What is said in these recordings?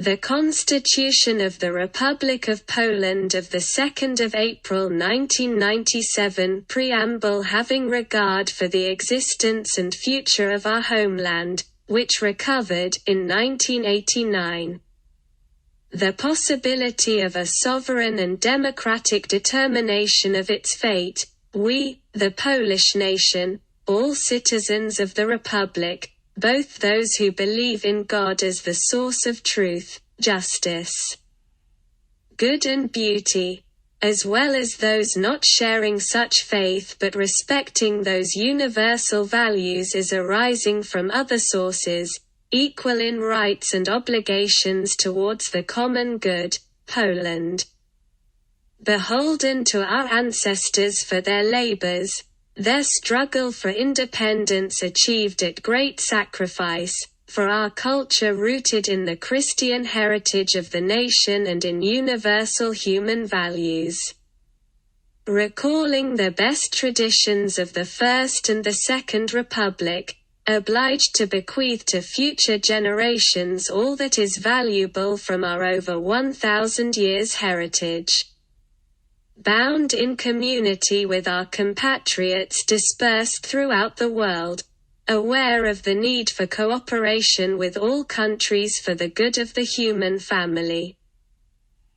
The Constitution of the Republic of Poland of 2 April 1997 Preamble having regard for the existence and future of our homeland, which recovered in 1989. The possibility of a sovereign and democratic determination of its fate, we, the Polish nation, all citizens of the Republic, both those who believe in God as the source of truth, justice, good and beauty, as well as those not sharing such faith but respecting those universal values as arising from other sources, equal in rights and obligations towards the common good, Poland. Beholden to our ancestors for their labors, their struggle for independence achieved at great sacrifice, for our culture rooted in the Christian heritage of the nation and in universal human values. Recalling the best traditions of the First and the Second Republic, obliged to bequeath to future generations all that is valuable from our over 1,000 years' heritage. Bound in community with our compatriots dispersed throughout the world, aware of the need for cooperation with all countries for the good of the human family.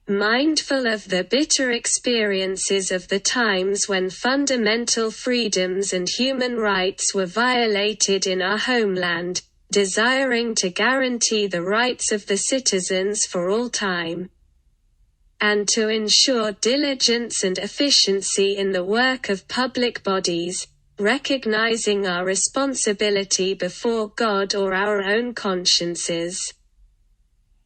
Mindful of the bitter experiences of the times when fundamental freedoms and human rights were violated in our homeland, desiring to guarantee the rights of the citizens for all time, and to ensure diligence and efficiency in the work of public bodies, recognizing our responsibility before God or our own consciences.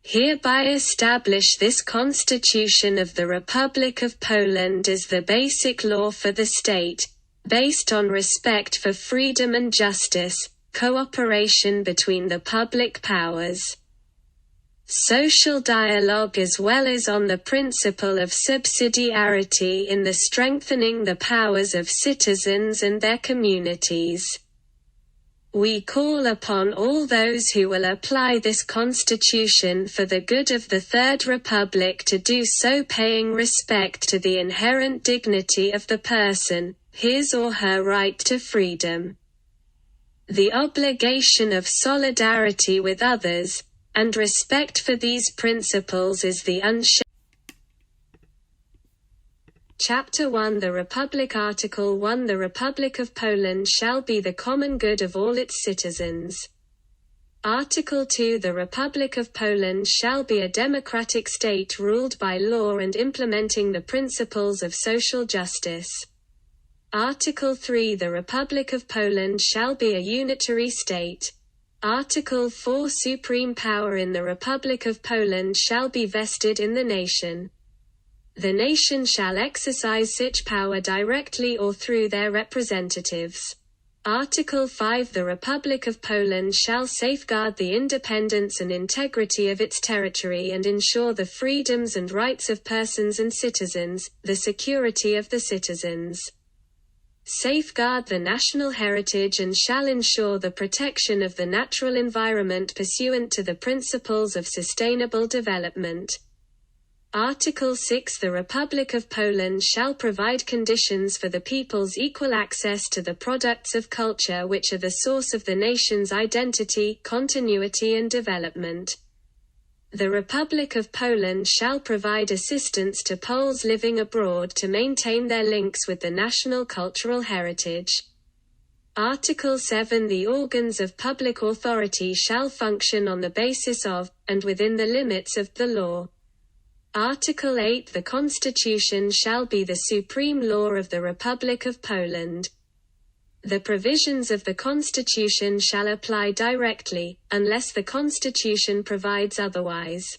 Hereby establish this Constitution of the Republic of Poland as the basic law for the state, based on respect for freedom and justice, cooperation between the public powers, social dialogue as well as on the principle of subsidiarity in the strengthening the powers of citizens and their communities. We call upon all those who will apply this Constitution for the good of the Third Republic to do so, paying respect to the inherent dignity of the person, his or her right to freedom, the obligation of solidarity with others, and respect for these principles is the unshakable. Chapter 1 The Republic Article 1 The Republic of Poland shall be the common good of all its citizens. Article 2 The Republic of Poland shall be a democratic state ruled by law and implementing the principles of social justice. Article 3 The Republic of Poland shall be a unitary state. Article 4 Supreme power in the Republic of Poland shall be vested in the nation. The nation shall exercise such power directly or through their representatives. Article 5 The Republic of Poland shall safeguard the independence and integrity of its territory and ensure the freedoms and rights of persons and citizens, the security of the citizens. Safeguard the national heritage and shall ensure the protection of the natural environment pursuant to the principles of sustainable development. Article 6 The Republic of Poland shall provide conditions for the people's equal access to the products of culture which are the source of the nation's identity, continuity and development. The Republic of Poland shall provide assistance to Poles living abroad to maintain their links with the national cultural heritage. Article 7 The organs of public authority shall function on the basis of, and within the limits of, the law. Article 8 The Constitution shall be the supreme law of the Republic of Poland. The provisions of the Constitution shall apply directly, unless the Constitution provides otherwise.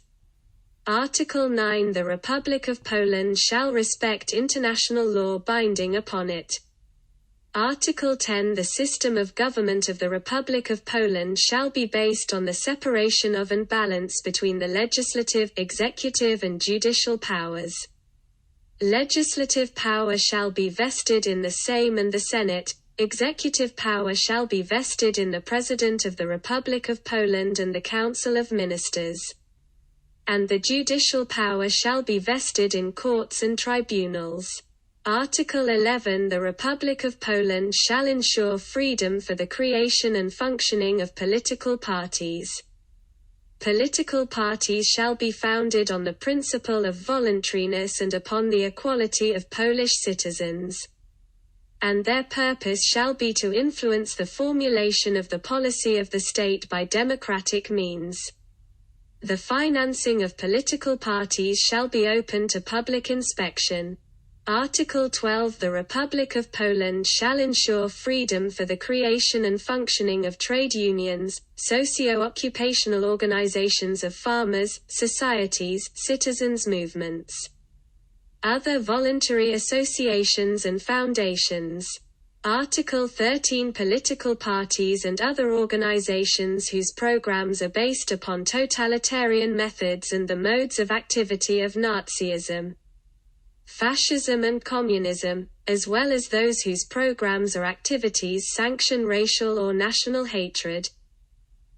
Article 9 The Republic of Poland shall respect international law binding upon it. Article 10 The system of government of the Republic of Poland shall be based on the separation of and balance between the legislative, executive and judicial powers. Legislative power shall be vested in the Sejm and the Senate. Executive power shall be vested in the President of the Republic of Poland and the Council of Ministers. and the judicial power shall be vested in courts and tribunals. Article 11 The Republic of Poland shall ensure freedom for the creation and functioning of political parties. Political parties shall be founded on the principle of voluntariness and upon the equality of Polish citizens. And their purpose shall be to influence the formulation of the policy of the state by democratic means. The financing of political parties shall be open to public inspection. Article 12 The Republic of Poland shall ensure freedom for the creation and functioning of trade unions, socio-occupational organizations of farmers, societies, citizens' movements, other voluntary associations and foundations. Article 13 Political parties and other organizations whose programs are based upon totalitarian methods and the modes of activity of Nazism, fascism and communism, as well as those whose programs or activities sanction racial or national hatred,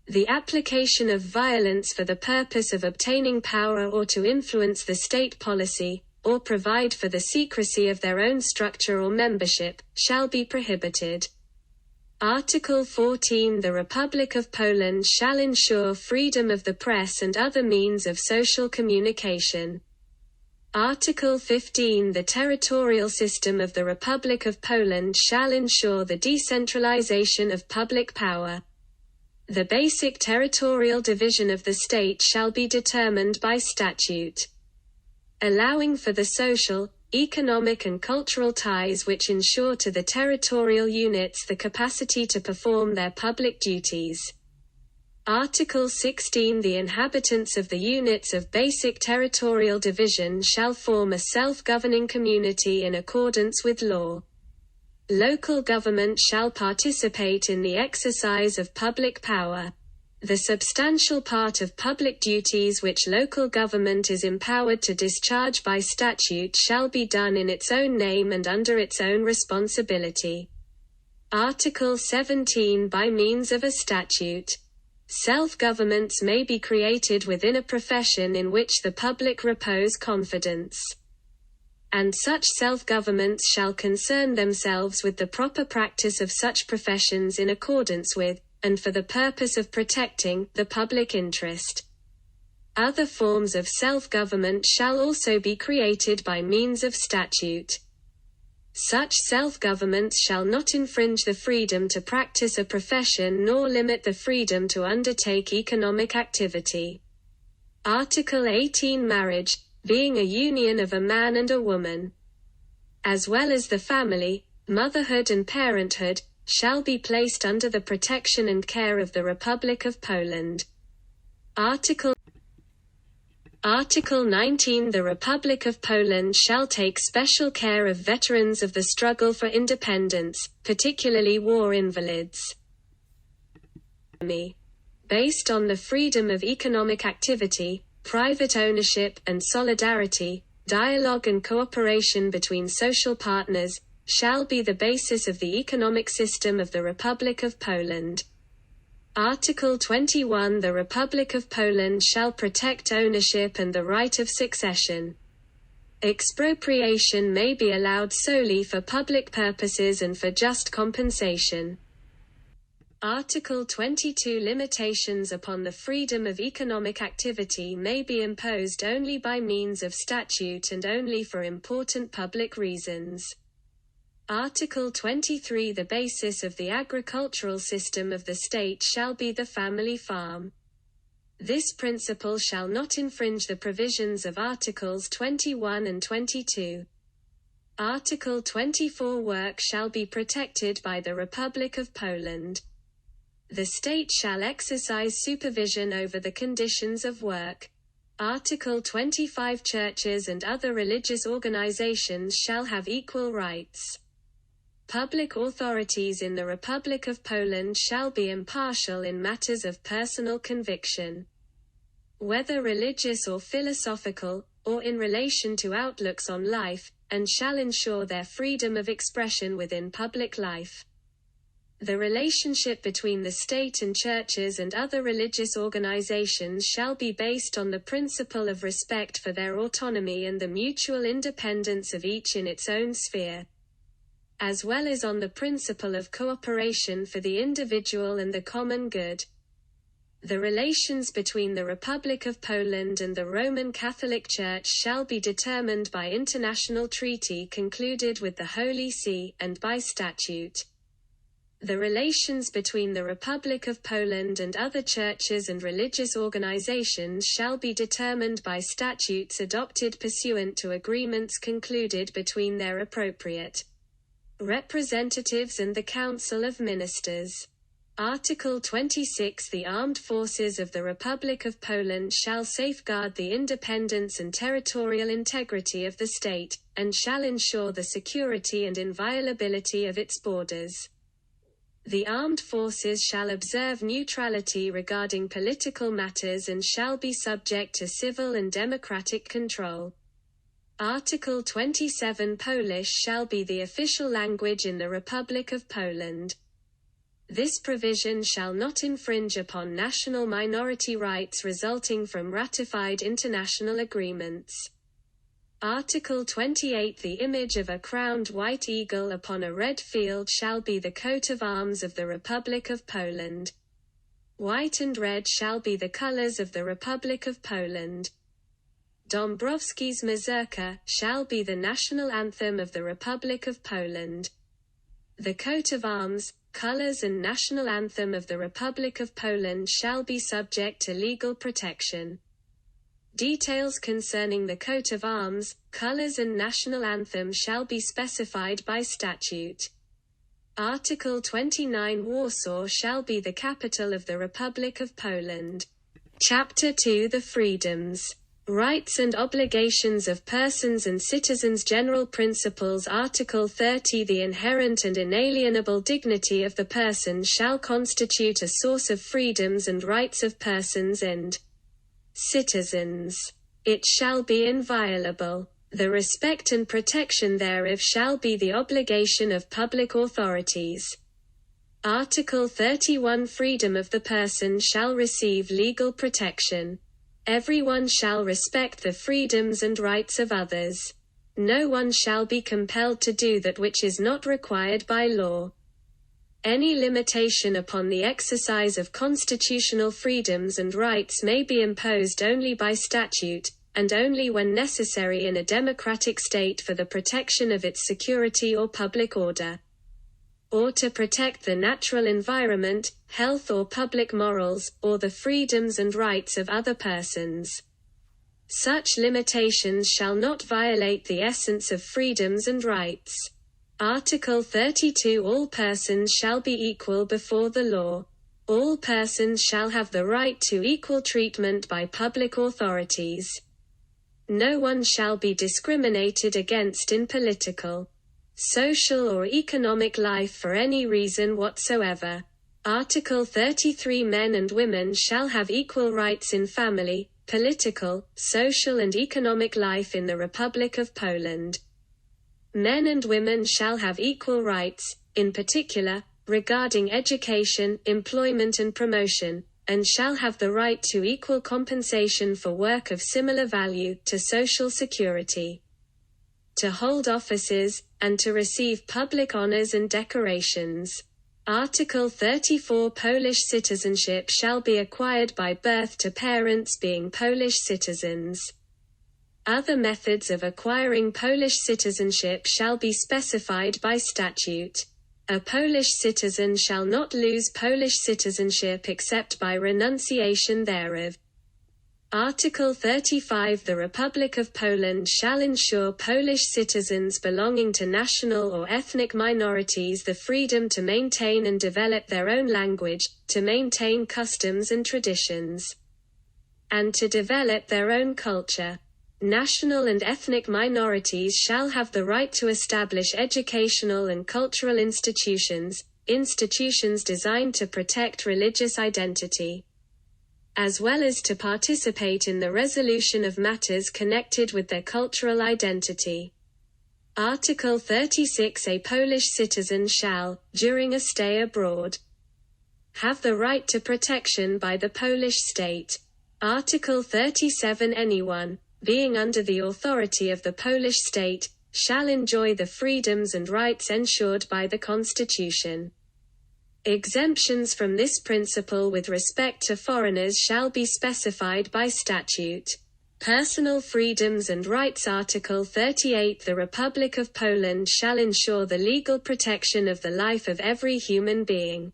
the application of violence for the purpose of obtaining power or to influence the state policy, or provide for the secrecy of their own structure or membership, shall be prohibited. Article 14 The Republic of Poland shall ensure freedom of the press and other means of social communication. Article 15 The territorial system of the Republic of Poland shall ensure the decentralization of public power. The basic territorial division of the state shall be determined by statute, allowing for the social, economic and cultural ties which ensure to the territorial units the capacity to perform their public duties. Article 16 The inhabitants of the units of basic territorial division shall form a self-governing community in accordance with law. Local government shall participate in the exercise of public power. The substantial part of public duties which local government is empowered to discharge by statute shall be done in its own name and under its own responsibility. Article 17 By means of a statute, self-governments may be created within a profession in which the public repose confidence, and such self-governments shall concern themselves with the proper practice of such professions in accordance with, and for the purpose of protecting, the public interest. Other forms of self-government shall also be created by means of statute. Such self-governments shall not infringe the freedom to practice a profession nor limit the freedom to undertake economic activity. Article 18 Marriage, being a union of a man and a woman, as well as the family, motherhood and parenthood, shall be placed under the protection and care of the Republic of Poland. Article 19 The Republic of Poland shall take special care of veterans of the struggle for independence, particularly war invalids. Based on the freedom of economic activity, private ownership and solidarity, dialogue and cooperation between social partners, shall be the basis of the economic system of the Republic of Poland. Article 21 The Republic of Poland shall protect ownership and the right of succession. Expropriation may be allowed solely for public purposes and for just compensation. Article 22 Limitations upon the freedom of economic activity may be imposed only by means of statute and only for important public reasons. Article 23 The basis of the agricultural system of the state shall be the family farm. This principle shall not infringe the provisions of Articles 21 and 22. Article 24 Work shall be protected by the Republic of Poland. The state shall exercise supervision over the conditions of work. Article 25 Churches and other religious organizations shall have equal rights. Public authorities in the Republic of Poland shall be impartial in matters of personal conviction, whether religious or philosophical, or in relation to outlooks on life, and shall ensure their freedom of expression within public life. The relationship between the state and churches and other religious organizations shall be based on the principle of respect for their autonomy and the mutual independence of each in its own sphere, as well as on the principle of cooperation for the individual and the common good. The relations between the Republic of Poland and the Roman Catholic Church shall be determined by international treaty concluded with the Holy See, and by statute. The relations between the Republic of Poland and other churches and religious organizations shall be determined by statutes adopted pursuant to agreements concluded between their appropriate representatives and the Council of Ministers. Article 26. The armed forces of the Republic of Poland shall safeguard the independence and territorial integrity of the state, and shall ensure the security and inviolability of its borders. The armed forces shall observe neutrality regarding political matters and shall be subject to civil and democratic control. Article 27. Polish shall be the official language in the Republic of Poland. This provision shall not infringe upon national minority rights resulting from ratified international agreements. Article 28. The image of a crowned white eagle upon a red field shall be the coat of arms of the Republic of Poland. White and red shall be the colors of the Republic of Poland. Dąbrowski's Mazurka shall be the national anthem of the Republic of Poland. The coat of arms, colors and national anthem of the Republic of Poland shall be subject to legal protection. Details concerning the coat of arms, colors and national anthem shall be specified by statute. Article 29. Warsaw shall be the capital of the Republic of Poland. Chapter 2. The freedoms, rights and obligations of persons and citizens. General principles. Article 30. The inherent and inalienable dignity of the person shall constitute a source of freedoms and rights of persons and citizens. It shall be inviolable. The respect and protection thereof shall be the obligation of public authorities. Article 31. Freedom of the person shall receive legal protection. Everyone shall respect the freedoms and rights of others. No one shall be compelled to do that which is not required by law. Any limitation upon the exercise of constitutional freedoms and rights may be imposed only by statute, and only when necessary in a democratic state for the protection of its security or public order, or to protect the natural environment, health or public morals, or the freedoms and rights of other persons. Such limitations shall not violate the essence of freedoms and rights. Article 32. All persons shall be equal before the law. All persons shall have the right to equal treatment by public authorities. No one shall be discriminated against in political, social or economic life for any reason whatsoever. Article 33. Men and women shall have equal rights in family, political, social and economic life in the Republic of Poland. Men and women shall have equal rights, in particular, regarding education, employment and promotion, and shall have the right to equal compensation for work of similar value, to social security, to hold offices, and to receive public honors and decorations. Article 34. Polish citizenship shall be acquired by birth to parents being Polish citizens. Other methods of acquiring Polish citizenship shall be specified by statute. A Polish citizen shall not lose Polish citizenship except by renunciation thereof. Article 35. The Republic of Poland shall ensure Polish citizens belonging to national or ethnic minorities the freedom to maintain and develop their own language, to maintain customs and traditions, and to develop their own culture. National and ethnic minorities shall have the right to establish educational and cultural institutions designed to protect religious identity, as well as to participate in the resolution of matters connected with their cultural identity. Article 36. A Polish citizen shall, during a stay abroad, have the right to protection by the Polish state. Article 37. Anyone, being under the authority of the Polish state, shall enjoy the freedoms and rights ensured by the Constitution. Exemptions from this principle with respect to foreigners shall be specified by statute. Personal freedoms and rights. Article 38. The Republic of Poland shall ensure the legal protection of the life of every human being.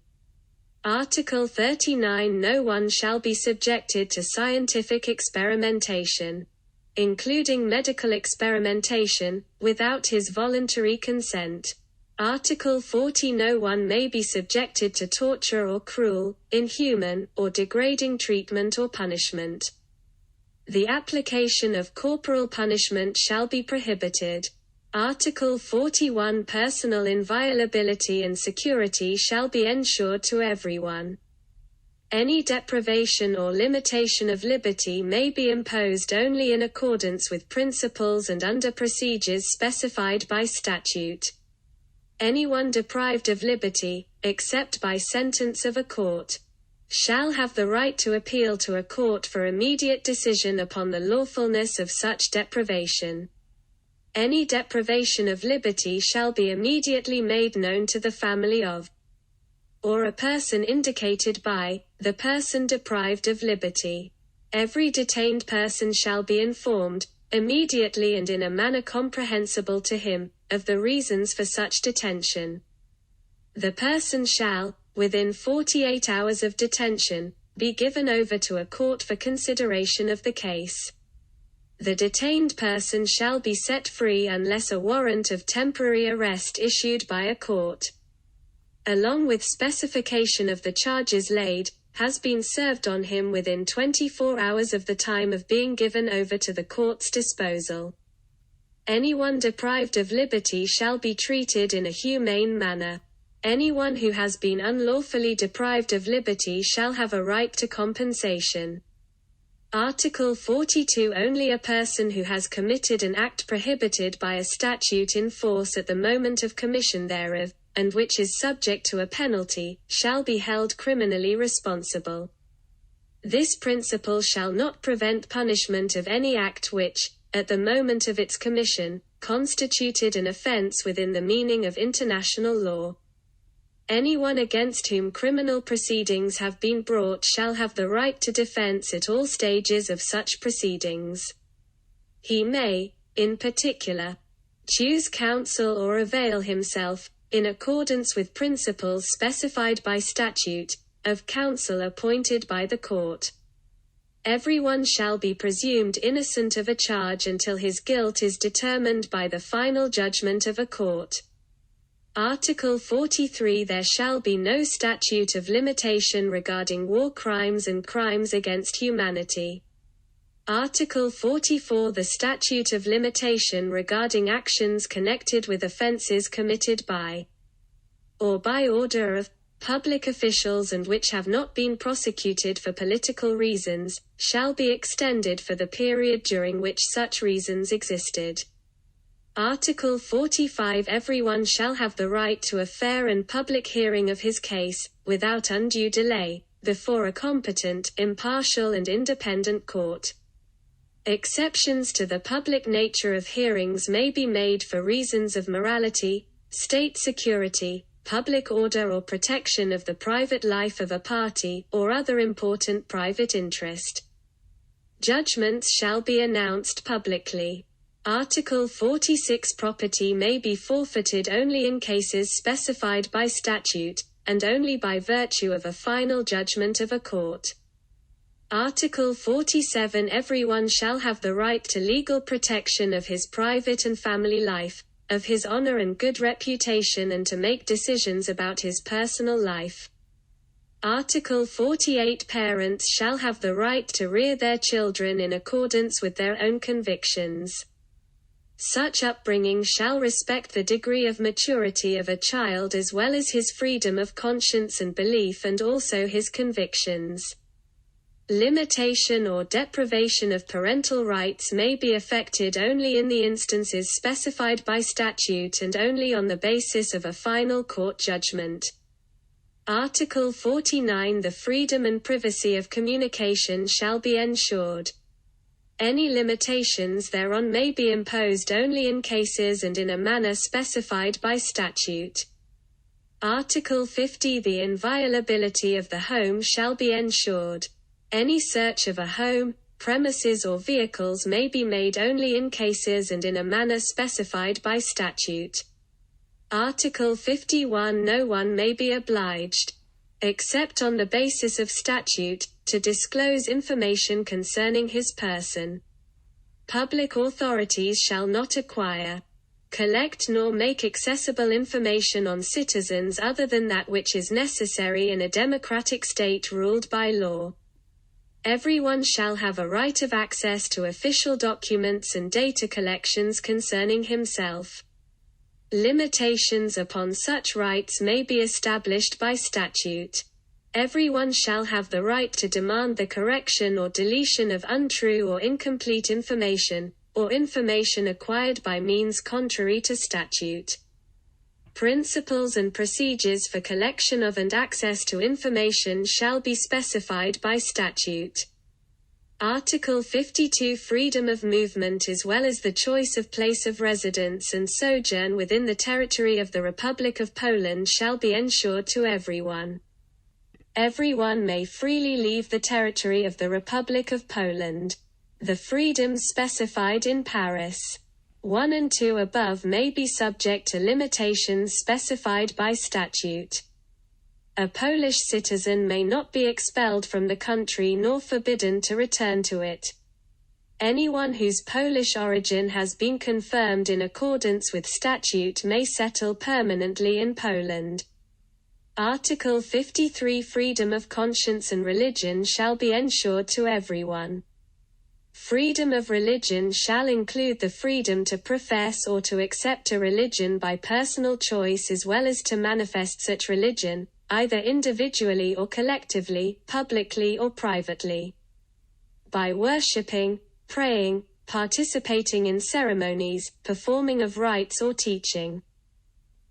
Article 39. No one shall be subjected to scientific experimentation, including medical experimentation, without his voluntary consent. Article 40. No one may be subjected to torture or cruel, inhuman, or degrading treatment or punishment. The application of corporal punishment shall be prohibited. Article 41. Personal inviolability and security shall be ensured to everyone. Any deprivation or limitation of liberty may be imposed only in accordance with principles and under procedures specified by statute. Anyone deprived of liberty, except by sentence of a court, shall have the right to appeal to a court for immediate decision upon the lawfulness of such deprivation. Any deprivation of liberty shall be immediately made known to the family of, or a person indicated by, the person deprived of liberty. Every detained person shall be informed, immediately and in a manner comprehensible to him, of the reasons for such detention. The person shall, within 48 hours of detention, be given over to a court for consideration of the case. The detained person shall be set free unless a warrant of temporary arrest issued by a court, along with specification of the charges laid, has been served on him within 24 hours of the time of being given over to the court's disposal. Anyone deprived of liberty shall be treated in a humane manner. Anyone who has been unlawfully deprived of liberty shall have a right to compensation. Article 42. Only a person who has committed an act prohibited by a statute in force at the moment of commission thereof, and which is subject to a penalty, shall be held criminally responsible. This principle shall not prevent punishment of any act which, at the moment of its commission, constituted an offense within the meaning of international law. Anyone against whom criminal proceedings have been brought shall have the right to defense at all stages of such proceedings. He may, in particular, choose counsel or avail himself, in accordance with principles specified by statute, of counsel appointed by the court. Everyone shall be presumed innocent of a charge until his guilt is determined by the final judgment of a court. Article 43. There shall be no statute of limitation regarding war crimes and crimes against humanity. Article 44. The statute of limitation regarding actions connected with offenses committed by, or by order of, public officials and which have not been prosecuted for political reasons, shall be extended for the period during which such reasons existed. Article 45. Everyone shall have the right to a fair and public hearing of his case, without undue delay, before a competent, impartial and independent court. Exceptions to the public nature of hearings may be made for reasons of morality, state security, public order or protection of the private life of a party, or other important private interest. Judgments shall be announced publicly. Article 46. Property may be forfeited only in cases specified by statute, and only by virtue of a final judgment of a court. Article 47. Everyone shall have the right to legal protection of his private and family life, of his honor and good reputation, and to make decisions about his personal life. Article 48. Parents shall have the right to rear their children in accordance with their own convictions. Such upbringing shall respect the degree of maturity of a child as well as his freedom of conscience and belief and also his convictions. Limitation or deprivation of parental rights may be effected only in the instances specified by statute and only on the basis of a final court judgment. Article 49. The freedom and privacy of communication shall be ensured. Any limitations thereon may be imposed only in cases and in a manner specified by statute. Article 50. The inviolability of the home shall be ensured. Any search of a home, premises or vehicles may be made only in cases and in a manner specified by statute. Article 51. No one may be obliged, except on the basis of statute, to disclose information concerning his person. Public authorities shall not acquire, collect nor make accessible information on citizens other than that which is necessary in a democratic state ruled by law. Everyone shall have a right of access to official documents and data collections concerning himself. Limitations upon such rights may be established by statute. Everyone shall have the right to demand the correction or deletion of untrue or incomplete information, or information acquired by means contrary to statute. Principles and procedures for collection of and access to information shall be specified by statute. Article 52. Freedom of movement as well as the choice of place of residence and sojourn within the territory of the Republic of Poland shall be ensured to everyone. Everyone may freely leave the territory of the Republic of Poland. The freedoms specified in Paris 1 and 2 above may be subject to limitations specified by statute. A Polish citizen may not be expelled from the country nor forbidden to return to it. Anyone whose Polish origin has been confirmed in accordance with statute may settle permanently in Poland. Article 53. Freedom of conscience and religion shall be ensured to everyone. Freedom of religion shall include the freedom to profess or to accept a religion by personal choice as well as to manifest such religion, either individually or collectively, publicly or privately. By worshipping, praying, participating in ceremonies, performing of rites or teaching.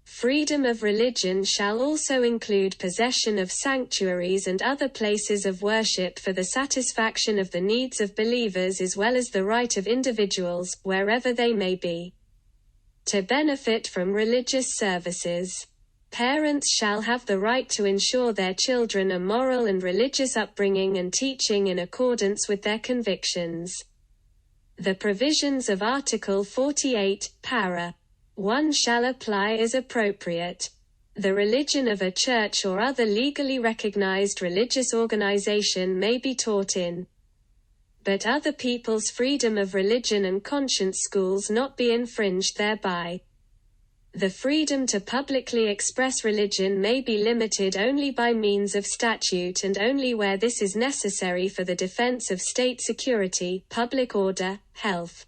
Freedom of religion shall also include possession of sanctuaries and other places of worship for the satisfaction of the needs of believers as well as the right of individuals, wherever they may be, to benefit from religious services. Parents shall have the right to ensure their children a moral and religious upbringing and teaching in accordance with their convictions. The provisions of Article 48, para. 1 shall apply as appropriate. The religion of a church or other legally recognized religious organization may be taught in, but other people's freedom of religion and conscience schools not be infringed thereby. The freedom to publicly express religion may be limited only by means of statute and only where this is necessary for the defense of state security, public order, health,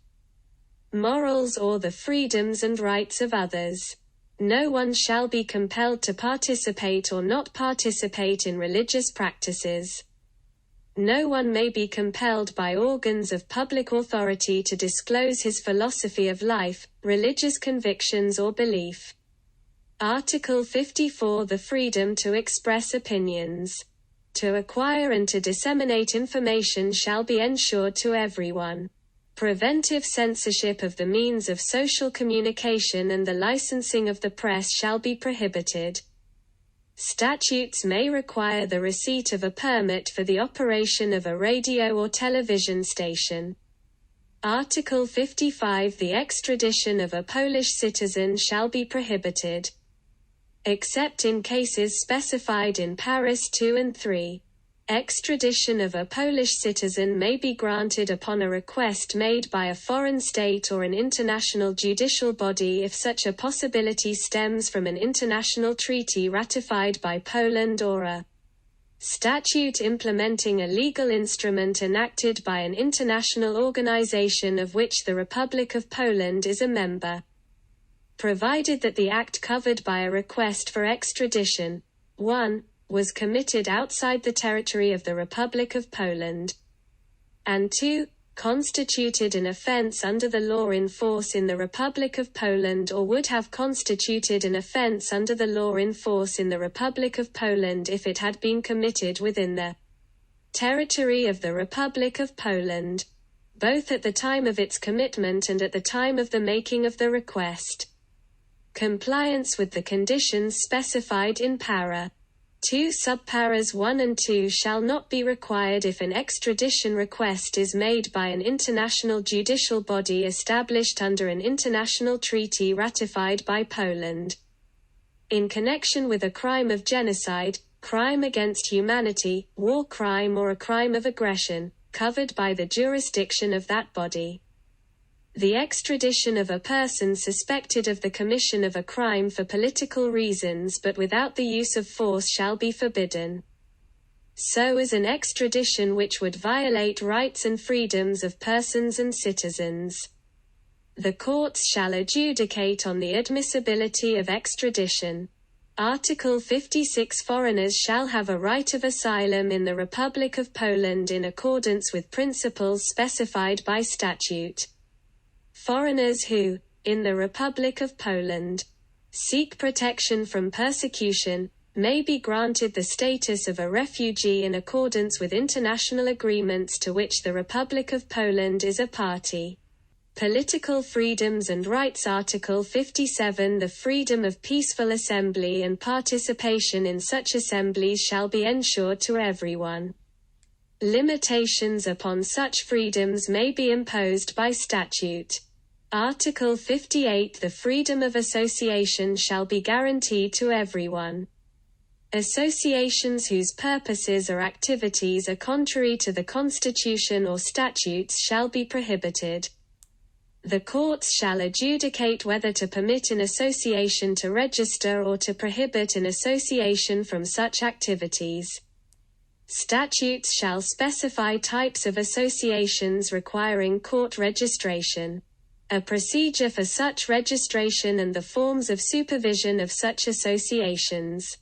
morals or the freedoms and rights of others. No one shall be compelled to participate or not participate in religious practices. No one may be compelled by organs of public authority to disclose his philosophy of life, religious convictions or belief. Article 54. The freedom to express opinions, to acquire and to disseminate information shall be ensured to everyone. Preventive censorship of the means of social communication and the licensing of the press shall be prohibited. Statutes may require the receipt of a permit for the operation of a radio or television station. Article 55. The extradition of a Polish citizen shall be prohibited, except in cases specified in Paris 2 and 3. Extradition of a Polish citizen may be granted upon a request made by a foreign state or an international judicial body if such a possibility stems from an international treaty ratified by Poland or a statute implementing a legal instrument enacted by an international organization of which the Republic of Poland is a member, provided that the act covered by a request for extradition 1. was committed outside the territory of the Republic of Poland, and 2. constituted an offense under the law in force in the Republic of Poland or would have constituted an offense under the law in force in the Republic of Poland if it had been committed within the territory of the Republic of Poland, both at the time of its commitment and at the time of the making of the request. Compliance with the conditions specified in para 2 subparas 1 and 2 shall not be required if an extradition request is made by an international judicial body established under an international treaty ratified by Poland. In connection with a crime of genocide, crime against humanity, war crime or a crime of aggression, covered by the jurisdiction of that body. The extradition of a person suspected of the commission of a crime for political reasons but without the use of force shall be forbidden. So is an extradition which would violate rights and freedoms of persons and citizens. The courts shall adjudicate on the admissibility of extradition. Article 56 Foreigners shall have a right of asylum in the Republic of Poland in accordance with principles specified by statute. Foreigners who, in the Republic of Poland, seek protection from persecution, may be granted the status of a refugee in accordance with international agreements to which the Republic of Poland is a party. Political freedoms and rights. Article 57 The freedom of peaceful assembly and participation in such assemblies shall be ensured to everyone. Limitations upon such freedoms may be imposed by statute. Article 58 The freedom of association shall be guaranteed to everyone. Associations whose purposes or activities are contrary to the Constitution or statutes shall be prohibited. The courts shall adjudicate whether to permit an association to register or to prohibit an association from such activities. Statutes shall specify types of associations requiring court registration, a procedure for such registration and the forms of supervision of such associations.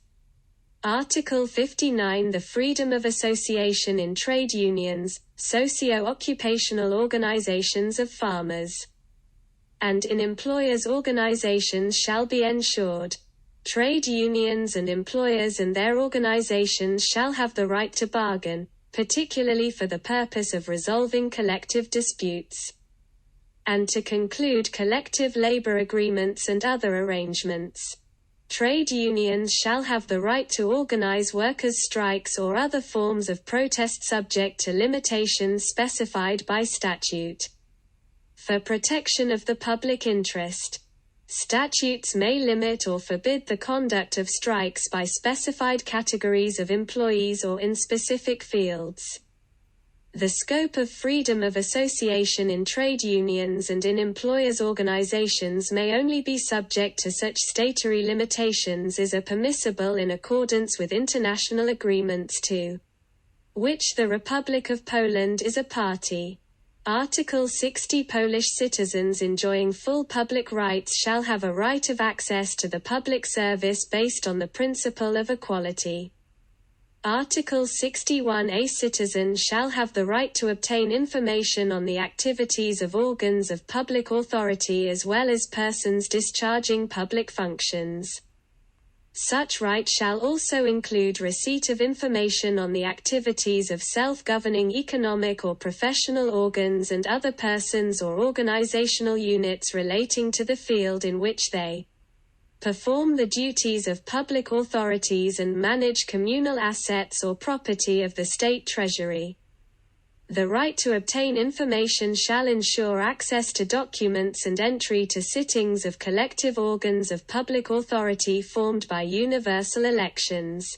Article 59 The freedom of association in trade unions, socio-occupational organizations of farmers, and in employers' organizations shall be ensured. Trade unions and employers and their organizations shall have the right to bargain, particularly for the purpose of resolving collective disputes, and to conclude collective labor agreements and other arrangements. Trade unions shall have the right to organize workers' strikes or other forms of protest subject to limitations specified by statute. For protection of the public interest, statutes may limit or forbid the conduct of strikes by specified categories of employees or in specific fields. The scope of freedom of association in trade unions and in employers' organizations may only be subject to such statutory limitations as are permissible in accordance with international agreements to which the Republic of Poland is a party. Article 60 Polish citizens enjoying full public rights shall have a right of access to the public service based on the principle of equality. Article 61 A citizen shall have the right to obtain information on the activities of organs of public authority as well as persons discharging public functions. Such right shall also include receipt of information on the activities of self-governing economic or professional organs and other persons or organizational units relating to the field in which they perform the duties of public authorities and manage communal assets or property of the state treasury. The right to obtain information shall ensure access to documents and entry to sittings of collective organs of public authority formed by universal elections,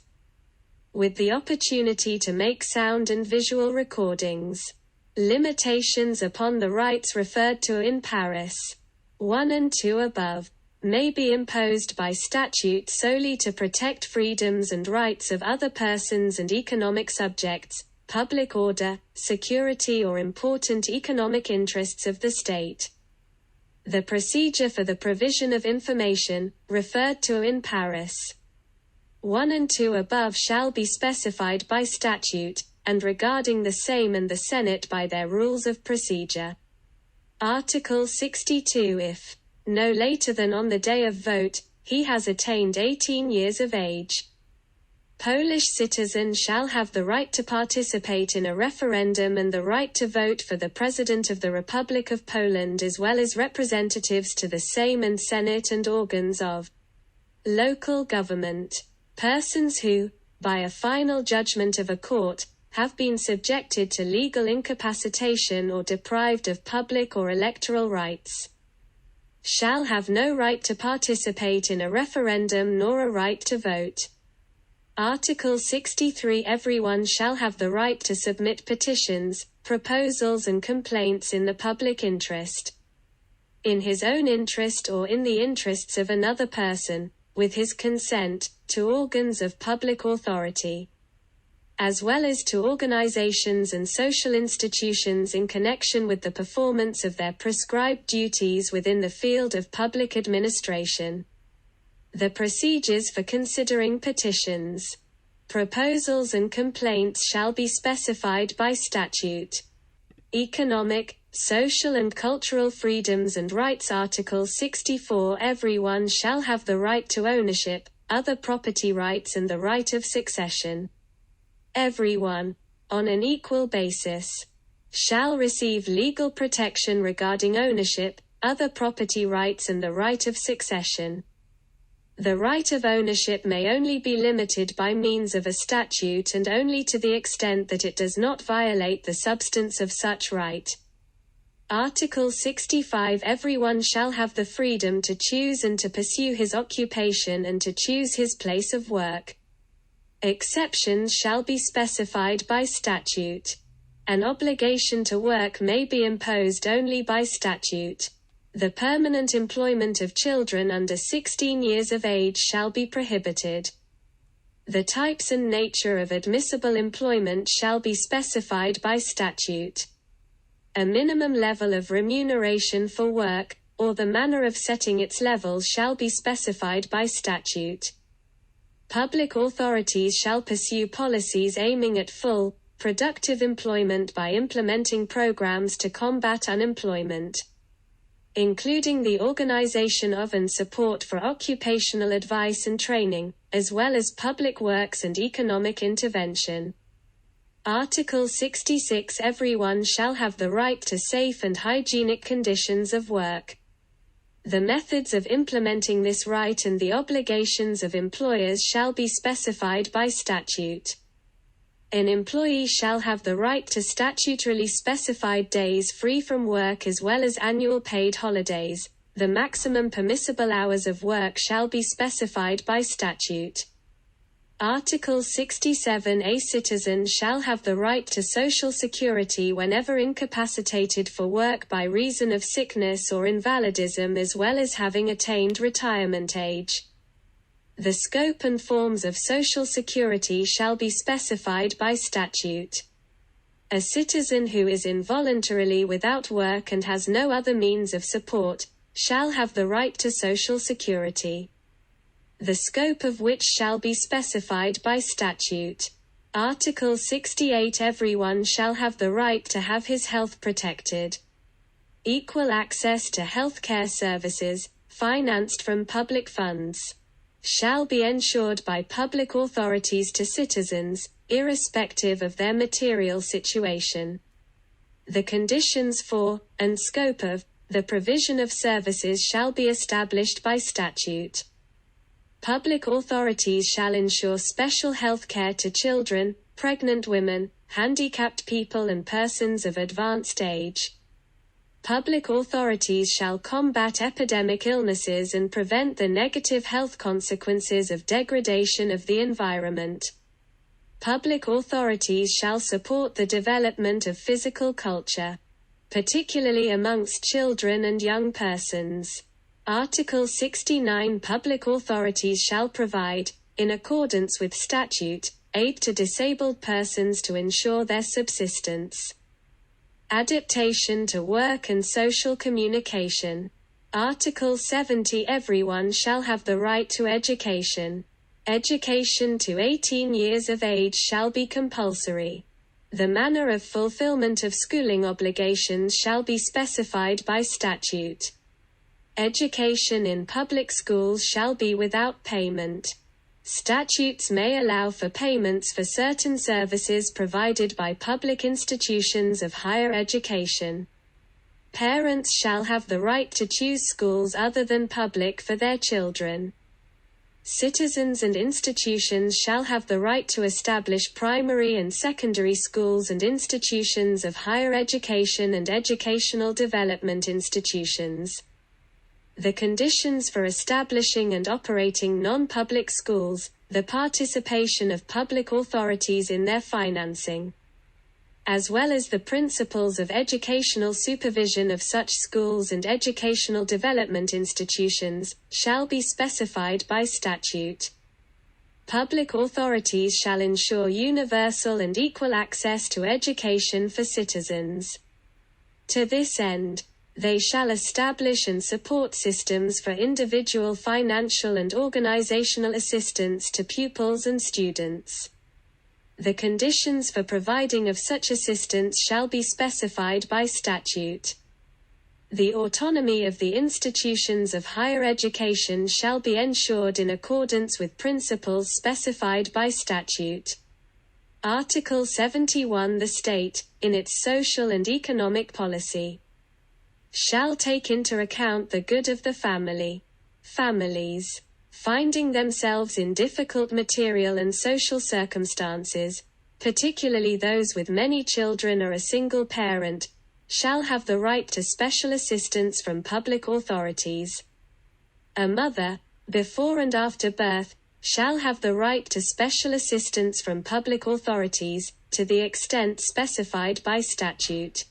with the opportunity to make sound and visual recordings. Limitations upon the rights referred to in paras 1 and 2 above may be imposed by statute solely to protect freedoms and rights of other persons and economic subjects, public order, security or important economic interests of the state. The procedure for the provision of information, referred to in paras 1 and 2 above shall be specified by statute, and regarding the same and the Senate by their rules of procedure. Article 62. If, no later than on the day of vote, he has attained 18 years of age, Polish citizens shall have the right to participate in a referendum and the right to vote for the President of the Republic of Poland as well as representatives to the Sejm and Senate and organs of local government. Persons who, by a final judgment of a court, have been subjected to legal incapacitation or deprived of public or electoral rights, shall have no right to participate in a referendum nor a right to vote. Article 63. Everyone shall have the right to submit petitions, proposals and complaints in the public interest, in his own interest or in the interests of another person, with his consent, to organs of public authority, as well as to organizations and social institutions in connection with the performance of their prescribed duties within the field of public administration. The procedures for considering petitions, proposals and complaints shall be specified by statute. Economic, social and cultural freedoms and rights. Article 64. Everyone shall have the right to ownership, other property rights and the right of succession. Everyone, on an equal basis, shall receive legal protection regarding ownership, other property rights and the right of succession. The right of ownership may only be limited by means of a statute and only to the extent that it does not violate the substance of such right. Article 65. Everyone shall have the freedom to choose and to pursue his occupation and to choose his place of work. Exceptions shall be specified by statute. An obligation to work may be imposed only by statute. The permanent employment of children under 16 years of age shall be prohibited. The types and nature of admissible employment shall be specified by statute. A minimum level of remuneration for work, or the manner of setting its level shall be specified by statute. Public authorities shall pursue policies aiming at full, productive employment by implementing programs to combat unemployment, including the organization of and support for occupational advice and training, as well as public works and economic intervention. Article 66. Everyone shall have the right to safe and hygienic conditions of work. The methods of implementing this right and the obligations of employers shall be specified by statute. An employee shall have the right to statutorily specified days free from work as well as annual paid holidays. The maximum permissible hours of work shall be specified by statute. Article 67. A citizen shall have the right to Social Security whenever incapacitated for work by reason of sickness or invalidism as well as having attained retirement age. The scope and forms of Social Security shall be specified by statute. A citizen who is involuntarily without work and has no other means of support, shall have the right to Social Security, the scope of which shall be specified by statute. Article 68. Everyone shall have the right to have his health protected. Equal access to health care services, financed from public funds, shall be ensured by public authorities to citizens, irrespective of their material situation. The conditions for, and scope of, the provision of services shall be established by statute. Public authorities shall ensure special health care to children, pregnant women, handicapped people and persons of advanced age. Public authorities shall combat epidemic illnesses and prevent the negative health consequences of degradation of the environment. Public authorities shall support the development of physical culture, particularly amongst children and young persons. Article 69. Public authorities shall provide, in accordance with statute, aid to disabled persons to ensure their subsistence. Adaptation to work and social communication. Article 70. Everyone shall have the right to education. Education to 18 years of age shall be compulsory. The manner of fulfillment of schooling obligations shall be specified by statute. Education in public schools shall be without payment. Statutes may allow for payments for certain services provided by public institutions of higher education. Parents shall have the right to choose schools other than public for their children. Citizens and institutions shall have the right to establish primary and secondary schools and institutions of higher education and educational development institutions. The conditions for establishing and operating non-public schools, the participation of public authorities in their financing, as well as the principles of educational supervision of such schools and educational development institutions, shall be specified by statute. Public authorities shall ensure universal and equal access to education for citizens. To this end, they shall establish and support systems for individual financial and organizational assistance to pupils and students. The conditions for providing of such assistance shall be specified by statute. The autonomy of the institutions of higher education shall be ensured in accordance with principles specified by statute. Article 71. The state, in its social and economic policy, shall take into account the good of the family. Families, finding themselves in difficult material and social circumstances, particularly those with many children or a single parent, shall have the right to special assistance from public authorities. A mother, before and after birth, shall have the right to special assistance from public authorities, to the extent specified by statute.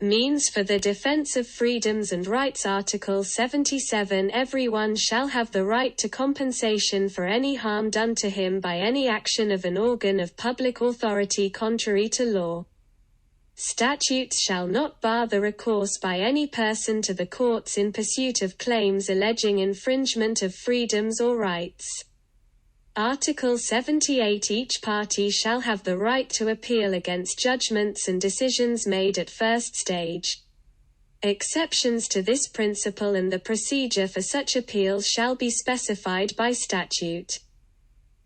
Means for the defense of freedoms and rights. Article 77. Everyone shall have the right to compensation for any harm done to him by any action of an organ of public authority contrary to law. Statutes shall not bar the recourse by any person to the courts in pursuit of claims alleging infringement of freedoms or rights. Article 78. Each party shall have the right to appeal against judgments and decisions made at first stage. Exceptions to this principle and the procedure for such appeals shall be specified by statute.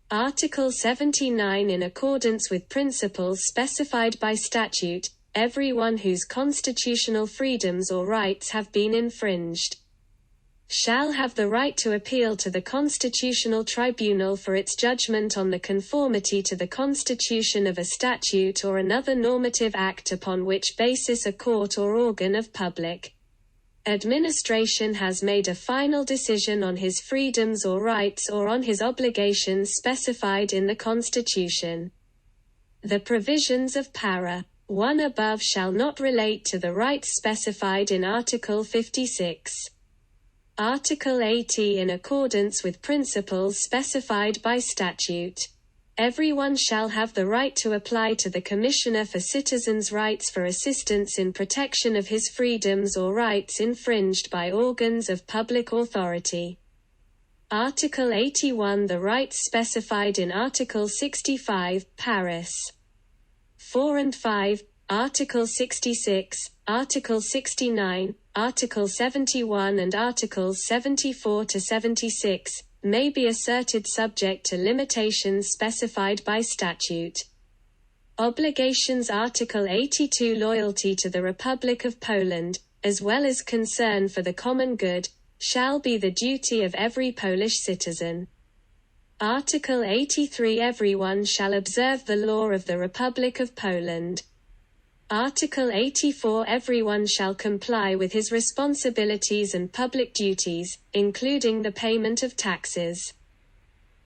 Article 79. In accordance with principles specified by statute, everyone whose constitutional freedoms or rights have been infringed shall have the right to appeal to the Constitutional Tribunal for its judgment on the conformity to the Constitution of a statute or another normative act upon which basis a court or organ of public administration has made a final decision on his freedoms or rights or on his obligations specified in the Constitution. The provisions of para. 1 above shall not relate to the rights specified in Article 56. Article 80. In accordance with principles specified by statute, everyone shall have the right to apply to the Commissioner for Citizens' Rights for assistance in protection of his freedoms or rights infringed by organs of public authority. Article 81. The rights specified in Article 65, Paris 4 and 5, Article 66, Article 69, Article 71 and Articles 74 to 76, may be asserted subject to limitations specified by statute. Obligations. Article 82. Loyalty to the Republic of Poland, as well as concern for the common good, shall be the duty of every Polish citizen. Article 83. Everyone shall observe the law of the Republic of Poland. Article 84. Everyone shall comply with his responsibilities and public duties, including the payment of taxes,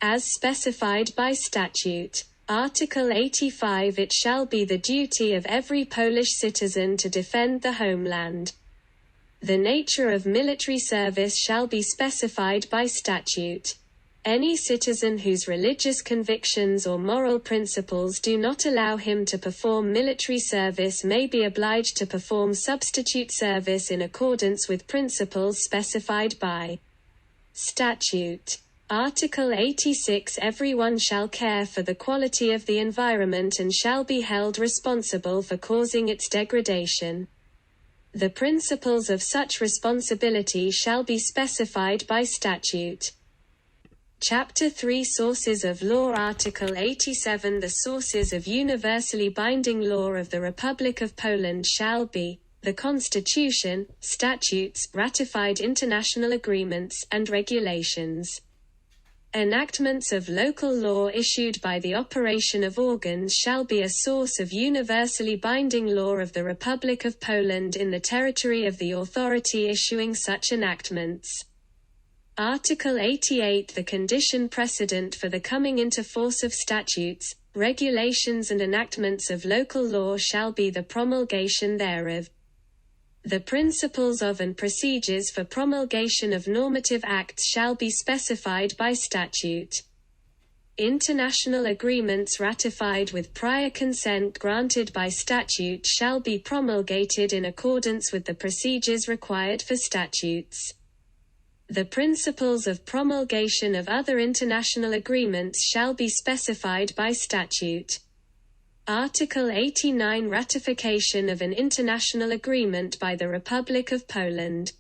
as specified by statute. Article 85. It shall be the duty of every Polish citizen to defend the homeland. The nature of military service shall be specified by statute. Any citizen whose religious convictions or moral principles do not allow him to perform military service may be obliged to perform substitute service in accordance with principles specified by statute. Article 86 Everyone shall care for the quality of the environment and shall be held responsible for causing its degradation. The principles of such responsibility shall be specified by statute. Chapter 3 Sources of Law Article 87 The sources of universally binding law of the Republic of Poland shall be the Constitution, statutes, ratified international agreements, and regulations. Enactments of local law issued by the operation of organs shall be a source of universally binding law of the Republic of Poland in the territory of the authority issuing such enactments. Article 88 The condition precedent for the coming into force of statutes, regulations and enactments of local law shall be the promulgation thereof. The principles of and procedures for promulgation of normative acts shall be specified by statute. International agreements ratified with prior consent granted by statute shall be promulgated in accordance with the procedures required for statutes. The principles of promulgation of other international agreements shall be specified by statute. Article 89 Ratification of an international agreement by the Republic of Poland,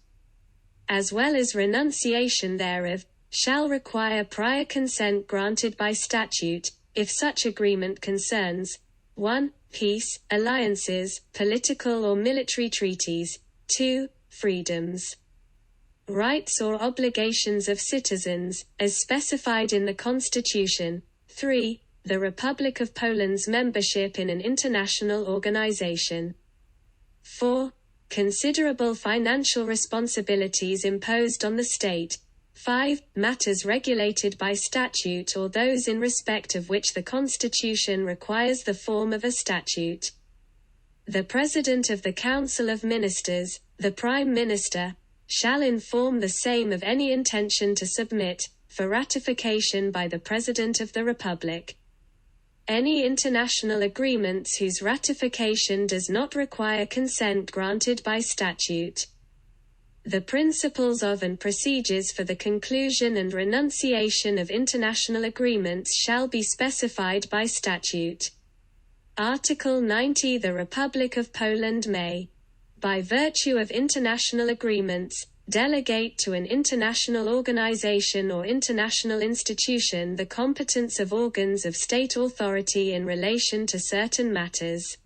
as well as renunciation thereof, shall require prior consent granted by statute, if such agreement concerns 1. Peace, alliances, political or military treaties, 2. Freedoms, rights or obligations of citizens, as specified in the Constitution, 3. The Republic of Poland's membership in an international organization. 4. Considerable financial responsibilities imposed on the state. 5. Matters regulated by statute or those in respect of which the Constitution requires the form of a statute. The President of the Council of Ministers, the Prime Minister, shall inform the same of any intention to submit, for ratification by the President of the Republic, any international agreements whose ratification does not require consent granted by statute. The principles of and procedures for the conclusion and renunciation of international agreements shall be specified by statute. Article 90 The Republic of Poland may, by virtue of international agreements, delegate to an international organization or international institution the competence of organs of state authority in relation to certain matters.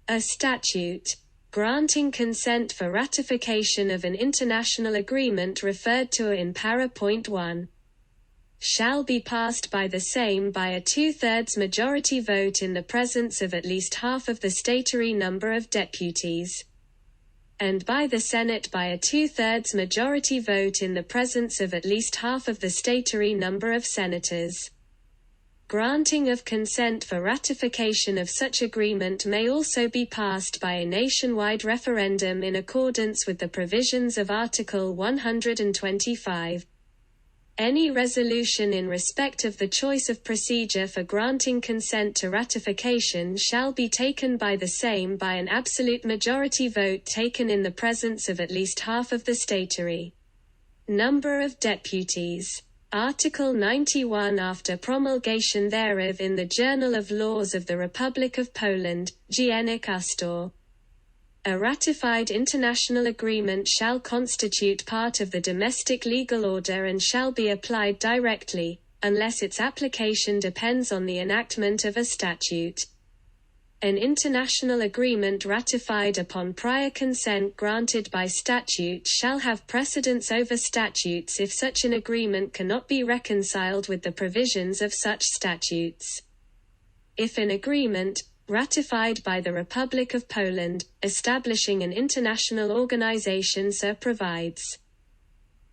A statute granting consent for ratification of an international agreement referred to in para. 1 shall be passed by the same by a 2/3 majority vote in the presence of at least half of the statutory number of deputies, and by the Senate by a 2/3 majority vote in the presence of at least half of the statutory number of senators. Granting of consent for ratification of such agreement may also be passed by a nationwide referendum in accordance with the provisions of Article 125. Any resolution in respect of the choice of procedure for granting consent to ratification shall be taken by the same by an absolute majority vote taken in the presence of at least half of the statutory number of deputies. Article 91 After promulgation thereof in the Journal of Laws of the Republic of Poland, Dziennik Ustor, a ratified international agreement shall constitute part of the domestic legal order and shall be applied directly, unless its application depends on the enactment of a statute. An international agreement ratified upon prior consent granted by statute shall have precedence over statutes if such an agreement cannot be reconciled with the provisions of such statutes. If an agreement, ratified by the Republic of Poland, establishing an international organization so provides,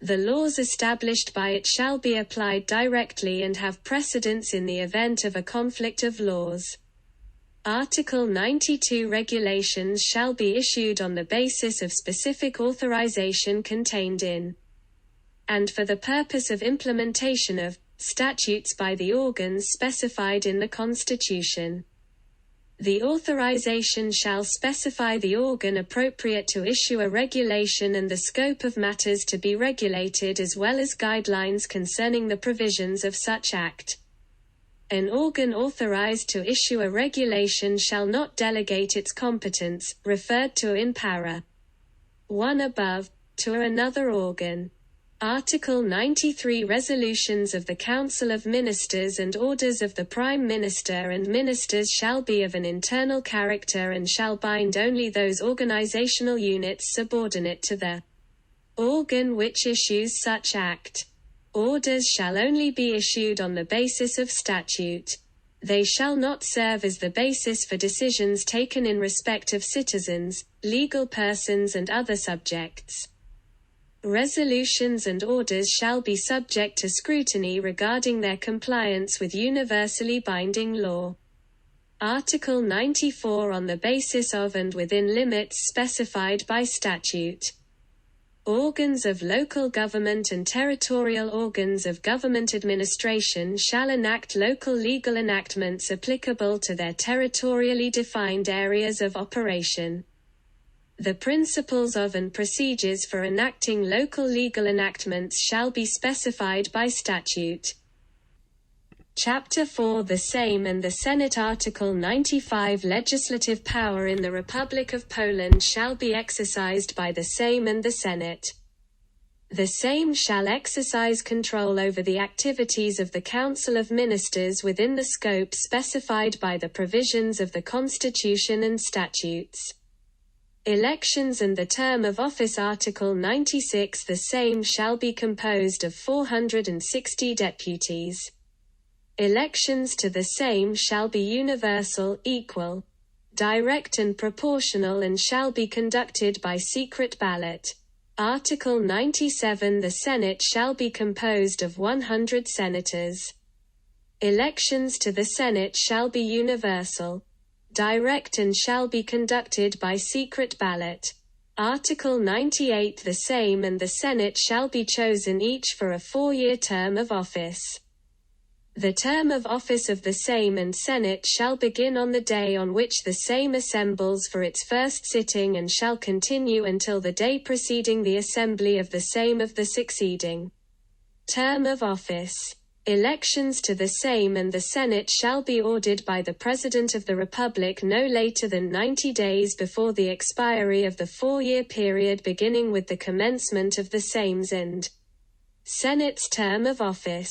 the laws established by it shall be applied directly and have precedence in the event of a conflict of laws. Article 92 Regulations shall be issued on the basis of specific authorization contained in, and for the purpose of implementation of, statutes by the organs specified in the Constitution. The authorization shall specify the organ appropriate to issue a regulation and the scope of matters to be regulated as well as guidelines concerning the provisions of such act. An organ authorized to issue a regulation shall not delegate its competence, referred to in para 1 above, to another organ. Article 93 Resolutions of the Council of Ministers and orders of the Prime Minister and Ministers shall be of an internal character and shall bind only those organizational units subordinate to the organ which issues such act. Orders shall only be issued on the basis of statute. They shall not serve as the basis for decisions taken in respect of citizens, legal persons and other subjects. Resolutions and orders shall be subject to scrutiny regarding their compliance with universally binding law. Article 94 On the basis of and within limits specified by statute. Organs of local government and territorial organs of government administration shall enact local legal enactments applicable to their territorially defined areas of operation. The principles of and procedures for enacting local legal enactments shall be specified by statute. Chapter 4 The Sejm and the Senate. Article 95 Legislative power in the Republic of Poland shall be exercised by the Sejm and the Senate. The Sejm shall exercise control over the activities of the Council of Ministers within the scope specified by the provisions of the Constitution and statutes. Elections and the term of office. Article 96 The Sejm shall be composed of 460 deputies. Elections to the Sejm shall be universal, equal, direct and proportional and shall be conducted by secret ballot. Article 97 The Senate shall be composed of 100 senators. Elections to the Senate shall be universal, direct and shall be conducted by secret ballot. Article 98 The Sejm and the Senate shall be chosen each for a 4-year term of office. The term of office of the Sejm and Senate shall begin on the day on which the Sejm assembles for its first sitting and shall continue until the day preceding the assembly of the Sejm of the succeeding term of office. Elections to the Sejm and the Senate shall be ordered by the President of the Republic no later than 90 days before the expiry of the 4-year period beginning with the commencement of the Sejm's and Senate's term of office.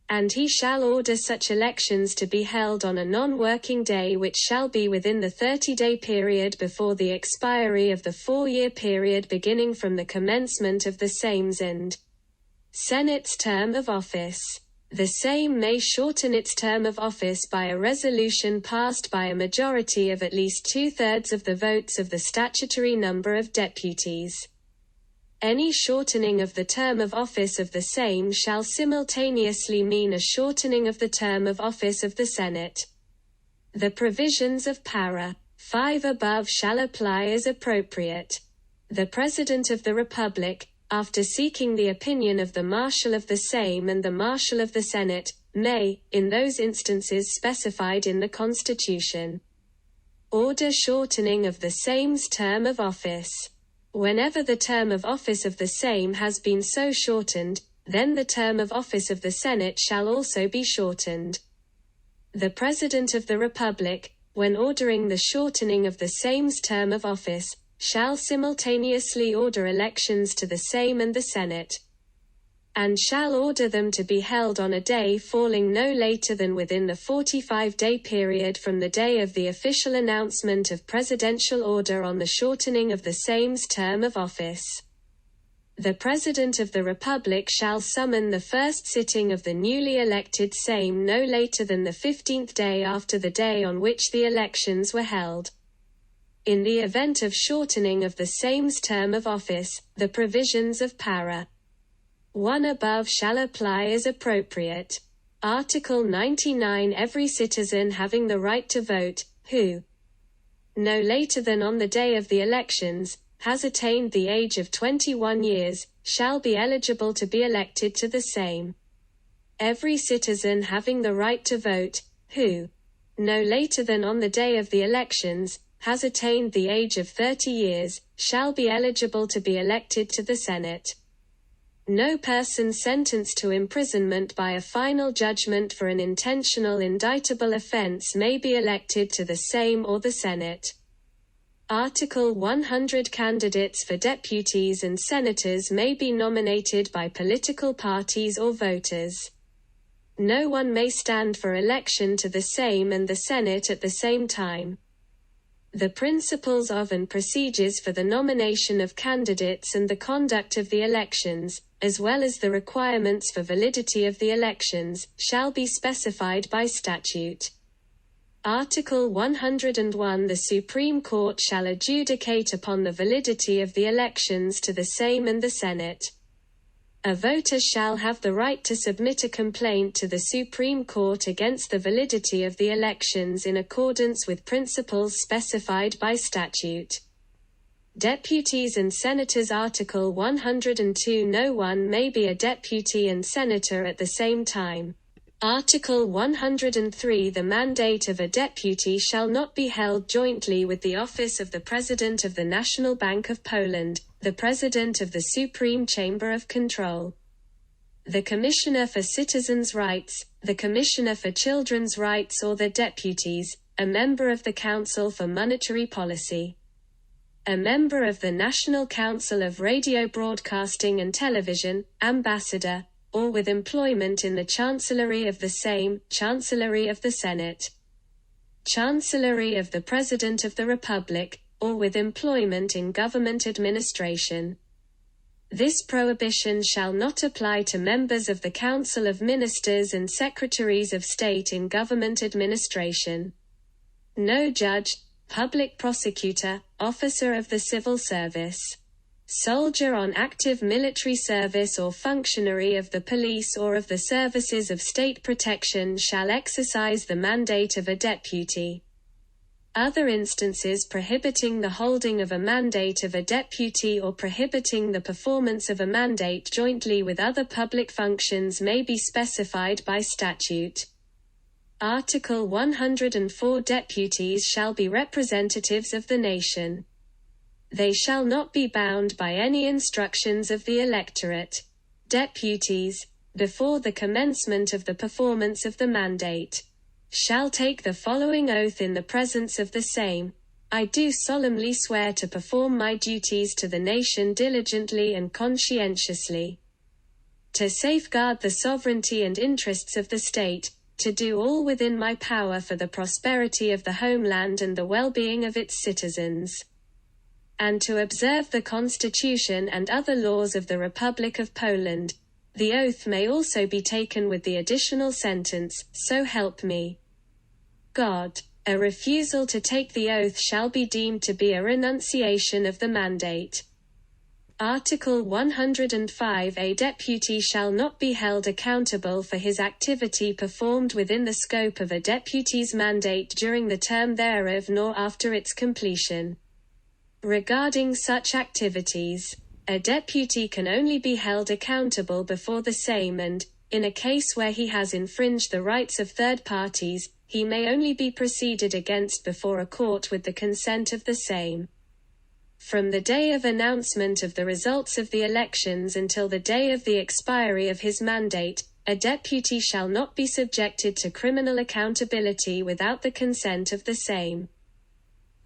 And he shall order such elections to be held on a non-working day which shall be within the 30-day period before the expiry of the 4-year period beginning from the commencement of the Sejm's and Senate's term of office. The Sejm may shorten its term of office by a resolution passed by a majority of at least 2/3 of the votes of the statutory number of deputies. Any shortening of the term of office of the Sejm shall simultaneously mean a shortening of the term of office of the Senate. The provisions of para 5 above shall apply as appropriate. The President of the Republic, after seeking the opinion of the Marshal of the Sejm and the Marshal of the Senate, may, in those instances specified in the Constitution, order shortening of the Sejm's term of office. Whenever the term of office of the Sejm has been so shortened, then the term of office of the Senate shall also be shortened. The President of the Republic, when ordering the shortening of the Sejm's term of office, shall simultaneously order elections to the Sejm and the Senate, and shall order them to be held on a day falling no later than within the 45-day period from the day of the official announcement of presidential order on the shortening of the Sejm's term of office. The President of the Republic shall summon the first sitting of the newly elected Sejm no later than the 15th day after the day on which the elections were held. In the event of shortening of the Sejm's term of office, the provisions of para 1 above shall apply as appropriate. Article 99 Every citizen having the right to vote, who, no later than on the day of the elections, has attained the age of 21 years, shall be eligible to be elected to the Sejm. Every citizen having the right to vote, who, no later than on the day of the elections, has attained the age of 30 years, shall be eligible to be elected to the Senate. No person sentenced to imprisonment by a final judgment for an intentional indictable offense may be elected to the same or the Senate. Article 100 Candidates for deputies and senators may be nominated by political parties or voters. No one may stand for election to the same and the Senate at the same time. The principles of and procedures for the nomination of candidates and the conduct of the elections, as well as the requirements for validity of the elections, shall be specified by statute. Article 101 The Supreme Court shall adjudicate upon the validity of the elections to the same and the Senate. A voter shall have the right to submit a complaint to the Supreme Court against the validity of the elections in accordance with principles specified by statute. Deputies and senators. Article 102 No one may be a deputy and senator at the same time. Article 103 The mandate of a deputy shall not be held jointly with the office of the President of the National Bank of Poland, the President of the Supreme Chamber of Control, the Commissioner for Citizens' Rights, the Commissioner for Children's Rights, or the deputies, a member of the Council for Monetary Policy, a member of the National Council of Radio Broadcasting and Television, ambassador, or with employment in the Chancellery of the same, Chancellery of the Senate, Chancellery of the President of the Republic, or with employment in government administration. This prohibition shall not apply to members of the Council of Ministers and Secretaries of State in government administration. No judge, public prosecutor, officer of the civil service, soldier on active military service or functionary of the police or of the services of state protection shall exercise the mandate of a deputy. Other instances prohibiting the holding of a mandate of a deputy or prohibiting the performance of a mandate jointly with other public functions may be specified by statute. Article 104 Deputies shall be representatives of the nation. They shall not be bound by any instructions of the electorate. Deputies, before the commencement of the performance of the mandate, shall take the following oath in the presence of the same. I do solemnly swear to perform my duties to the nation diligently and conscientiously, to safeguard the sovereignty and interests of the state, to do all within my power for the prosperity of the homeland and the well-being of its citizens, and to observe the Constitution and other laws of the Republic of Poland. The oath may also be taken with the additional sentence, so help me God. A refusal to take the oath shall be deemed to be a renunciation of the mandate. Article 105 A deputy shall not be held accountable for his activity performed within the scope of a deputy's mandate during the term thereof nor after its completion. Regarding such activities, a deputy can only be held accountable before the same and, in a case where he has infringed the rights of third parties, he may only be proceeded against before a court with the consent of the same. From the day of announcement of the results of the elections until the day of the expiry of his mandate, a deputy shall not be subjected to criminal accountability without the consent of the same.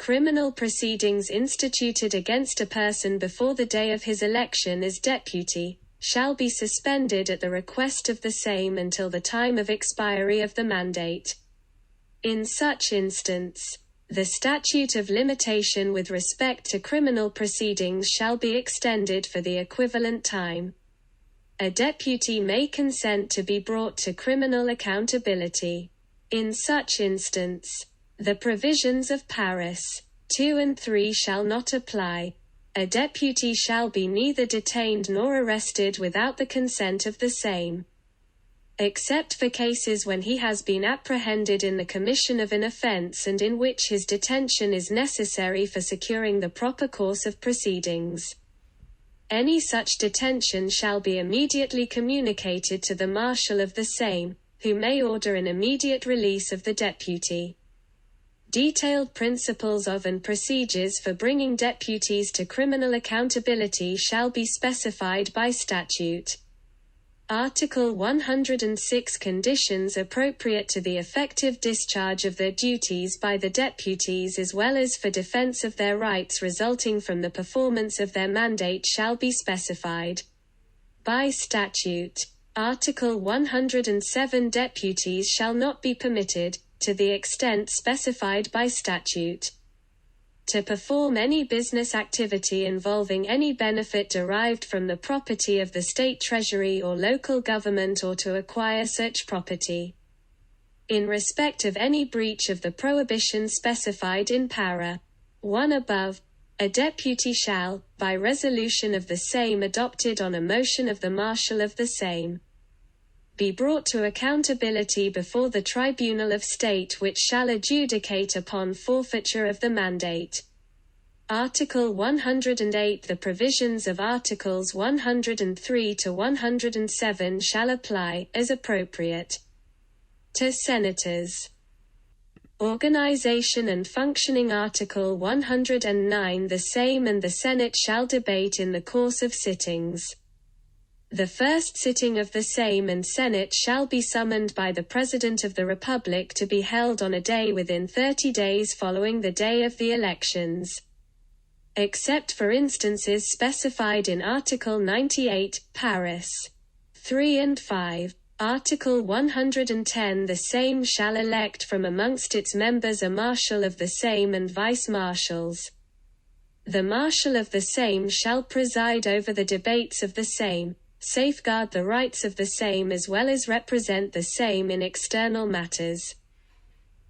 Criminal proceedings instituted against a person before the day of his election as deputy shall be suspended at the request of the same until the time of expiry of the mandate. In such instance, the statute of limitation with respect to criminal proceedings shall be extended for the equivalent time. A deputy may consent to be brought to criminal accountability. In such instance, the provisions of Paris 2 and 3 shall not apply. A deputy shall be neither detained nor arrested without the consent of the same, except for cases when he has been apprehended in the commission of an offense and in which his detention is necessary for securing the proper course of proceedings. Any such detention shall be immediately communicated to the marshal of the same, who may order an immediate release of the deputy. Detailed principles of and procedures for bringing deputies to criminal accountability shall be specified by statute. Article 106 Conditions appropriate to the effective discharge of their duties by the deputies as well as for defense of their rights resulting from the performance of their mandate shall be specified by statute. Article 107 Deputies shall not be permitted, to the extent specified by statute, to perform any business activity involving any benefit derived from the property of the state treasury or local government or to acquire such property. In respect of any breach of the prohibition specified in para. 1 above, a deputy shall, by resolution of the same adopted on a motion of the Marshal of the same, be brought to accountability before the Tribunal of State which shall adjudicate upon forfeiture of the mandate. Article 108 The provisions of Articles 103 to 107 shall apply, as appropriate, to senators. Organization and functioning Article 109 The same and the Senate shall debate in the course of sittings. The first sitting of the Sejm and Senate shall be summoned by the President of the Republic to be held on a day within 30 days following the day of the elections. Except for instances specified in Article 98, Paris 3 and 5. Article 110 The Sejm shall elect from amongst its members a Marshal of the Sejm and Vice-Marshals. The Marshal of the Sejm shall preside over the debates of the Sejm, safeguard the rights of the Sejm as well as represent the Sejm in external matters.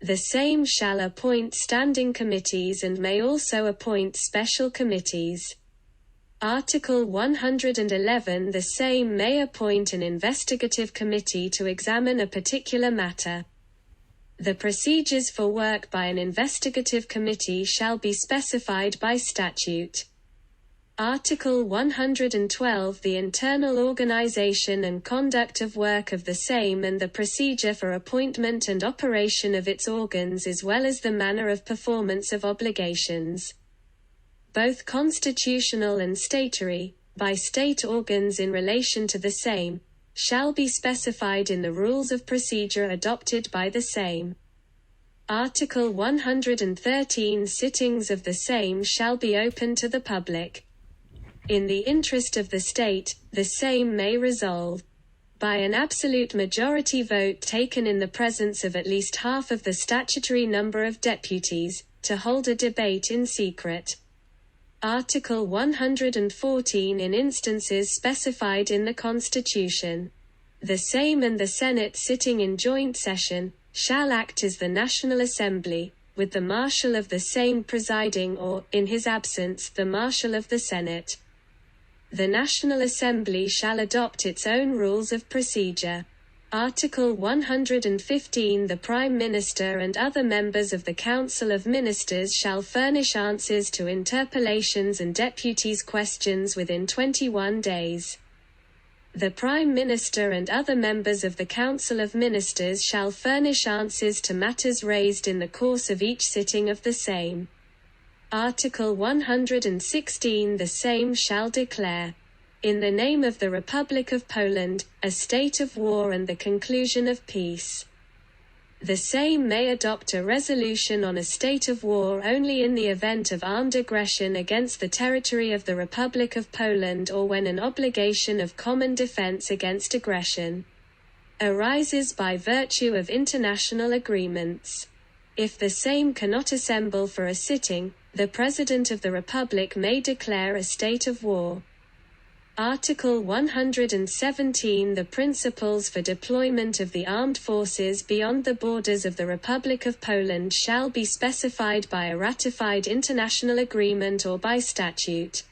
The Sejm shall appoint standing committees and may also appoint special committees. Article 111 The Sejm may appoint an investigative committee to examine a particular matter. The procedures for work by an investigative committee shall be specified by statute. Article 112 The internal organization and conduct of work of the Sejm and the procedure for appointment and operation of its organs as well as the manner of performance of obligations, both constitutional and statutory, by state organs in relation to the Sejm, shall be specified in the rules of procedure adopted by the Sejm. Article 113 Sittings of the Sejm shall be open to the public. In the interest of the state, the Sejm may resolve, by an absolute majority vote taken in the presence of at least half of the statutory number of deputies, to hold a debate in secret. Article 114 In instances specified in the Constitution, the Sejm and the Senate sitting in joint session, shall act as the National Assembly, with the Marshal of the Sejm presiding or, in his absence, the Marshal of the Senate. The National Assembly shall adopt its own rules of procedure. Article 115 The Prime Minister and other members of the Council of Ministers shall furnish answers to interpellations and deputies' questions within 21 days. The Prime Minister and other members of the Council of Ministers shall furnish answers to matters raised in the course of each sitting of the Sejm. Article 116 The Sejm shall declare, in the name of the Republic of Poland, a state of war and the conclusion of peace. The Sejm may adopt a resolution on a state of war only in the event of armed aggression against the territory of the Republic of Poland or when an obligation of common defense against aggression arises by virtue of international agreements. If the Sejm cannot assemble for a sitting, the President of the Republic may declare a state of war. Article 117 The principles for deployment of the armed forces beyond the borders of the Republic of Poland shall be specified by a ratified international agreement or by statute.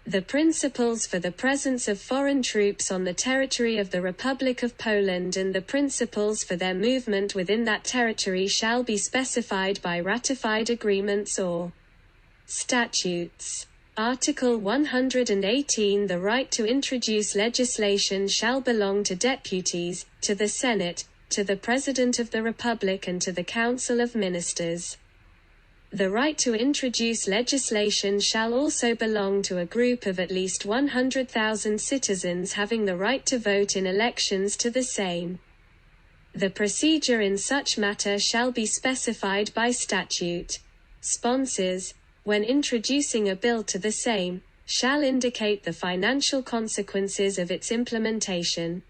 The principles for the presence of foreign troops on the territory of the Republic of Poland and the principles for their movement within that territory shall be specified by ratified agreements or statutes. Article 118 The right to introduce legislation shall belong to deputies, to the Senate, to the President of the Republic and to the Council of Ministers. The right to introduce legislation shall also belong to a group of at least 100,000 citizens having the right to vote in elections to the same. The procedure in such matter shall be specified by statute. Sponsors, when introducing a bill to the same, shall indicate the financial consequences of its implementation.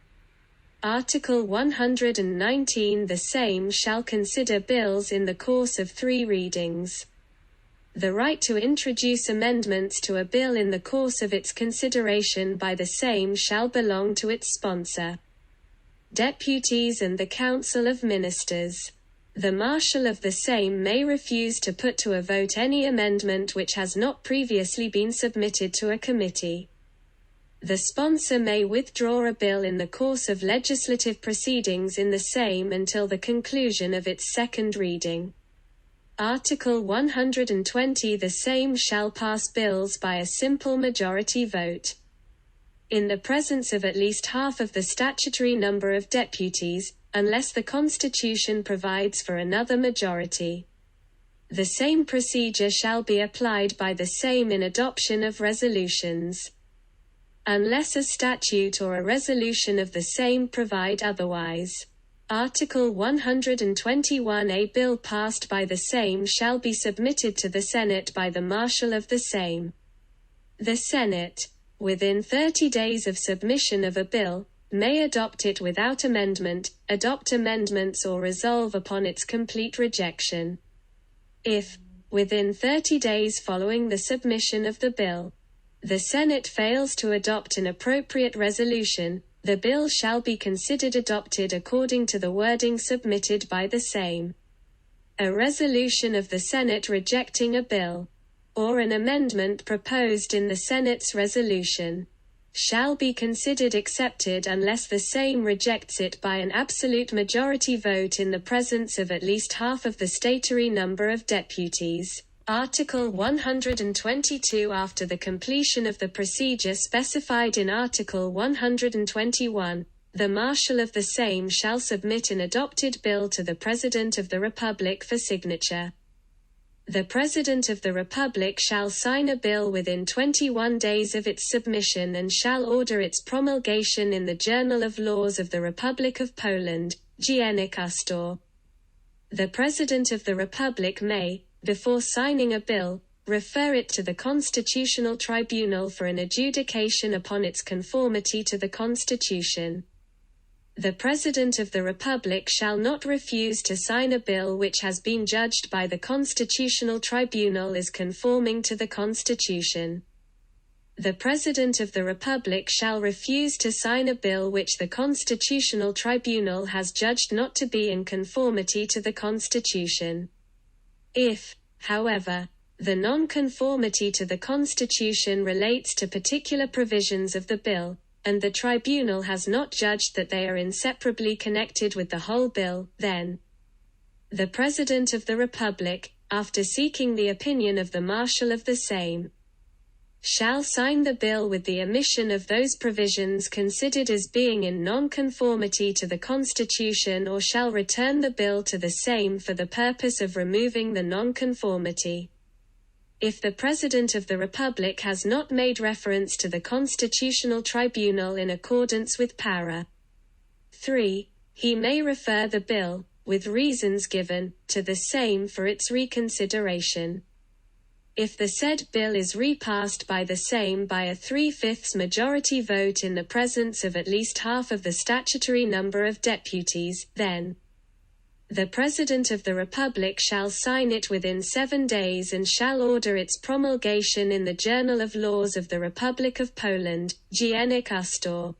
Article 119. The same shall consider bills in the course of 3 readings. The right to introduce amendments to a bill in the course of its consideration by the same shall belong to its sponsor. Deputies and the Council of Ministers. The Marshal of the same may refuse to put to a vote any amendment which has not previously been submitted to a committee. The sponsor may withdraw a bill in the course of legislative proceedings in the same until the conclusion of its second reading. Article 120. The same shall pass bills by a simple majority vote. In the presence of at least half of the statutory number of deputies, unless the Constitution provides for another majority. The same procedure shall be applied by the same in adoption of resolutions. Unless a statute or a resolution of the same provide otherwise. Article 121. A bill passed by the same shall be submitted to the Senate by the Marshal of the same. The Senate, within 30 days of submission of a bill, may adopt it without amendment, adopt amendments or resolve upon its complete rejection. If, within 30 days following the submission of the bill, the Senate fails to adopt an appropriate resolution, the bill shall be considered adopted according to the wording submitted by the same. A resolution of the Senate rejecting a bill, or an amendment proposed in the Senate's resolution, shall be considered accepted unless the same rejects it by an absolute majority vote in the presence of at least half of the statutory number of deputies. Article 122. After the completion of the procedure specified in Article 121, the Marshal of the same shall submit an adopted bill to the President of the Republic for signature. The President of the Republic shall sign a bill within 21 days of its submission and shall order its promulgation in the Journal of Laws of the Republic of Poland, Dziennik Ustor. The President of the Republic may, before signing a bill, refer it to the Constitutional Tribunal for an adjudication upon its conformity to the Constitution. The President of the Republic shall not refuse to sign a bill which has been judged by the Constitutional Tribunal as conforming to the Constitution. The President of the Republic shall refuse to sign a bill which the Constitutional Tribunal has judged not to be in conformity to the Constitution. If, however, the non-conformity to the Constitution relates to particular provisions of the bill, and the tribunal has not judged that they are inseparably connected with the whole bill, then the President of the Republic, after seeking the opinion of the Marshal of the same, shall sign the bill with the omission of those provisions considered as being in non-conformity to the Constitution, or shall return the bill to the same for the purpose of removing the non-conformity. If the President of the Republic has not made reference to the Constitutional Tribunal in accordance with para. 3, he may refer the bill, with reasons given, to the same for its reconsideration. If the said bill is repassed by the same by a 3/5 majority vote in the presence of at least half of the statutory number of deputies, then the President of the Republic shall sign it within 7 days and shall order its promulgation in the Journal of Laws of the Republic of Poland, Dziennik Ustor.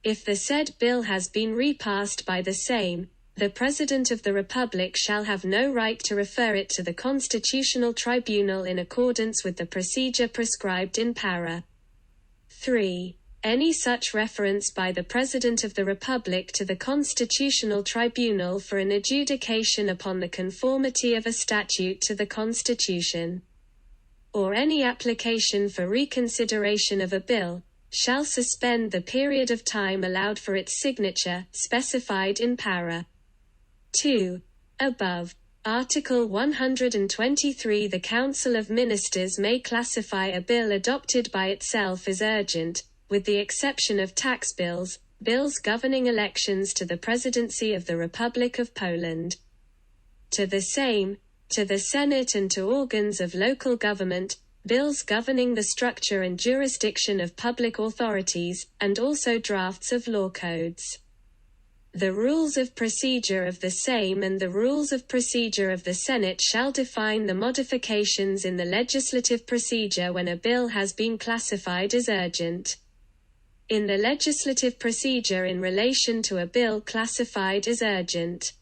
If the said bill has been repassed by the same, the President of the Republic shall have no right to refer it to the Constitutional Tribunal in accordance with the procedure prescribed in para. 3. Any such reference by the President of the Republic to the Constitutional Tribunal for an adjudication upon the conformity of a statute to the Constitution, or any application for reconsideration of a bill, shall suspend the period of time allowed for its signature, specified in para. 2. Above. Article 123. The Council of Ministers may classify a bill adopted by itself as urgent, with the exception of tax bills, bills governing elections to the Presidency of the Republic of Poland. To the same, to the Senate and to organs of local government, bills governing the structure and jurisdiction of public authorities, and also drafts of law codes. The rules of procedure of the same and the rules of procedure of the Senate shall define the modifications in the legislative procedure when a bill has been classified as urgent. In the legislative procedure in relation to a bill classified as urgent,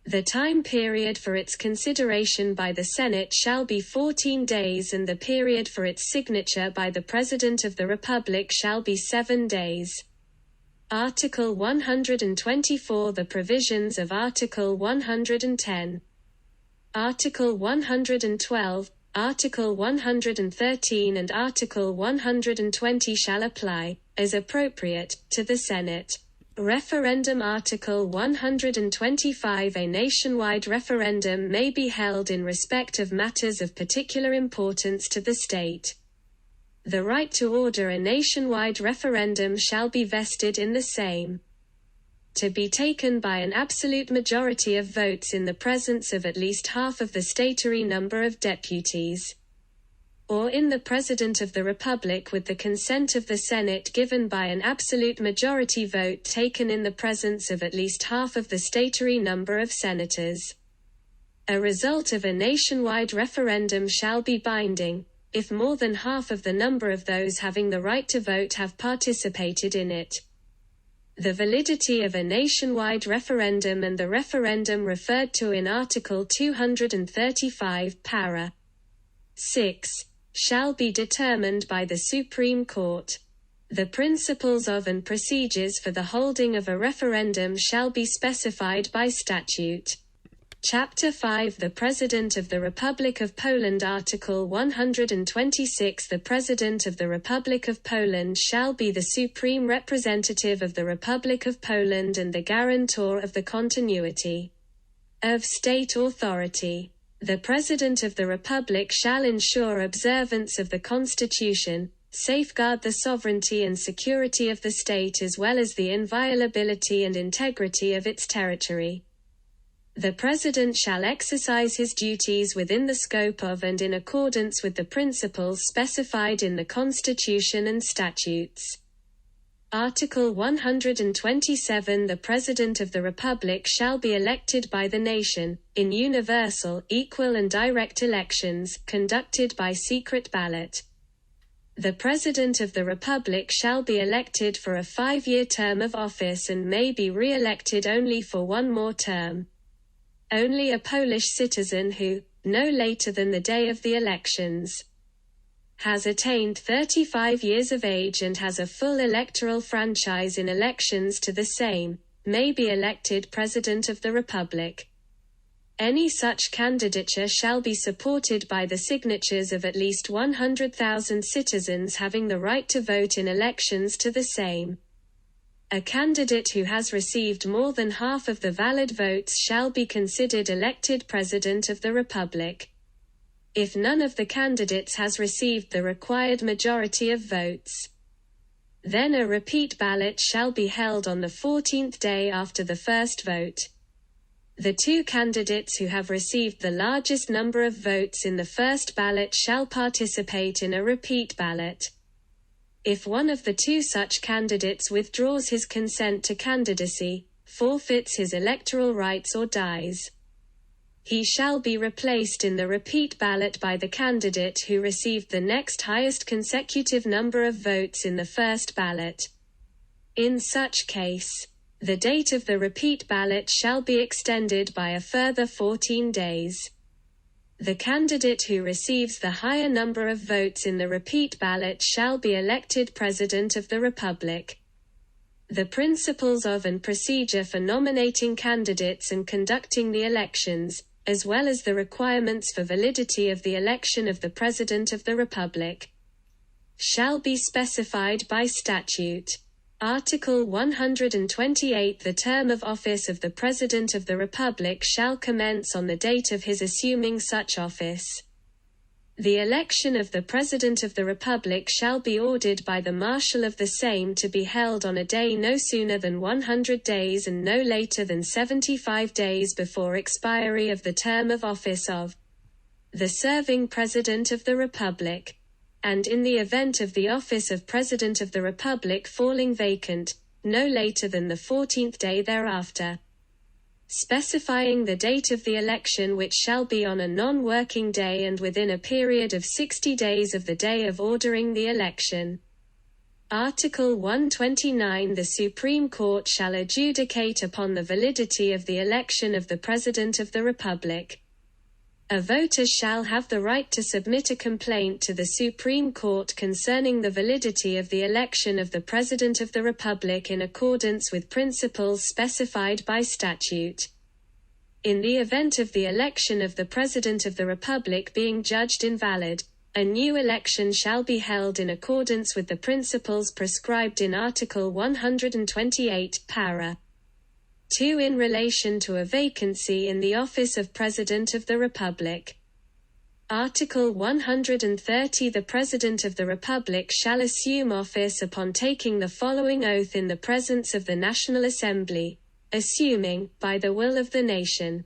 the time period for its consideration by the Senate shall be 14 days and the period for its signature by the President of the Republic shall be 7 days. Article 124. The provisions of Article 110, Article 112, Article 113 and Article 120 shall apply, as appropriate, to the Senate. Referendum. Article 125. A nationwide referendum may be held in respect of matters of particular importance to the state. The right to order a nationwide referendum shall be vested in the same. To be taken by an absolute majority of votes in the presence of at least half of the statutory number of deputies, or in the President of the Republic with the consent of the Senate given by an absolute majority vote taken in the presence of at least half of the statutory number of senators. A result of a nationwide referendum shall be binding, if more than half of the number of those having the right to vote have participated in it. The validity of a nationwide referendum and the referendum referred to in Article 235, para. 6, shall be determined by the Supreme Court. The principles of and procedures for the holding of a referendum shall be specified by statute. Chapter 5. The President of the Republic of Poland. Article 126. The President of the Republic of Poland shall be the supreme representative of the Republic of Poland and the guarantor of the continuity of state authority. The President of the Republic shall ensure observance of the Constitution, safeguard the sovereignty and security of the state as well as the inviolability and integrity of its territory. The President shall exercise his duties within the scope of and in accordance with the principles specified in the Constitution and statutes. Article 127. The President of the Republic shall be elected by the nation, in universal, equal and direct elections, conducted by secret ballot. The President of the Republic shall be elected for a 5-year term of office and may be re-elected only for one more term. Only a Polish citizen who, no later than the day of the elections, has attained 35 years of age and has a full electoral franchise in elections to the same, may be elected President of the Republic. Any such candidature shall be supported by the signatures of at least 100,000 citizens having the right to vote in elections to the same. A candidate who has received more than half of the valid votes shall be considered elected President of the Republic. If none of the candidates has received the required majority of votes, then a repeat ballot shall be held on the 14th day after the first vote. The 2 candidates who have received the largest number of votes in the first ballot shall participate in a repeat ballot. If one of the 2 such candidates withdraws his consent to candidacy, forfeits his electoral rights or dies, he shall be replaced in the repeat ballot by the candidate who received the next highest consecutive number of votes in the first ballot. In such case, the date of the repeat ballot shall be extended by a further 14 days. The candidate who receives the higher number of votes in the repeat ballot shall be elected President of the Republic. The principles of and procedure for nominating candidates and conducting the elections, as well as the requirements for validity of the election of the President of the Republic, shall be specified by statute. Article 128. The term of office of the President of the Republic shall commence on the date of his assuming such office. The election of the President of the Republic shall be ordered by the Marshal of the same to be held on a day no sooner than 100 days and no later than 75 days before expiry of the term of office of the serving President of the Republic, and in the event of the office of President of the Republic falling vacant, no later than the 14th day thereafter, specifying the date of the election, which shall be on a non-working day and within a period of 60 days of the day of ordering the election. Article 129. The Supreme Court shall adjudicate upon the validity of the election of the President of the Republic. A voter shall have the right to submit a complaint to the Supreme Court concerning the validity of the election of the President of the Republic in accordance with principles specified by statute. In the event of the election of the President of the Republic being judged invalid, a new election shall be held in accordance with the principles prescribed in Article 128, para. 2 in relation to a vacancy in the office of President of the Republic. Article 130. The President of the Republic shall assume office upon taking the following oath in the presence of the National Assembly, assuming, by the will of the nation,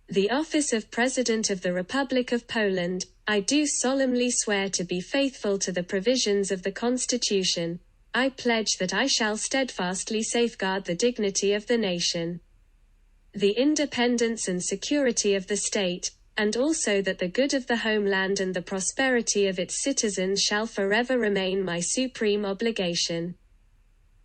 the office of President of the Republic of Poland. I do solemnly swear to be faithful to the provisions of the Constitution. I pledge that I shall steadfastly safeguard the dignity of the nation, the independence and security of the state, and also that the good of the homeland and the prosperity of its citizens shall forever remain my supreme obligation.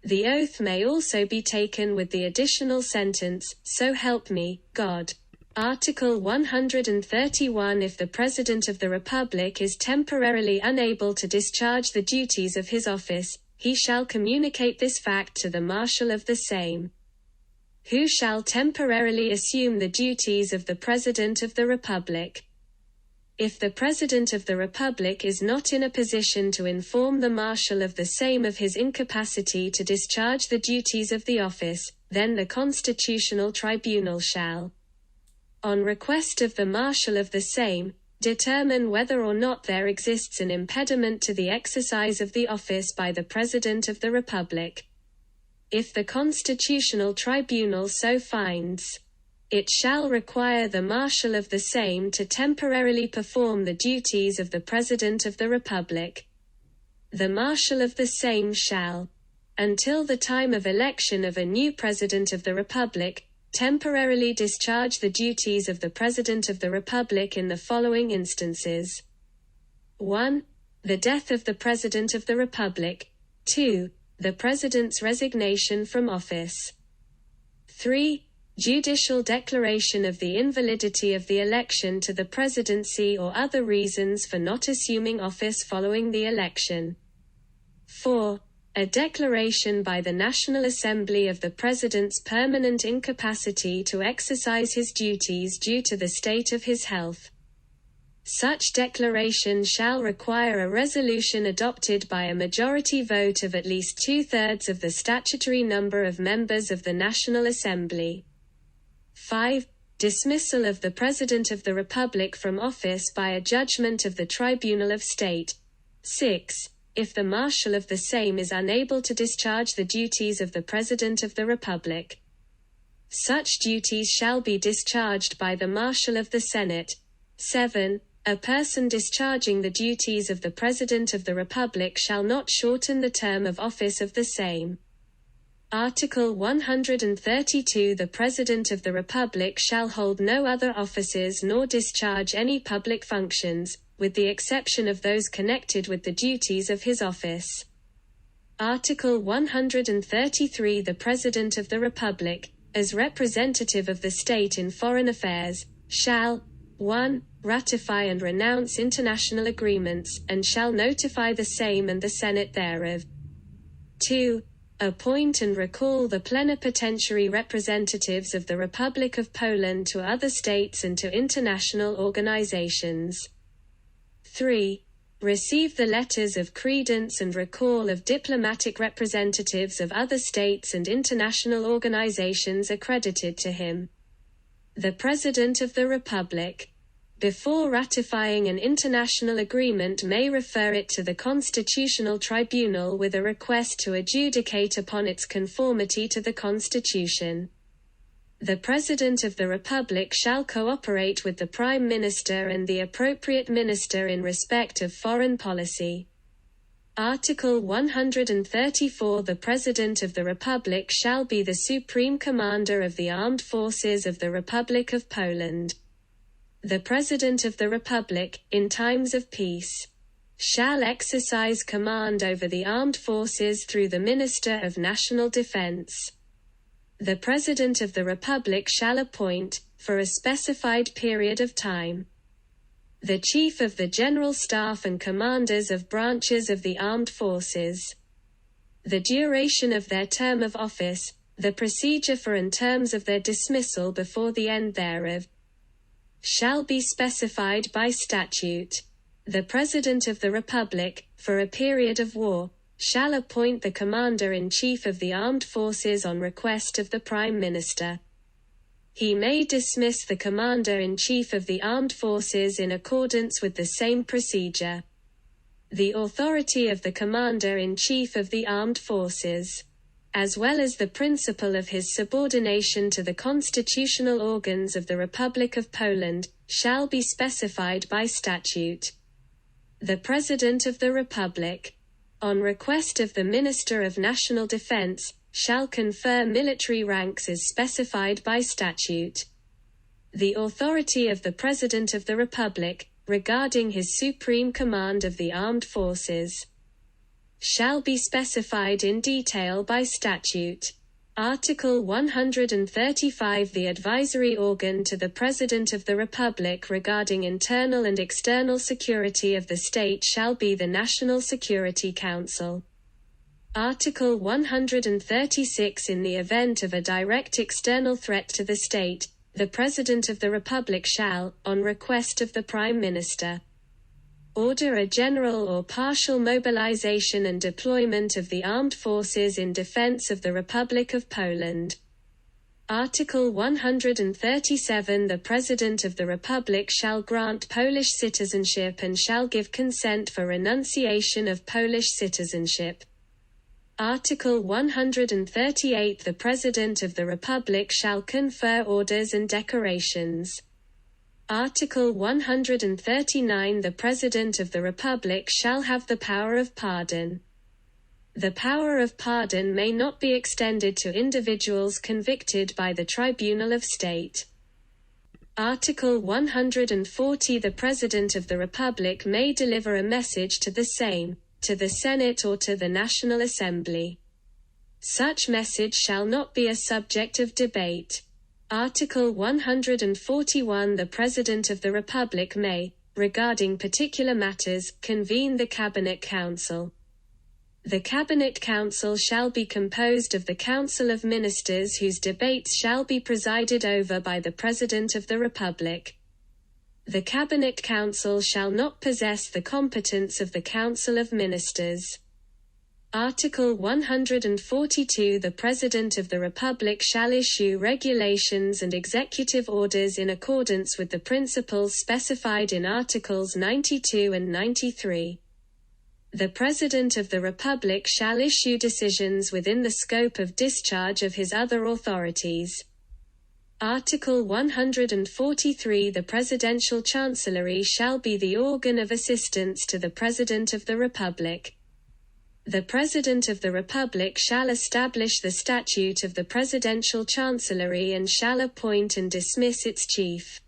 The oath may also be taken with the additional sentence, so help me, God. Article 131. If the President of the Republic is temporarily unable to discharge the duties of his office, he shall communicate this fact to the Marshal of the same, who shall temporarily assume the duties of the President of the Republic. If the President of the Republic is not in a position to inform the Marshal of the same of his incapacity to discharge the duties of the office, then the Constitutional Tribunal shall, on request of the Marshal of the same, determine whether or not there exists an impediment to the exercise of the office by the President of the Republic. If the Constitutional Tribunal so finds, it shall require the Marshal of the same to temporarily perform the duties of the President of the Republic. The Marshal of the same shall, until the time of election of a new President of the Republic, temporarily discharge the duties of the President of the Republic in the following instances. 1. The death of the President of the Republic. 2. The President's resignation from office. 3. Judicial declaration of the invalidity of the election to the presidency or other reasons for not assuming office following the election. 4. A declaration by the National Assembly of the President's permanent incapacity to exercise his duties due to the state of his health. Such declaration shall require a resolution adopted by a majority vote of at least 2/3 of the statutory number of members of the National Assembly. 5. Dismissal of the President of the Republic from office by a judgment of the Tribunal of State. 6. If the Marshal of the same is unable to discharge the duties of the President of the Republic, such duties shall be discharged by the Marshal of the Senate. 7. A person discharging the duties of the President of the Republic shall not shorten the term of office of the same. Article 132. The President of the Republic shall hold no other offices nor discharge any public functions, with the exception of those connected with the duties of his office. Article 133. The President of the Republic, as representative of the state in foreign affairs, shall 1. Ratify and renounce international agreements, and shall notify the same and the Senate thereof. 2. Appoint and recall the plenipotentiary representatives of the Republic of Poland to other states and to international organizations. 3. receive the letters of credence and recall of diplomatic representatives of other states and international organizations accredited to him. The President of the Republic, before ratifying an international agreement, may refer it to the Constitutional Tribunal with a request to adjudicate upon its conformity to the Constitution. The President of the Republic shall cooperate with the Prime Minister and the appropriate minister in respect of foreign policy. Article 134. The President of the Republic shall be the Supreme Commander of the Armed Forces of the Republic of Poland. The President of the Republic, in times of peace, shall exercise command over the armed forces through the Minister of National Defense. The President of the Republic shall appoint, for a specified period of time, the Chief of the General Staff and commanders of branches of the armed forces. The duration of their term of office, the procedure for and terms of their dismissal before the end thereof, shall be specified by statute. The President of the Republic, for a period of war, shall appoint the Commander-in-Chief of the Armed Forces on request of the Prime Minister. He may dismiss the Commander-in-Chief of the Armed Forces in accordance with the same procedure. The authority of the Commander-in-Chief of the Armed Forces, as well as the principle of his subordination to the constitutional organs of the Republic of Poland, shall be specified by statute. The President of the Republic, on request of the Minister of National Defense, shall confer military ranks as specified by statute. The authority of the President of the Republic, regarding his supreme command of the armed forces, shall be specified in detail by statute. Article 135. The advisory organ to the President of the Republic regarding internal and external security of the state shall be the National Security Council. Article 136. In the event of a direct external threat to the state, the President of the Republic shall, on request of the Prime Minister, order a general or partial mobilization and deployment of the armed forces in defense of the Republic of Poland. Article 137. The President of the Republic shall grant Polish citizenship and shall give consent for renunciation of Polish citizenship. Article 138. The President of the Republic shall confer orders and decorations. Article 139. The President of the Republic shall have the power of pardon. The power of pardon may not be extended to individuals convicted by the Tribunal of State. Article 140. The President of the Republic may deliver a message to the Sejm, to the Senate or to the National Assembly. Such message shall not be a subject of debate. Article 141. The President of the Republic may, regarding particular matters, convene the Cabinet Council. The Cabinet Council shall be composed of the Council of Ministers whose debates shall be presided over by the President of the Republic. The Cabinet Council shall not possess the competence of the Council of Ministers. Article 142. The President of the Republic shall issue regulations and executive orders in accordance with the principles specified in Articles 92 and 93. The President of the Republic shall issue decisions within the scope of discharge of his other authorities. Article 143. The Presidential Chancellery shall be the organ of assistance to the President of the Republic. The President of the Republic shall establish the statute of the Presidential Chancellery and shall appoint and dismiss its chief.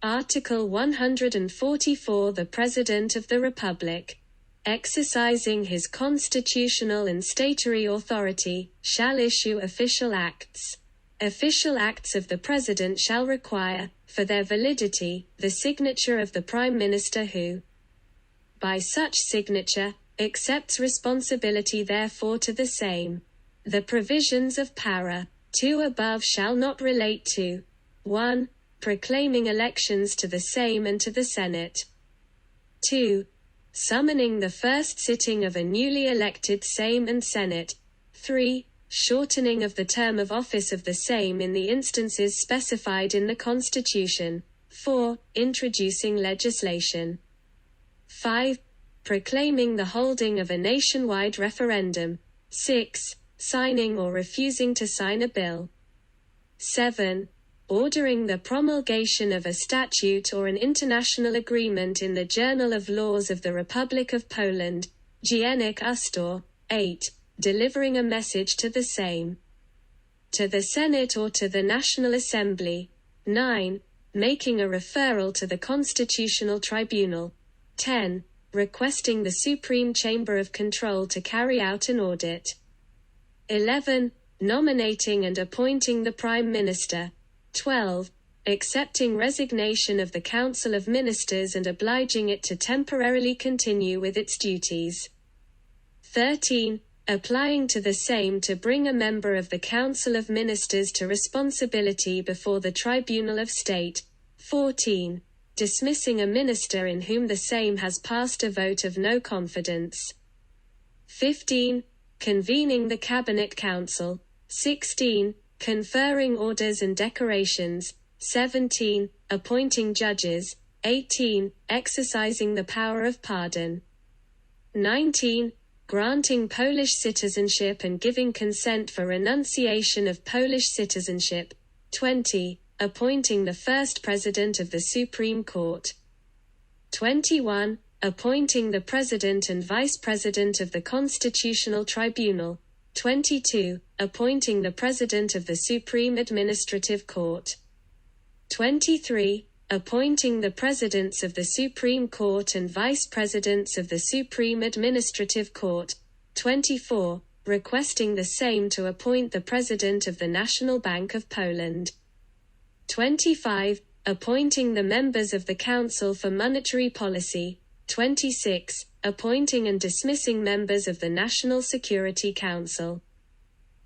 Article 144. The President of the Republic, exercising his constitutional and statutory authority, shall issue official acts. Official acts of the President shall require, for their validity, the signature of the Prime Minister who, by such signature, accepts responsibility therefor to the same. The provisions of para. 2 above shall not relate to 1. Proclaiming elections to the Sejm and to the Senate. 2. Summoning the first sitting of a newly elected Sejm and Senate. 3. Shortening of the term of office of the Sejm in the instances specified in the Constitution. 4. Introducing legislation. 5. Proclaiming the holding of a nationwide referendum. 6. Signing or refusing to sign a bill. 7. Ordering the promulgation of a statute or an international agreement in the Journal of Laws of the Republic of Poland, Dziennik Ustor. 8. Delivering a message to the Sejm, to the Senate or to the National Assembly. 9. Making a referral to the Constitutional Tribunal. 10. Requesting the Supreme Chamber of Control to carry out an audit. 11. Nominating and appointing the Prime Minister. 12. Accepting resignation of the Council of Ministers and obliging it to temporarily continue with its duties. 13. Applying to the Sejm to bring a member of the Council of Ministers to responsibility before the Tribunal of State. 14. Dismissing a minister in whom the Sejm has passed a vote of no confidence. 15. Convening the Cabinet Council. 16. Conferring orders and decorations. 17. Appointing judges. 18. Exercising the power of pardon. 19. Granting Polish citizenship and giving consent for renunciation of Polish citizenship. 20. Appointing the first President of the Supreme Court. 21. Appointing the President and Vice President of the Constitutional Tribunal. 22. Appointing the President of the Supreme Administrative Court. 23. Appointing the Presidents of the Supreme Court and Vice Presidents of the Supreme Administrative Court. 24. Requesting the Sejm to appoint the President of the National Bank of Poland. 25. Appointing the members of the Council for Monetary Policy. 26. Appointing and dismissing members of the National Security Council.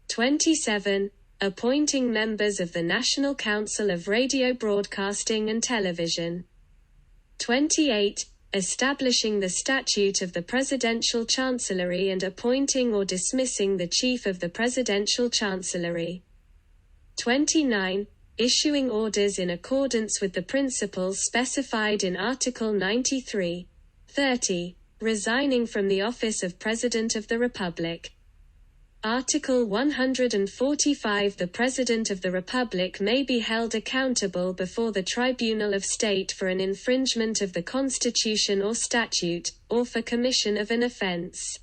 27. Appointing members of the National Council of Radio Broadcasting and Television. 28. Establishing the statute of the Presidential Chancellery and appointing or dismissing the Chief of the Presidential Chancellery. 29. Issuing orders in accordance with the principles specified in Article 93. 30. Resigning from the office of President of the Republic. Article 145. The President of the Republic may be held accountable before the Tribunal of State for an infringement of the Constitution or statute, or for commission of an offense.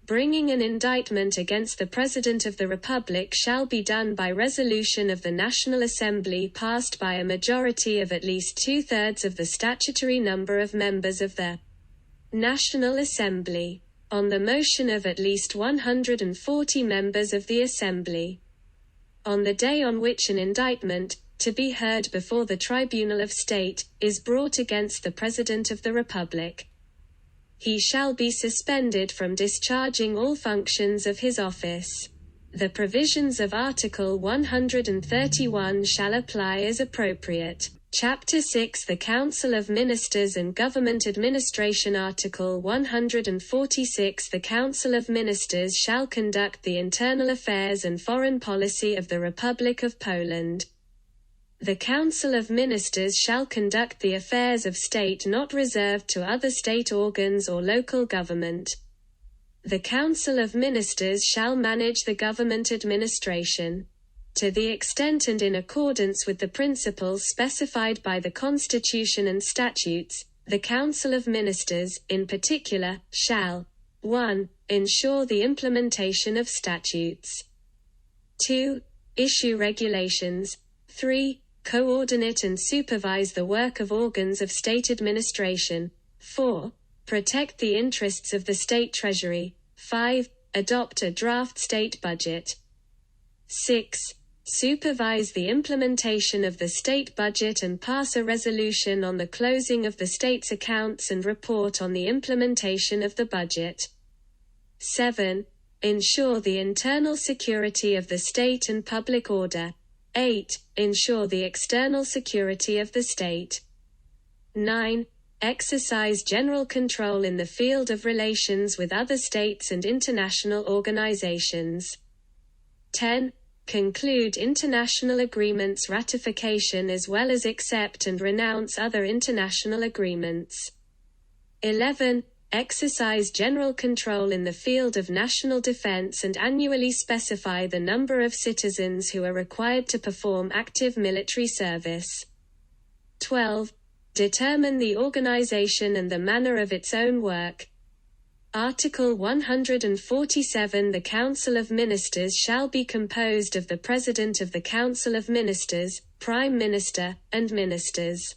Bringing an indictment against the President of the Republic shall be done by resolution of the National Assembly passed by a majority of at least 2/3 of the statutory number of members of the National Assembly, on the motion of at least 140 members of the Assembly. On the day on which an indictment, to be heard before the Tribunal of State, is brought against the President of the Republic, he shall be suspended from discharging all functions of his office. The provisions of Article 131 shall apply as appropriate. Chapter 6 The Council of Ministers and Government Administration. Article 146 The Council of Ministers shall conduct the internal affairs and foreign policy of the Republic of Poland. The Council of Ministers shall conduct the affairs of state not reserved to other state organs or local government. The Council of Ministers shall manage the government administration. To the extent and in accordance with the principles specified by the Constitution and statutes, the Council of Ministers, in particular, shall 1. Ensure the implementation of statutes. 2. Issue regulations. 3. Coordinate and supervise the work of organs of state administration. 4. Protect the interests of the state treasury. 5. Adopt a draft state budget. 6. Supervise the implementation of the state budget and pass a resolution on the closing of the state's accounts and report on the implementation of the budget. 7. Ensure the internal security of the state and public order. 8. Ensure the external security of the state. 9. exercise general control in the field of relations with other states and international organizations. 10. Conclude international agreements ratification as well as accept and renounce other international agreements. 11. Exercise general control in the field of national defense and annually specify the number of citizens who are required to perform active military service. 12. Determine the organization and the manner of its own work. Article 147 The Council of Ministers shall be composed of the President of the Council of Ministers, Prime Minister, and Ministers.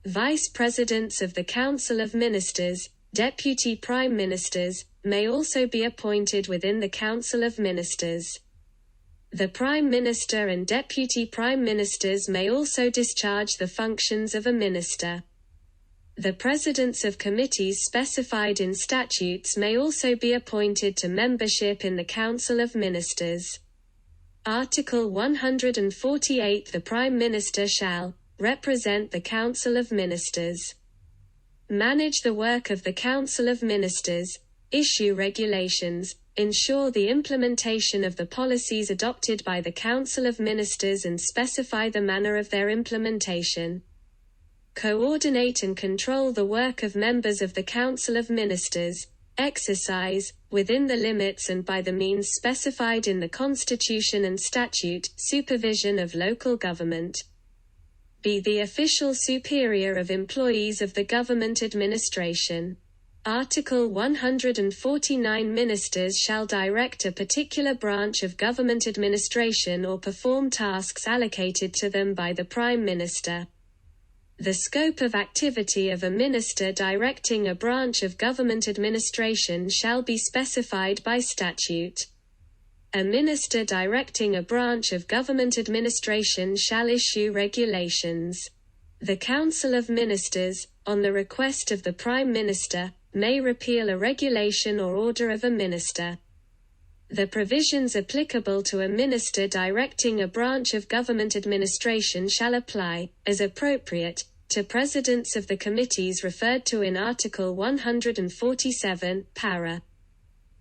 Vice Presidents of the Council of Ministers, Deputy Prime Ministers, may also be appointed within the Council of Ministers. The Prime Minister and Deputy Prime Ministers may also discharge the functions of a minister. The presidents of committees specified in statutes may also be appointed to membership in the Council of Ministers. Article 148 The Prime Minister shall represent the Council of Ministers, manage the work of the Council of Ministers, issue regulations, ensure the implementation of the policies adopted by the Council of Ministers and specify the manner of their implementation. Coordinate and control the work of members of the Council of Ministers, exercise, within the limits and by the means specified in the Constitution and Statute, supervision of local government. Be the official superior of employees of the government administration. Article 149 Ministers shall direct a particular branch of government administration or perform tasks allocated to them by the Prime Minister. The scope of activity of a minister directing a branch of government administration shall be specified by statute. A minister directing a branch of government administration shall issue regulations. The Council of Ministers, on the request of the Prime Minister, may repeal a regulation or order of a minister. The provisions applicable to a minister directing a branch of government administration shall apply, as appropriate, to presidents of the committees referred to in Article 147, para.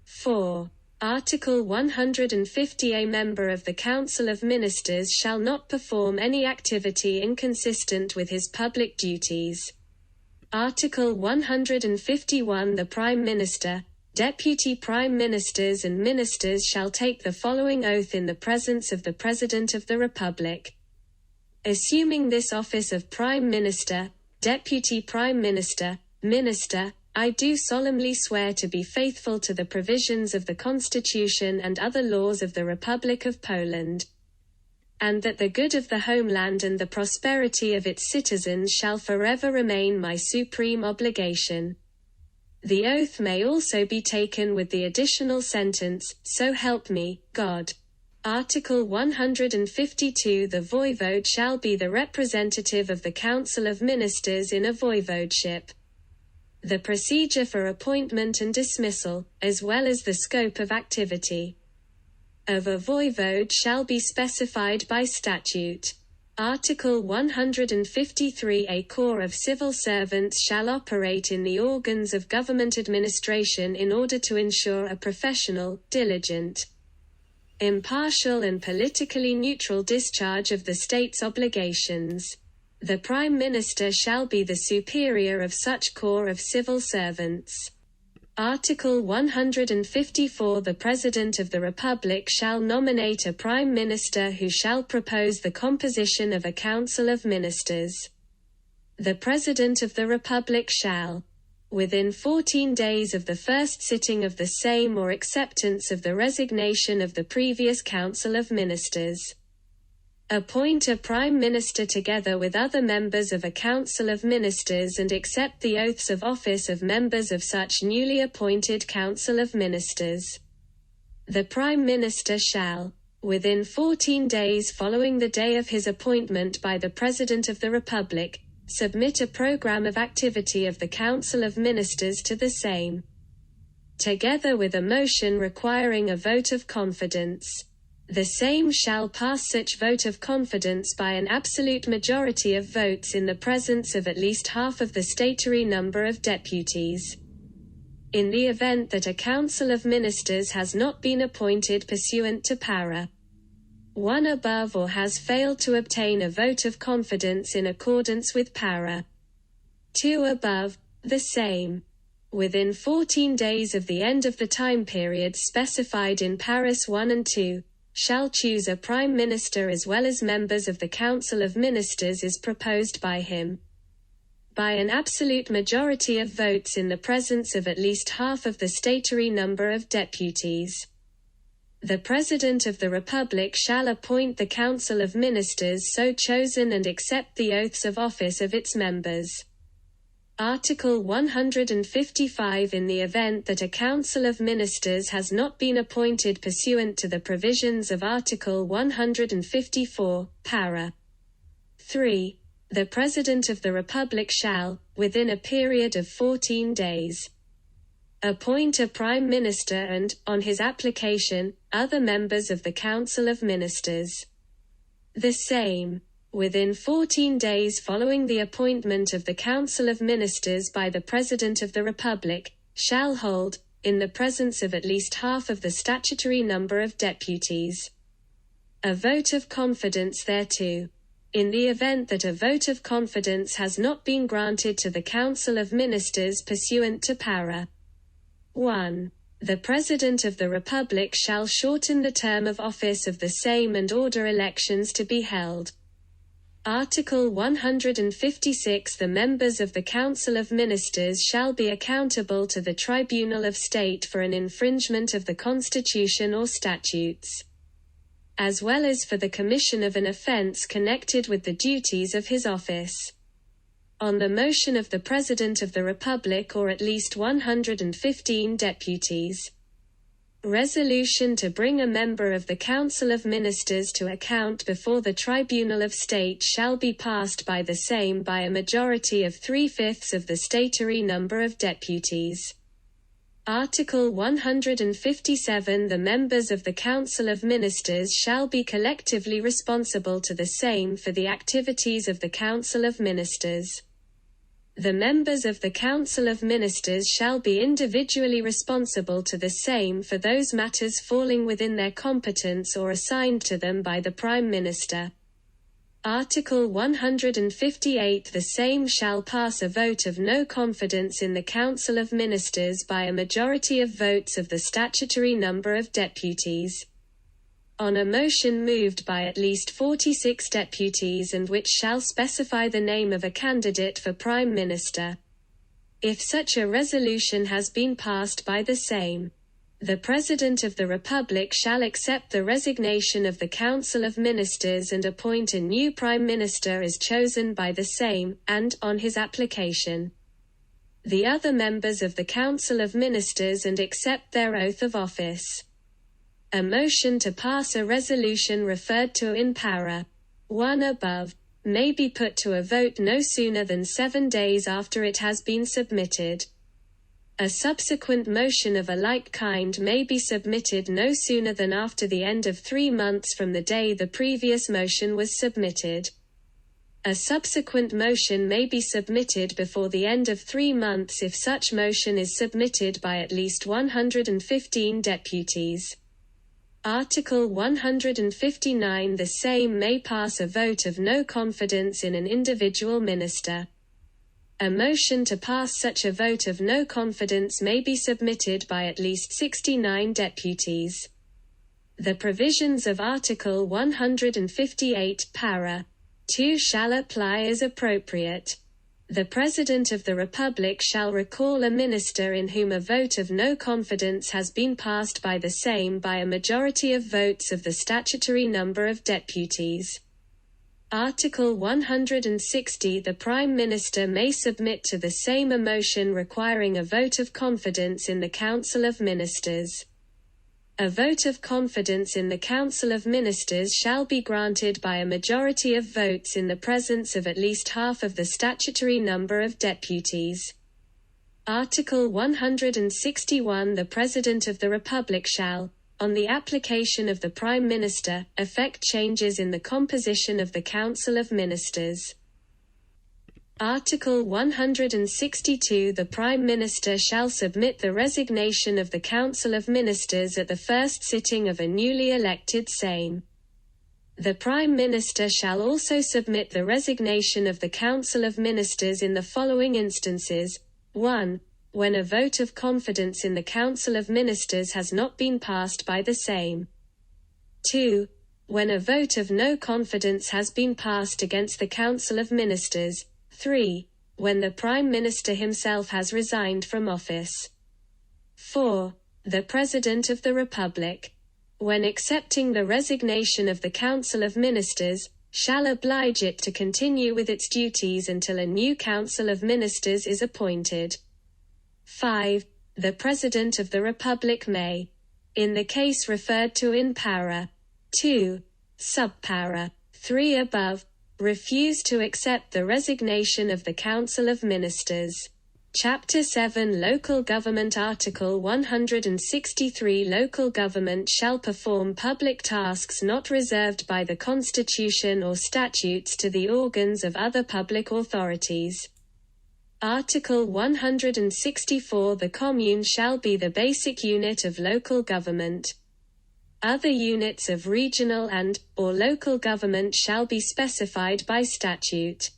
4. Article 150 A member of the Council of Ministers shall not perform any activity inconsistent with his public duties. Article 151 The Prime Minister, Deputy Prime Ministers and Ministers shall take the following oath in the presence of the President of the Republic. Assuming this office of Prime Minister, Deputy Prime Minister, Minister, I do solemnly swear to be faithful to the provisions of the Constitution and other laws of the Republic of Poland, and that the good of the homeland and the prosperity of its citizens shall forever remain my supreme obligation. The oath may also be taken with the additional sentence, so help me, God. Article 152 The voivode shall be the representative of the Council of Ministers in a voivodeship. The procedure for appointment and dismissal, as well as the scope of activity of a voivode shall be specified by statute. Article 153 A corps of civil servants shall operate in the organs of government administration in order to ensure a professional, diligent, impartial and politically neutral discharge of the state's obligations. The Prime Minister shall be the superior of such corps of civil servants. Article 154 The President of the Republic shall nominate a Prime Minister who shall propose the composition of a Council of Ministers. The President of the Republic shall, within 14 days of the first sitting of the same or acceptance of the resignation of the previous Council of Ministers, appoint a Prime Minister together with other members of a Council of Ministers and accept the oaths of office of members of such newly appointed Council of Ministers. The Prime Minister shall, within 14 days following the day of his appointment by the President of the Republic, submit a program of activity of the Council of Ministers to the same, together with a motion requiring a vote of confidence. The same shall pass such vote of confidence by an absolute majority of votes in the presence of at least half of the statutory number of deputies. In the event that a Council of Ministers has not been appointed pursuant to para. 1 above or has failed to obtain a vote of confidence in accordance with para. 2 above, the same. Within 14 days of the end of the time period specified in paras 1 and 2, shall choose a Prime Minister as well as members of the Council of Ministers as proposed by him. By an absolute majority of votes in the presence of at least half of the statutory number of deputies. The President of the Republic shall appoint the Council of Ministers so chosen and accept the oaths of office of its members. Article 155. In the event that a Council of Ministers has not been appointed pursuant to the provisions of Article 154, para. 3, the President of the Republic shall, within a period of 14 days, appoint a Prime Minister and, on his application, other members of the Council of Ministers. The same. Within 14 days following the appointment of the Council of Ministers by the President of the Republic, shall hold, in the presence of at least half of the statutory number of deputies, a vote of confidence thereto. In the event that a vote of confidence has not been granted to the Council of Ministers pursuant to para. 1. The President of the Republic shall shorten the term of office of the same and order elections to be held. Article 156. The members of the Council of Ministers shall be accountable to the Tribunal of State for an infringement of the Constitution or statutes, as well as for the commission of an offence connected with the duties of his office. On the motion of the President of the Republic or at least 115 deputies. Resolution to bring a member of the Council of Ministers to account before the Tribunal of State shall be passed by the same by a majority of 3/5 of the statutory number of deputies. Article 157. The members of the Council of Ministers shall be collectively responsible to the same for the activities of the Council of Ministers. The members of the Council of Ministers shall be individually responsible to the same for those matters falling within their competence or assigned to them by the Prime Minister. Article 158. The same shall pass a vote of no confidence in the Council of Ministers by a majority of votes of the statutory number of deputies, on a motion moved by at least 46 deputies and which shall specify the name of a candidate for Prime Minister. If such a resolution has been passed by the same, the President of the Republic shall accept the resignation of the Council of Ministers and appoint a new Prime Minister as chosen by the same, and, on his application, the other members of the Council of Ministers and accept their oath of office. A motion to pass a resolution referred to in para. 1 above may be put to a vote no sooner than 7 days after it has been submitted. A subsequent motion of a like kind may be submitted no sooner than after the end of 3 months from the day the previous motion was submitted. A subsequent motion may be submitted before the end of 3 months if such motion is submitted by at least 115 deputies. Article 159. The same may pass a vote of no confidence in an individual minister. A motion to pass such a vote of no confidence may be submitted by at least 69 deputies. The provisions of Article 158, para. 2 shall apply as appropriate. The President of the Republic shall recall a minister in whom a vote of no confidence has been passed by the same by a majority of votes of the statutory number of deputies. Article 160. The Prime Minister may submit to the same a motion requiring a vote of confidence in the Council of Ministers. A vote of confidence in the Council of Ministers shall be granted by a majority of votes in the presence of at least half of the statutory number of deputies. Article 161. The President of the Republic shall, on the application of the Prime Minister, effect changes in the composition of the Council of Ministers. Article 162 The Prime Minister shall submit the resignation of the Council of Ministers at the first sitting of a newly elected Sejm. The Prime Minister shall also submit the resignation of the Council of Ministers in the following instances. 1. When a vote of confidence in the Council of Ministers has not been passed by the Sejm. 2. When a vote of no confidence has been passed against the Council of Ministers. 3. When the Prime Minister himself has resigned from office. 4. The President of the Republic, when accepting the resignation of the Council of Ministers, shall oblige it to continue with its duties until a new Council of Ministers is appointed. 5. The President of the Republic may, in the case referred to in para. 2. Subpara. 3 above, refuse to accept the resignation of the Council of Ministers. Chapter 7 Local Government Article 163 Local government shall perform public tasks not reserved by the Constitution or statutes to the organs of other public authorities. Article 164 The commune shall be the basic unit of local government. Other units of regional and/or local government shall be specified by statute.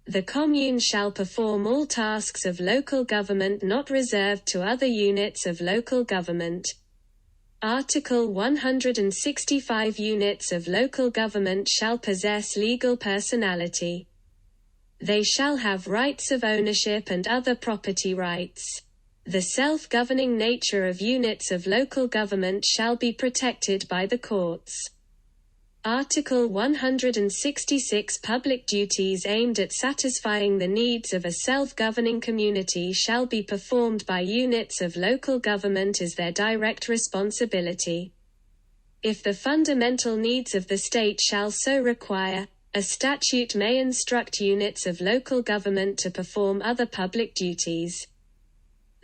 The commune shall perform all tasks of local government not reserved to other units of local government. Article 165 Units of local government shall possess legal personality. They shall have rights of ownership and other property rights. The self-governing nature of units of local government shall be protected by the courts. Article 166 Public duties aimed at satisfying the needs of a self-governing community shall be performed by units of local government as their direct responsibility. If the fundamental needs of the state shall so require, a statute may instruct units of local government to perform other public duties.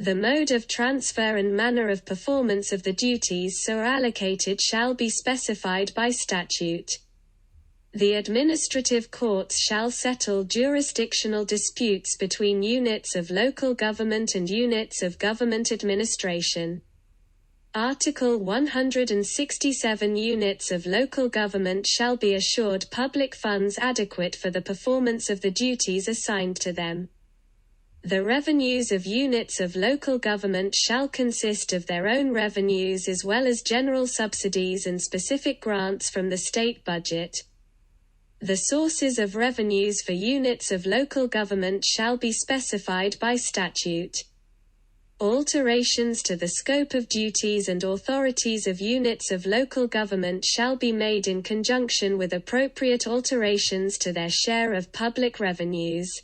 The mode of transfer and manner of performance of the duties so allocated shall be specified by statute. The administrative courts shall settle jurisdictional disputes between units of local government and units of government administration. Article 167 Units of local government shall be assured public funds adequate for the performance of the duties assigned to them. The revenues of units of local government shall consist of their own revenues as well as general subsidies and specific grants from the state budget. The sources of revenues for units of local government shall be specified by statute. Alterations to the scope of duties and authorities of units of local government shall be made in conjunction with appropriate alterations to their share of public revenues.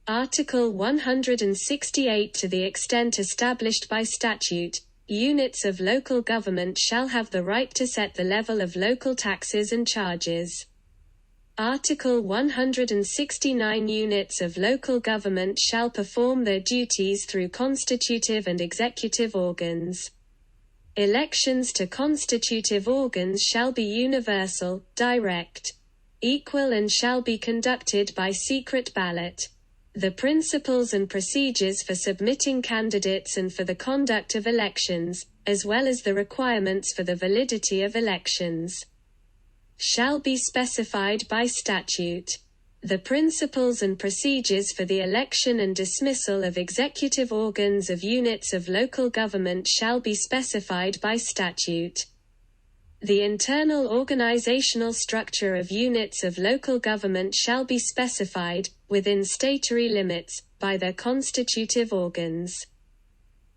Article 168 To the extent established by statute, units of local government shall have the right to set the level of local taxes and charges. Article 169 Units of local government shall perform their duties through constitutive and executive organs. Elections to constitutive organs shall be universal, direct, equal and shall be conducted by secret ballot. The principles and procedures for submitting candidates and for the conduct of elections, as well as the requirements for the validity of elections, shall be specified by statute. The principles and procedures for the election and dismissal of executive organs of units of local government shall be specified by statute. The internal organizational structure of units of local government shall be specified, within statutory limits, by their constitutive organs.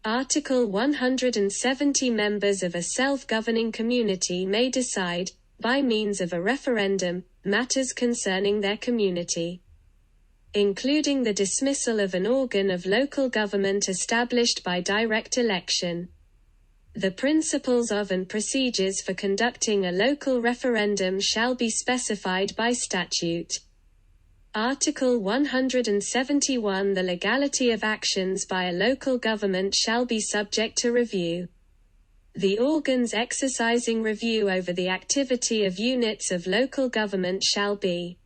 Article 170 Members of a self-governing community may decide, by means of a referendum, matters concerning their community, including the dismissal of an organ of local government established by direct election. The principles of and procedures for conducting a local referendum shall be specified by statute. Article 171 The legality of actions by a local government shall be subject to review. The organs exercising review over the activity of units of local government shall be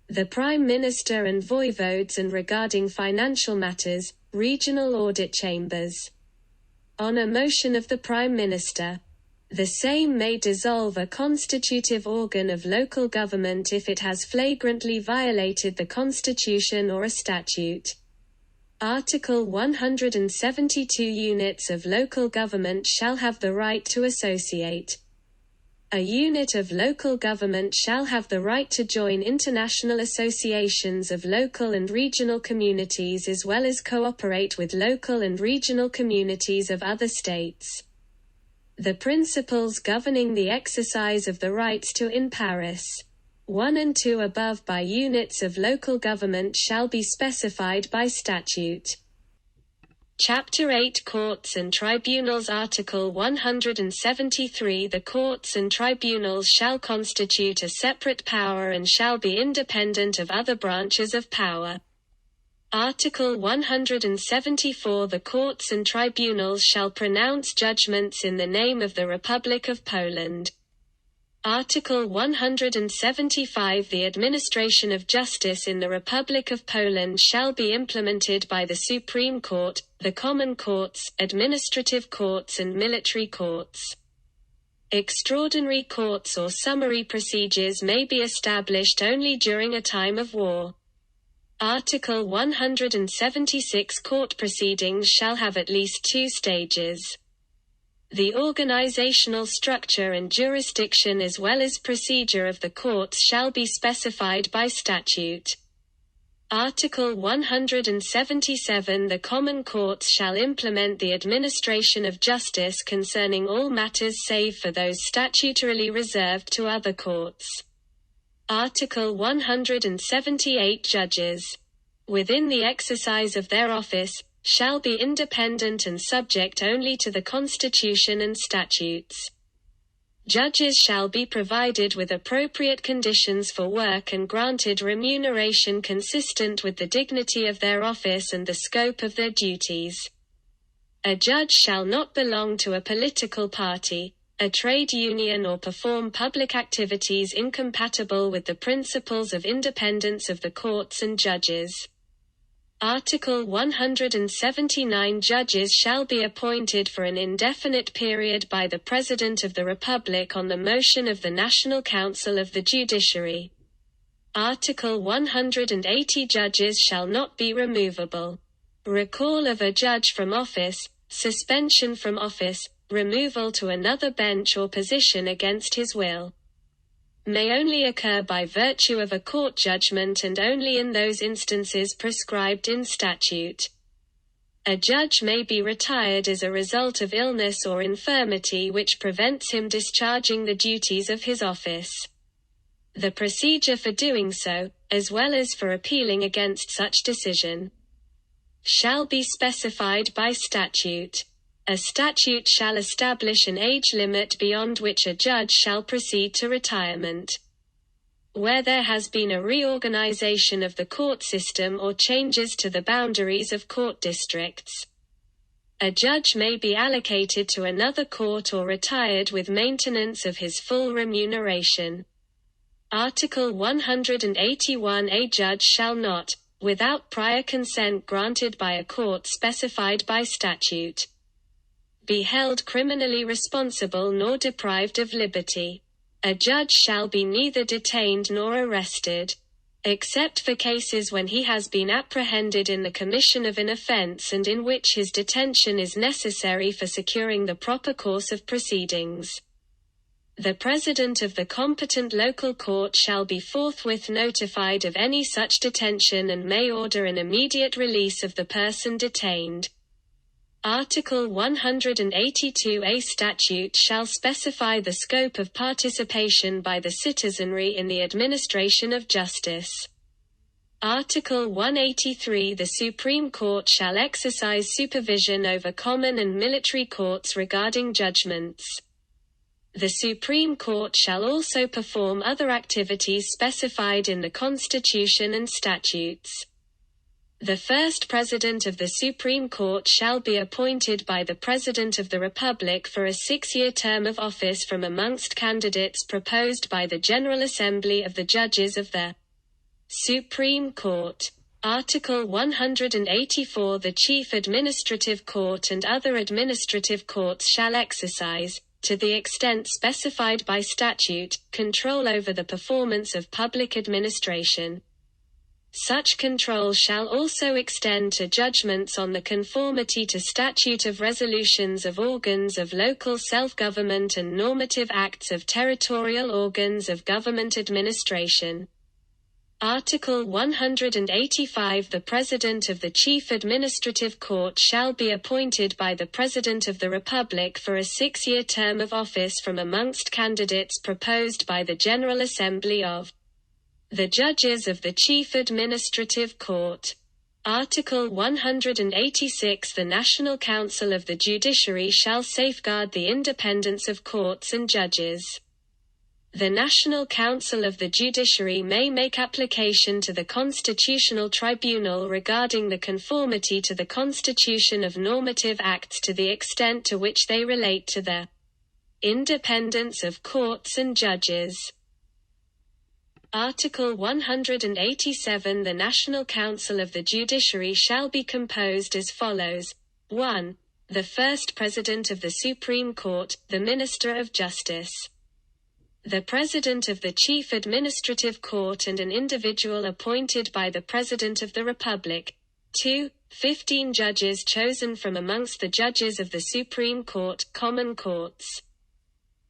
the Prime Minister and voivodes, and regarding financial matters, regional audit chambers. On a motion of the Prime Minister, the same may dissolve a constitutive organ of local government if it has flagrantly violated the Constitution or a statute. Article 172 Units of local government shall have the right to associate. A unit of local government shall have the right to join international associations of local and regional communities as well as cooperate with local and regional communities of other states. The principles governing the exercise of the rights to in Paris 1 and 2 above by units of local government shall be specified by statute. Chapter 8 Courts and Tribunals Article 173 The courts and tribunals shall constitute a separate power and shall be independent of other branches of power. Article 174 The courts and tribunals shall pronounce judgments in the name of the Republic of Poland. Article 175 The administration of justice in the Republic of Poland shall be implemented by the Supreme Court, the Common Courts, administrative courts and military courts. Extraordinary courts or summary procedures may be established only during a time of war. Article 176 Court proceedings shall have at least 2 stages. The organizational structure and jurisdiction as well as procedure of the courts shall be specified by statute. Article 177 The Common Courts shall implement the administration of justice concerning all matters save for those statutorily reserved to other courts. Article 178 Judges, within the exercise of their office, shall be independent and subject only to the Constitution and statutes. Judges shall be provided with appropriate conditions for work and granted remuneration consistent with the dignity of their office and the scope of their duties. A judge shall not belong to a political party, a trade union or perform public activities incompatible with the principles of independence of the courts and judges. Article 179 Judges shall be appointed for an indefinite period by the President of the Republic on the motion of the National Council of the Judiciary. Article 180 Judges shall not be removable. Recall of a judge from office, suspension from office, removal to another bench or position against his will, may only occur by virtue of a court judgment and only in those instances prescribed in statute. A judge may be retired as a result of illness or infirmity which prevents him discharging the duties of his office. The procedure for doing so, as well as for appealing against such decision, shall be specified by statute. A statute shall establish an age limit beyond which a judge shall proceed to retirement. Where there has been a reorganization of the court system or changes to the boundaries of court districts, a judge may be allocated to another court or retired with maintenance of his full remuneration. Article 181 A judge shall not, without prior consent granted by a court specified by statute, be held criminally responsible nor deprived of liberty. A judge shall be neither detained nor arrested, except for cases when he has been apprehended in the commission of an offense and in which his detention is necessary for securing the proper course of proceedings. The president of the competent local court shall be forthwith notified of any such detention and may order an immediate release of the person detained. Article 182A statute shall specify the scope of participation by the citizenry in the administration of justice. Article 183 The Supreme Court shall exercise supervision over common and military courts regarding judgments. The Supreme Court shall also perform other activities specified in the Constitution and statutes. The first President of the Supreme Court shall be appointed by the President of the Republic for a 6-year term of office from amongst candidates proposed by the General Assembly of the Judges of the Supreme Court. Article 184. The Chief Administrative Court and other administrative courts shall exercise, to the extent specified by statute, control over the performance of public administration. Such control shall also extend to judgments on the conformity to statute of resolutions of organs of local self-government and normative acts of territorial organs of government administration. Article 185. The President of the Chief Administrative Court shall be appointed by the President of the Republic for a 6-year term of office from amongst candidates proposed by the General Assembly of the Judges of the Chief Administrative Court. Article 186. The National Council of the Judiciary shall safeguard the independence of courts and judges. The National Council of the Judiciary may make application to the Constitutional Tribunal regarding the conformity to the Constitution of normative acts to the extent to which they relate to the independence of courts and judges. Article 187. The National Council of the Judiciary shall be composed as follows. 1. The first President of the Supreme Court, the Minister of Justice. The President of the Chief Administrative Court and an individual appointed by the President of the Republic. 2. 15 judges chosen from amongst the judges of the Supreme Court, common courts,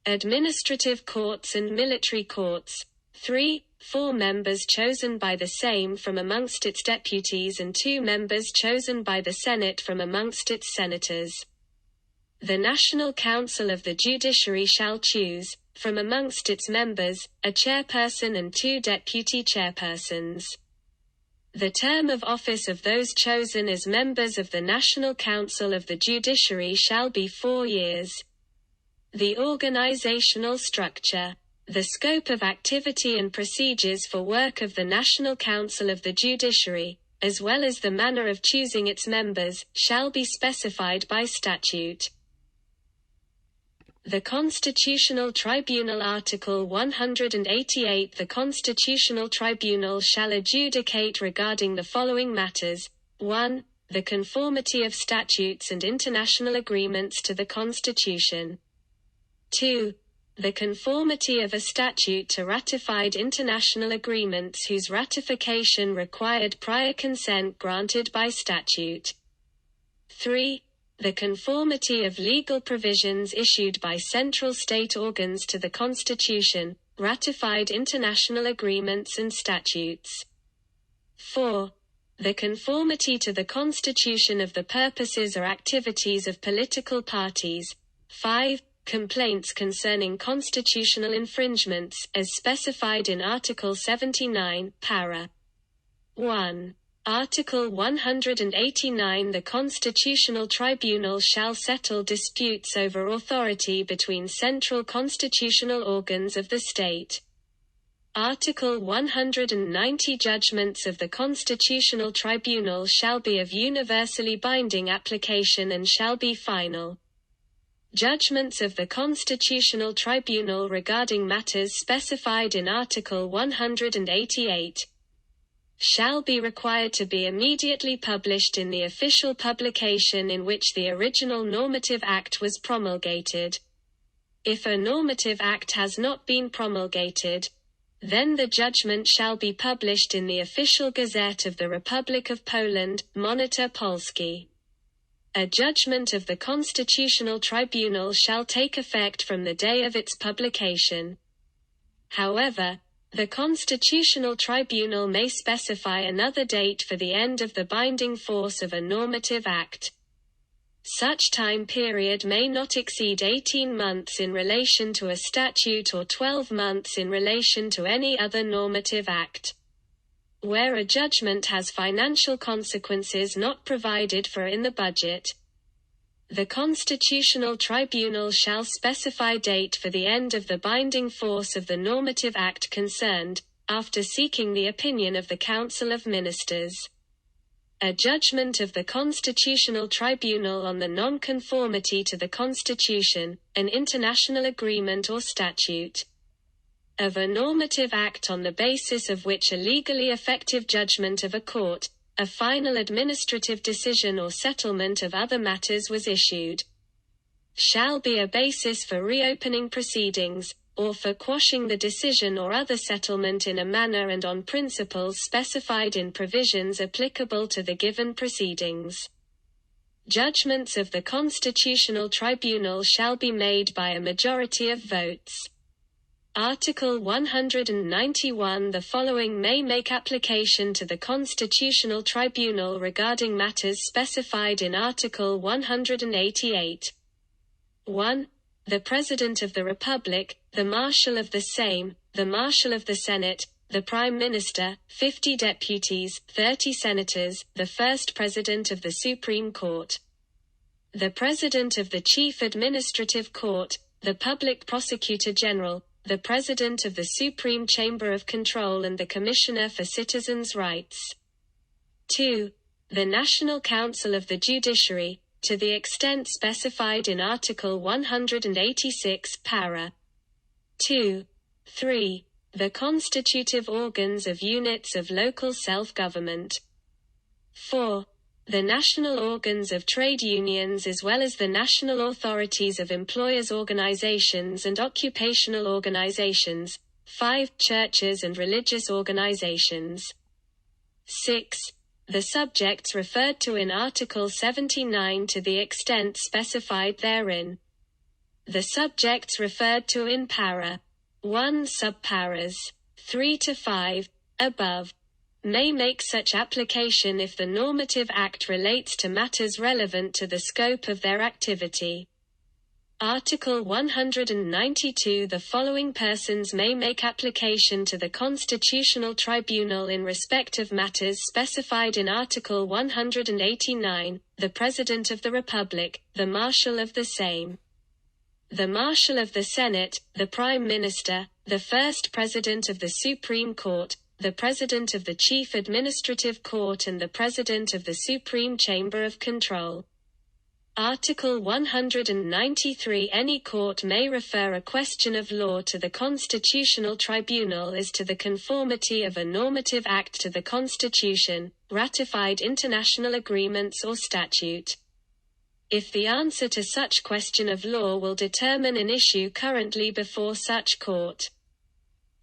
administrative courts and military courts. 3. 4 members chosen by the same from amongst its deputies and 2 members chosen by the Senate from amongst its senators. The National Council of the Judiciary shall choose, from amongst its members, a chairperson and 2 deputy chairpersons. The term of office of those chosen as members of the National Council of the Judiciary shall be 4 years. The organizational structure, the scope of activity and procedures for work of the National Council of the Judiciary, as well as the manner of choosing its members, shall be specified by statute. The Constitutional Tribunal. Article 188. The Constitutional Tribunal shall adjudicate regarding the following matters. 1. The conformity of statutes and international agreements to the Constitution. 2. The conformity of a statute to ratified international agreements whose ratification required prior consent granted by statute. 3. The conformity of legal provisions issued by central state organs to the Constitution, ratified international agreements and statutes. 4. The conformity to the Constitution of the purposes or activities of political parties. 5. Complaints concerning constitutional infringements, as specified in Article 79, para. 1. Article 189. The Constitutional Tribunal shall settle disputes over authority between central constitutional organs of the state. Article 190. Judgments of the Constitutional Tribunal shall be of universally binding application and shall be final. Judgments of the Constitutional Tribunal regarding matters specified in Article 188 shall be required to be immediately published in the official publication in which the original normative act was promulgated. If a normative act has not been promulgated, then the judgment shall be published in the official Gazette of the Republic of Poland, Monitor Polski. A judgment of the Constitutional Tribunal shall take effect from the day of its publication. However, the Constitutional Tribunal may specify another date for the end of the binding force of a normative act. Such time period may not exceed 18 months in relation to a statute or 12 months in relation to any other normative act. Where a judgment has financial consequences not provided for in the budget, the Constitutional Tribunal shall specify date for the end of the binding force of the normative act concerned, after seeking the opinion of the Council of Ministers. A judgment of the Constitutional Tribunal on the non-conformity to the Constitution, an international agreement or statute of a normative act on the basis of which a legally effective judgment of a court, a final administrative decision or settlement of other matters was issued, shall be a basis for reopening proceedings, or for quashing the decision or other settlement in a manner and on principles specified in provisions applicable to the given proceedings. Judgments of the Constitutional Tribunal shall be made by a majority of votes. Article 191. The following may make application to the Constitutional Tribunal regarding matters specified in Article 188. 1. The President of the Republic, the Marshal of the same, the Marshal of the Senate, the Prime Minister, 50 deputies, 30 senators, the First President of the Supreme Court, the President of the Chief Administrative Court, the Public Prosecutor General, the President of the Supreme Chamber of Control and the Commissioner for Citizens' Rights. 2. The National Council of the Judiciary, to the extent specified in Article 186, para. 2. 3. The constitutive organs of units of local self-government. 4. The national organs of trade unions as well as the national authorities of employers' organizations and occupational organizations. 5. Churches and religious organizations. 6. The subjects referred to in Article 79 to the extent specified therein. The subjects referred to in para. 1 subparas 3 to 5, above, may make such application if the normative act relates to matters relevant to the scope of their activity. Article 192. The following persons may make application to the Constitutional Tribunal in respect of matters specified in Article 189, the President of the Republic, the Marshal of the same, the Marshal of the Senate, the Prime Minister, the First President of the Supreme Court, the President of the Chief Administrative Court and the President of the Supreme Chamber of Control. Article 193. Any court may refer a question of law to the Constitutional Tribunal as to the conformity of a normative act to the Constitution, ratified international agreements or statute, if the answer to such question of law will determine an issue currently before such court.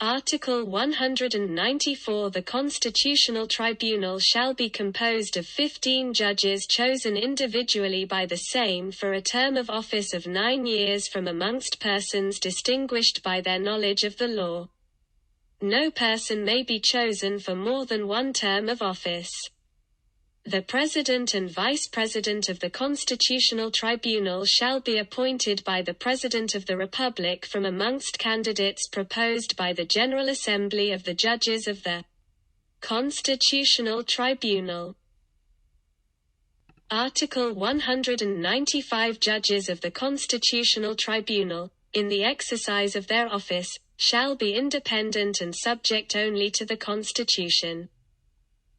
Article 194. The Constitutional Tribunal shall be composed of 15 judges chosen individually by the same for a term of office of 9 years from amongst persons distinguished by their knowledge of the law. No person may be chosen for more than one term of office. The President and Vice President of the Constitutional Tribunal shall be appointed by the President of the Republic from amongst candidates proposed by the General Assembly of the Judges of the Constitutional Tribunal. Article 195. Judges of the Constitutional Tribunal, in the exercise of their office, shall be independent and subject only to the Constitution.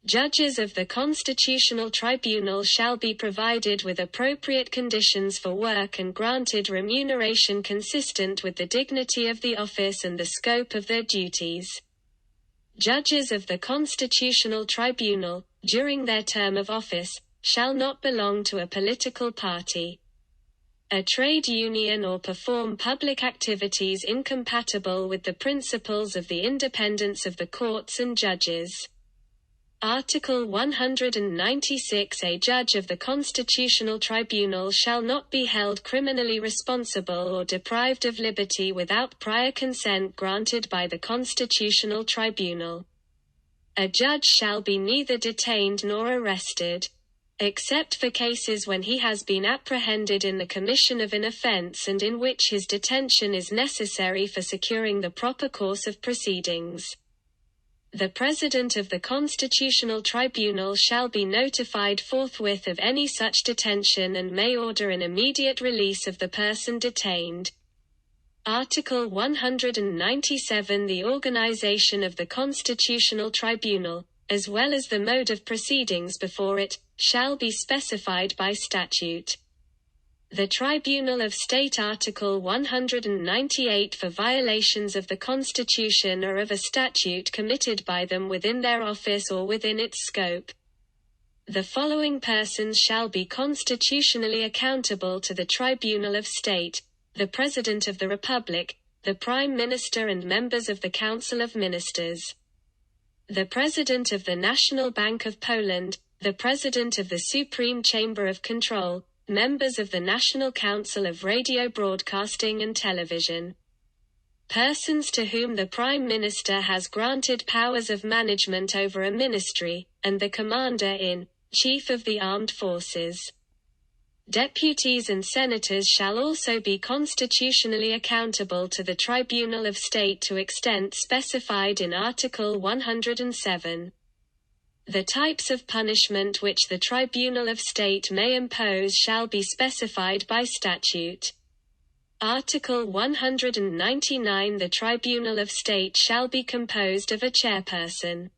Judges of the Constitutional Tribunal shall be provided with appropriate conditions for work and granted remuneration consistent with the dignity of the office and the scope of their duties. Judges of the Constitutional Tribunal, during their term of office, shall not belong to a political party, a trade union or perform public activities incompatible with the principles of the independence of the courts and judges. Article 196. A judge of the Constitutional Tribunal shall not be held criminally responsible or deprived of liberty without prior consent granted by the Constitutional Tribunal. A judge shall be neither detained nor arrested, except for cases when he has been apprehended in the commission of an offense and in which his detention is necessary for securing the proper course of proceedings. The President of the Constitutional Tribunal shall be notified forthwith of any such detention and may order an immediate release of the person detained. Article 197. The organization of the Constitutional Tribunal, as well as the mode of proceedings before it, shall be specified by statute. The Tribunal of State Article 198 for violations of the Constitution or of a statute committed by them within their office or within its scope. The following persons shall be constitutionally accountable to the Tribunal of State: the President of the Republic, the Prime Minister and members of the Council of Ministers, the President of the National Bank of Poland, the President of the Supreme Chamber of Control, members of the National Council of Radio Broadcasting and Television. Persons to whom the Prime Minister has granted powers of management over a ministry, and the Commander-in-Chief of the Armed Forces. Deputies and senators shall also be constitutionally accountable to the Tribunal of State to extent specified in Article 107. The types of punishment which the Tribunal of State may impose shall be specified by statute. Article 199. The Tribunal of State shall be composed of a chairperson,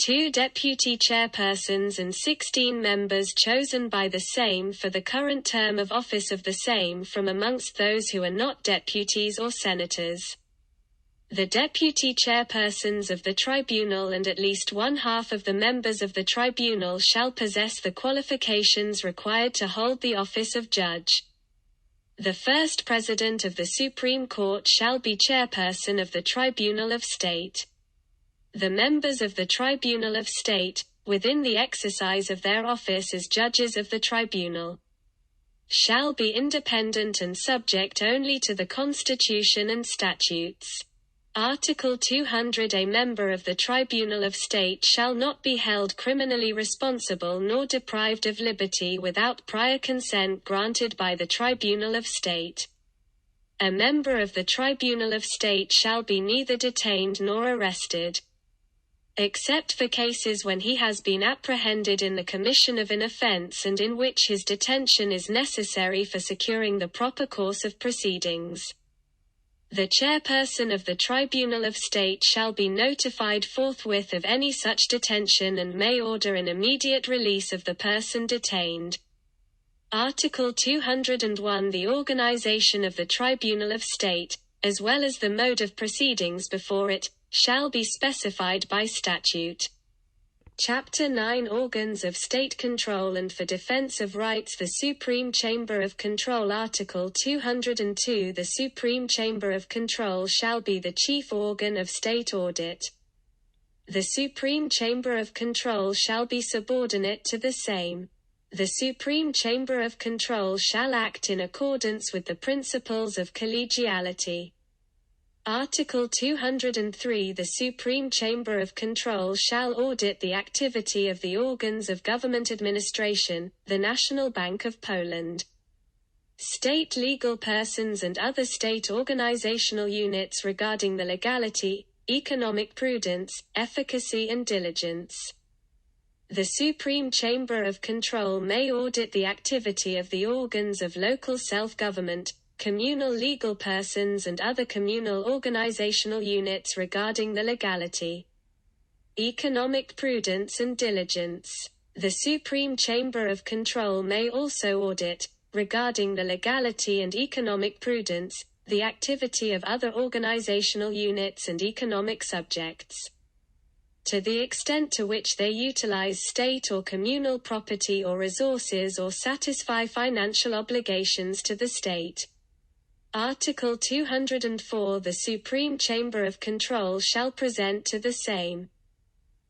2 deputy chairpersons and 16 members chosen by the same for the current term of office of the same from amongst those who are not deputies or senators. The deputy chairpersons of the tribunal and at least 1/2 of the members of the tribunal shall possess the qualifications required to hold the office of judge. The first president of the Supreme Court shall be chairperson of the Tribunal of State. The members of the Tribunal of State, within the exercise of their office as judges of the tribunal, shall be independent and subject only to the Constitution and statutes. Article 200. A member of the Tribunal of State shall not be held criminally responsible nor deprived of liberty without prior consent granted by the Tribunal of State. A member of the Tribunal of State shall be neither detained nor arrested, except for cases when he has been apprehended in the commission of an offense and in which his detention is necessary for securing the proper course of proceedings. The chairperson of the Tribunal of State shall be notified forthwith of any such detention and may order an immediate release of the person detained. Article 201. The organization of the Tribunal of State, as well as the mode of proceedings before it, shall be specified by statute. Chapter 9. Organs of State Control and for Defense of Rights. The Supreme Chamber of Control. Article 202. The Supreme Chamber of Control shall be the chief organ of state audit. The Supreme Chamber of Control shall be subordinate to the same. The Supreme Chamber of Control shall act in accordance with the principles of collegiality. Article 203. The Supreme Chamber of Control shall audit the activity of the organs of government administration, the National Bank of Poland, state legal persons and other state organizational units regarding the legality, economic prudence, efficacy and diligence. The Supreme Chamber of Control may audit the activity of the organs of local self-government, communal legal persons and other communal organizational units regarding the legality, economic prudence and diligence. The Supreme Chamber of Control may also audit, regarding the legality and economic prudence, the activity of other organizational units and economic subjects, to the extent to which they utilize state or communal property or resources or satisfy financial obligations to the state. Article 204. The Supreme Chamber of Control shall present to the same: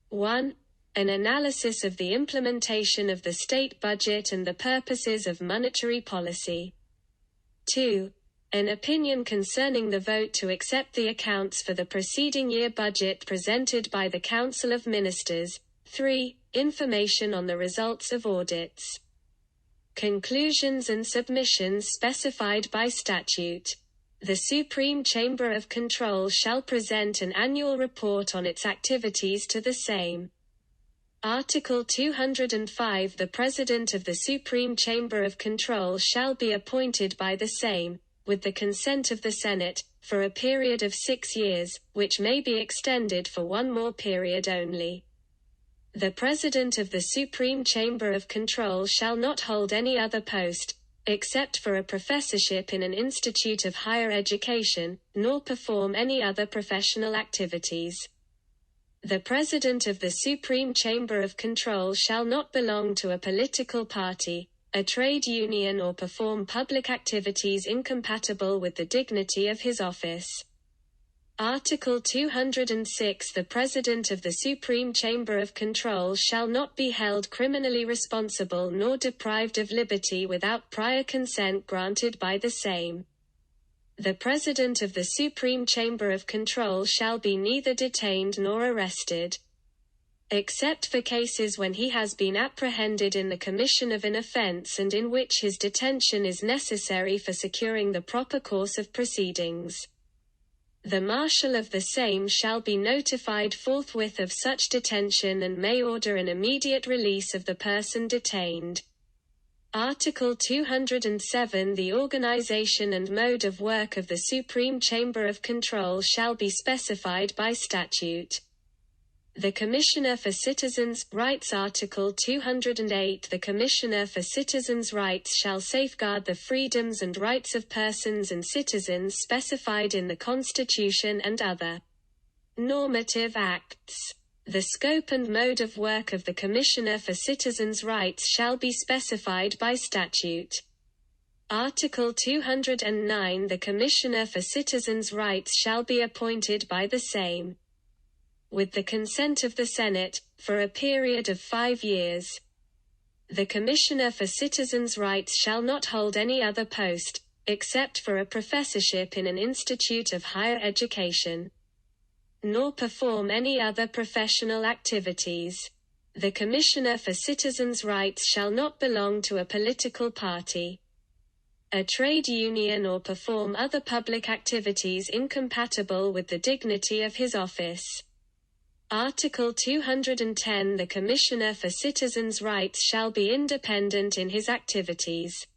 1. An analysis of the implementation of the state budget and the purposes of monetary policy. 2. An opinion concerning the vote to accept the accounts for the preceding year budget presented by the Council of Ministers. 3. Information on the results of audits, conclusions and submissions specified by statute. The Supreme Chamber of Control shall present an annual report on its activities to the same. Article 205. The President of the Supreme Chamber of Control shall be appointed by the same, with the consent of the Senate, for a period of 6 years, which may be extended for one more period only. The President of the Supreme Chamber of Control shall not hold any other post, except for a professorship in an institute of higher education, nor perform any other professional activities. The President of the Supreme Chamber of Control shall not belong to a political party, a trade union, or perform public activities incompatible with the dignity of his office. Article 206. The President of the Supreme Chamber of Control shall not be held criminally responsible nor deprived of liberty without prior consent granted by the same. The President of the Supreme Chamber of Control shall be neither detained nor arrested, except for cases when he has been apprehended in the commission of an offense and in which his detention is necessary for securing the proper course of proceedings. The marshal of the same shall be notified forthwith of such detention and may order an immediate release of the person detained. Article 207. The organization and mode of work of the Supreme Chamber of Control shall be specified by statute. The Commissioner for Citizens' Rights. Article 208. The Commissioner for Citizens' Rights shall safeguard the freedoms and rights of persons and citizens specified in the Constitution and other normative acts. The scope and mode of work of the Commissioner for Citizens' Rights shall be specified by statute. Article 209. The Commissioner for Citizens' Rights shall be appointed by the same, with the consent of the Senate, for a period of 5 years. The Commissioner for Citizens' Rights shall not hold any other post, except for a professorship in an institute of higher education, nor perform any other professional activities. The Commissioner for Citizens' Rights shall not belong to a political party, a trade union, or perform other public activities incompatible with the dignity of his office. Article 210. The Commissioner for Citizens' Rights shall be independent in his activities,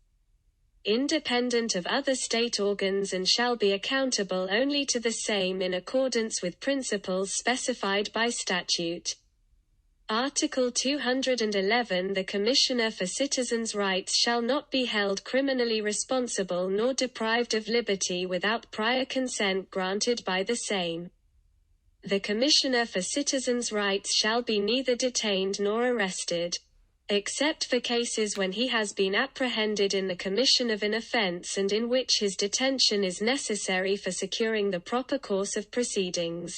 independent of other state organs, and shall be accountable only to the same in accordance with principles specified by statute. Article 211. The Commissioner for Citizens' Rights shall not be held criminally responsible nor deprived of liberty without prior consent granted by the same. The Commissioner for Citizens' Rights shall be neither detained nor arrested, except for cases when he has been apprehended in the commission of an offense and in which his detention is necessary for securing the proper course of proceedings.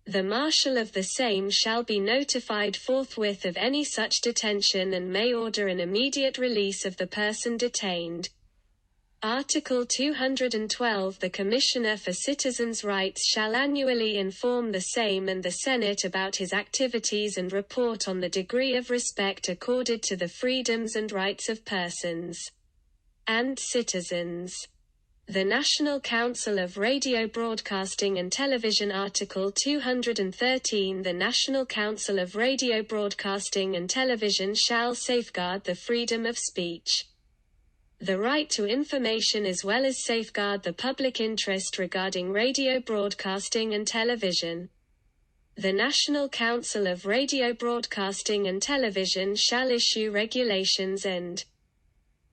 The marshal of the same shall be notified forthwith of any such detention and may order an immediate release of the person detained. Article 212. The Commissioner for Citizens' Rights shall annually inform the same and the Senate about his activities and report on the degree of respect accorded to the freedoms and rights of persons and citizens. The National Council of Radio Broadcasting and Television. Article 213. The National Council of Radio Broadcasting and Television shall safeguard the freedom of speech, the right to information, as well as safeguard the public interest regarding radio broadcasting and television. The National Council of Radio Broadcasting and Television shall issue regulations and,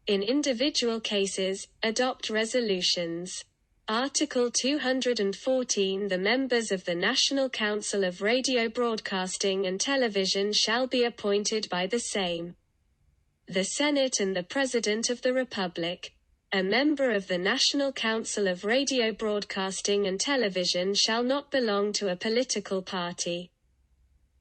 in individual cases, adopt resolutions. Article 214. The members of the National Council of Radio Broadcasting and Television shall be appointed by the same, the Senate, and the President of the Republic. A member of the National Council of Radio Broadcasting and Television shall not belong to a political party,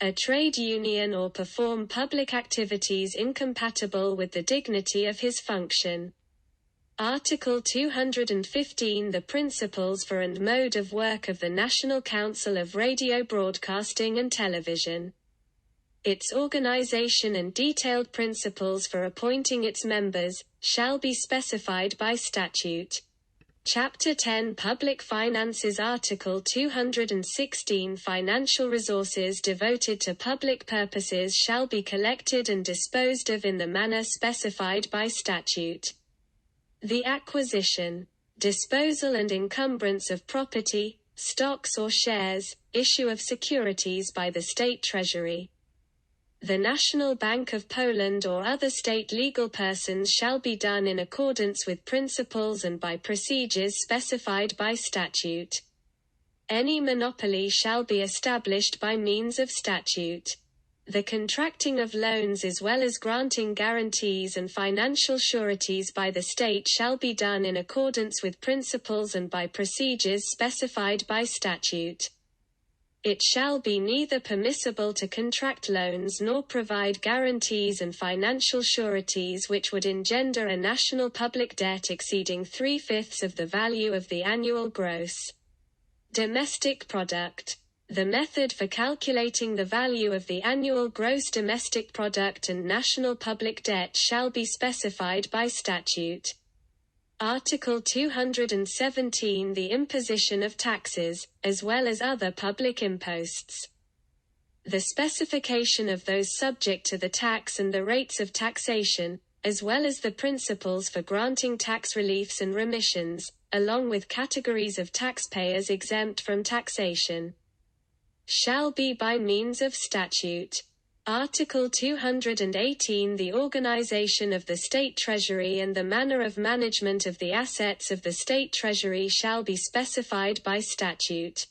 a trade union, or perform public activities incompatible with the dignity of his function. Article 215. The principles for and mode of work of the National Council of Radio Broadcasting and Television, its organization and detailed principles for appointing its members, shall be specified by statute. Chapter 10. Public Finances. Article 216. Financial resources devoted to public purposes shall be collected and disposed of in the manner specified by statute. The acquisition, disposal and encumbrance of property, stocks or shares, issue of securities by the State Treasury, the National Bank of Poland or other state legal persons shall be done in accordance with principles and by procedures specified by statute. Any monopoly shall be established by means of statute. The contracting of loans as well as granting guarantees and financial sureties by the state shall be done in accordance with principles and by procedures specified by statute. It shall be neither permissible to contract loans nor provide guarantees and financial sureties which would engender a national public debt exceeding 3/5 of the value of the annual gross domestic product. The method for calculating the value of the annual gross domestic product and national public debt shall be specified by statute. Article 217 The imposition of taxes, as well as other public imposts. The specification of those subject to the tax and the rates of taxation, as well as the principles for granting tax reliefs and remissions, along with categories of taxpayers exempt from taxation, shall be by means of statute. Article 218 The organization of the State Treasury and the manner of management of the assets of the State Treasury shall be specified by statute.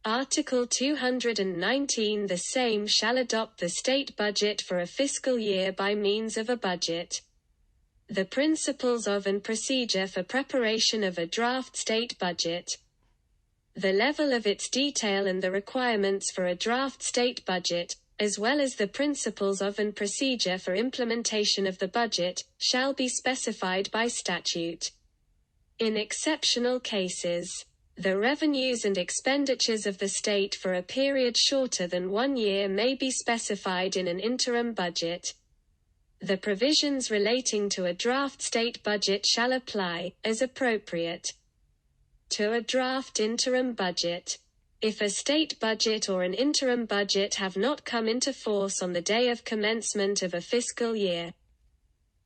Article 219 The same shall adopt the state budget for a fiscal year by means of a budget. The principles of and procedure for preparation of a draft state budget. The level of its detail and the requirements for a draft state budget, as well as the principles of and procedure for implementation of the budget, shall be specified by statute. In exceptional cases, the revenues and expenditures of the state for a period shorter than 1 year may be specified in an interim budget. The provisions relating to a draft state budget shall apply, as appropriate, to a draft interim budget. If a state budget or an interim budget have not come into force on the day of commencement of a fiscal year,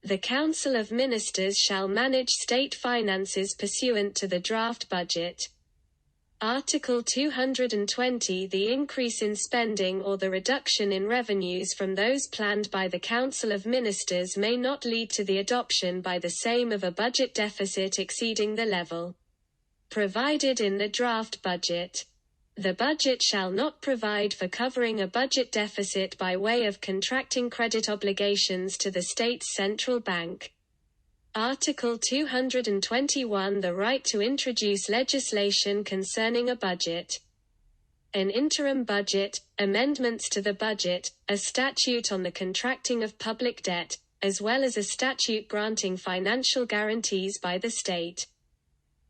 the Council of Ministers shall manage state finances pursuant to the draft budget. Article 220 The increase in spending or the reduction in revenues from those planned by the Council of Ministers may not lead to the adoption by the same of a budget deficit exceeding the level provided in the draft budget. The budget shall not provide for covering a budget deficit by way of contracting credit obligations to the state's central bank. Article 221 The right to introduce legislation concerning a budget, an interim budget, amendments to the budget, a statute on the contracting of public debt, as well as a statute granting financial guarantees by the state,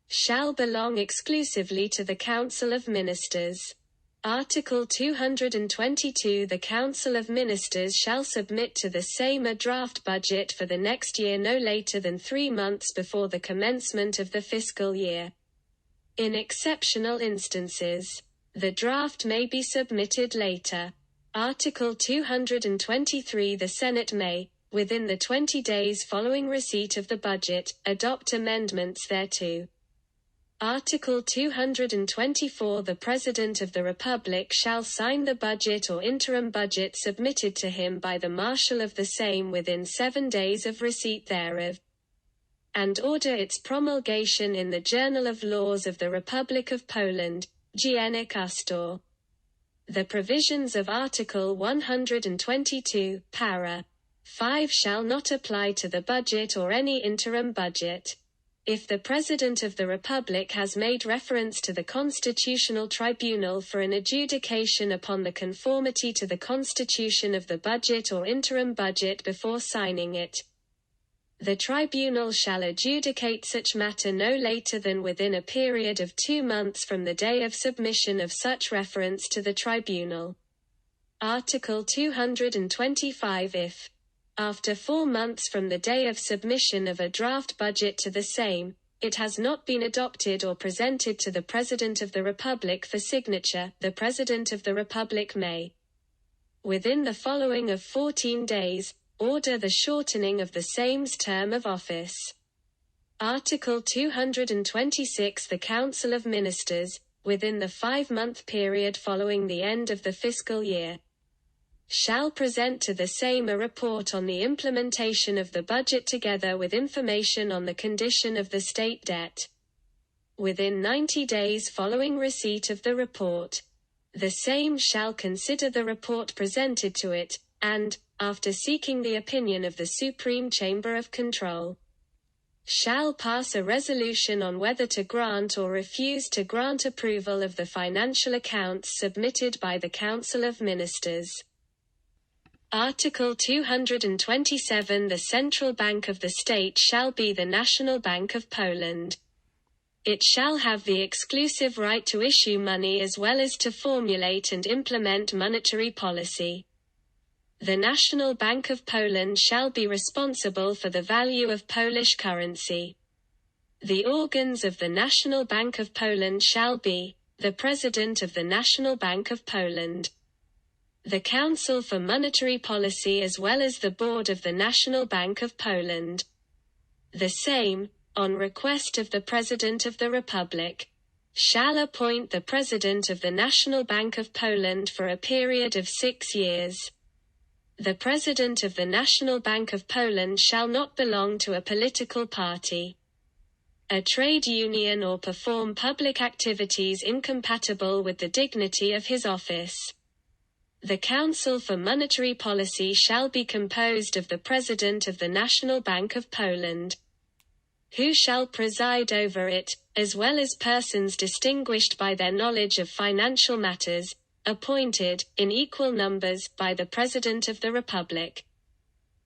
shall belong exclusively to the Council of Ministers. Article 222 The Council of Ministers shall submit to the same a draft budget for the next year no later than 3 months before the commencement of the fiscal year. In exceptional instances, the draft may be submitted later. Article 223 The Senate may, within the 20 days following receipt of the budget, adopt amendments thereto. Article 224 The President of the Republic shall sign the budget or interim budget submitted to him by the Marshal of the same within 7 days of receipt thereof, and order its promulgation in the Journal of Laws of the Republic of Poland, Dziennik Ustor. The provisions of Article 122, para. 5 shall not apply to the budget or any interim budget. If the President of the Republic has made reference to the Constitutional Tribunal for an adjudication upon the conformity to the Constitution of the budget or interim budget before signing it, the Tribunal shall adjudicate such matter no later than within a period of 2 months from the day of submission of such reference to the Tribunal. Article 225 If, after 4 months from the day of submission of a draft budget to the same, it has not been adopted or presented to the President of the Republic for signature, the President of the Republic may, within the following of 14 days, order the shortening of the same's term of office. Article 226 The Council of Ministers, within the 5-month period following the end of the fiscal year, shall present to the same a report on the implementation of the budget together with information on the condition of the state debt. Within 90 days following receipt of the report, the same shall consider the report presented to it, and, after seeking the opinion of the Supreme Chamber of Control, shall pass a resolution on whether to grant or refuse to grant approval of the financial accounts submitted by the Council of Ministers. Article 227. The Central Bank of the State shall be the National Bank of Poland. It shall have the exclusive right to issue money as well as to formulate and implement monetary policy. The National Bank of Poland shall be responsible for the value of Polish currency. The organs of the National Bank of Poland shall be the President of the National Bank of Poland, the Council for Monetary Policy as well as the Board of the National Bank of Poland. The same, on request of the President of the Republic, shall appoint the President of the National Bank of Poland for a period of 6 years. The President of the National Bank of Poland shall not belong to a political party, a trade union or perform public activities incompatible with the dignity of his office. The Council for Monetary Policy shall be composed of the President of the National Bank of Poland, who shall preside over it, as well as persons distinguished by their knowledge of financial matters, appointed, in equal numbers, by the President of the Republic.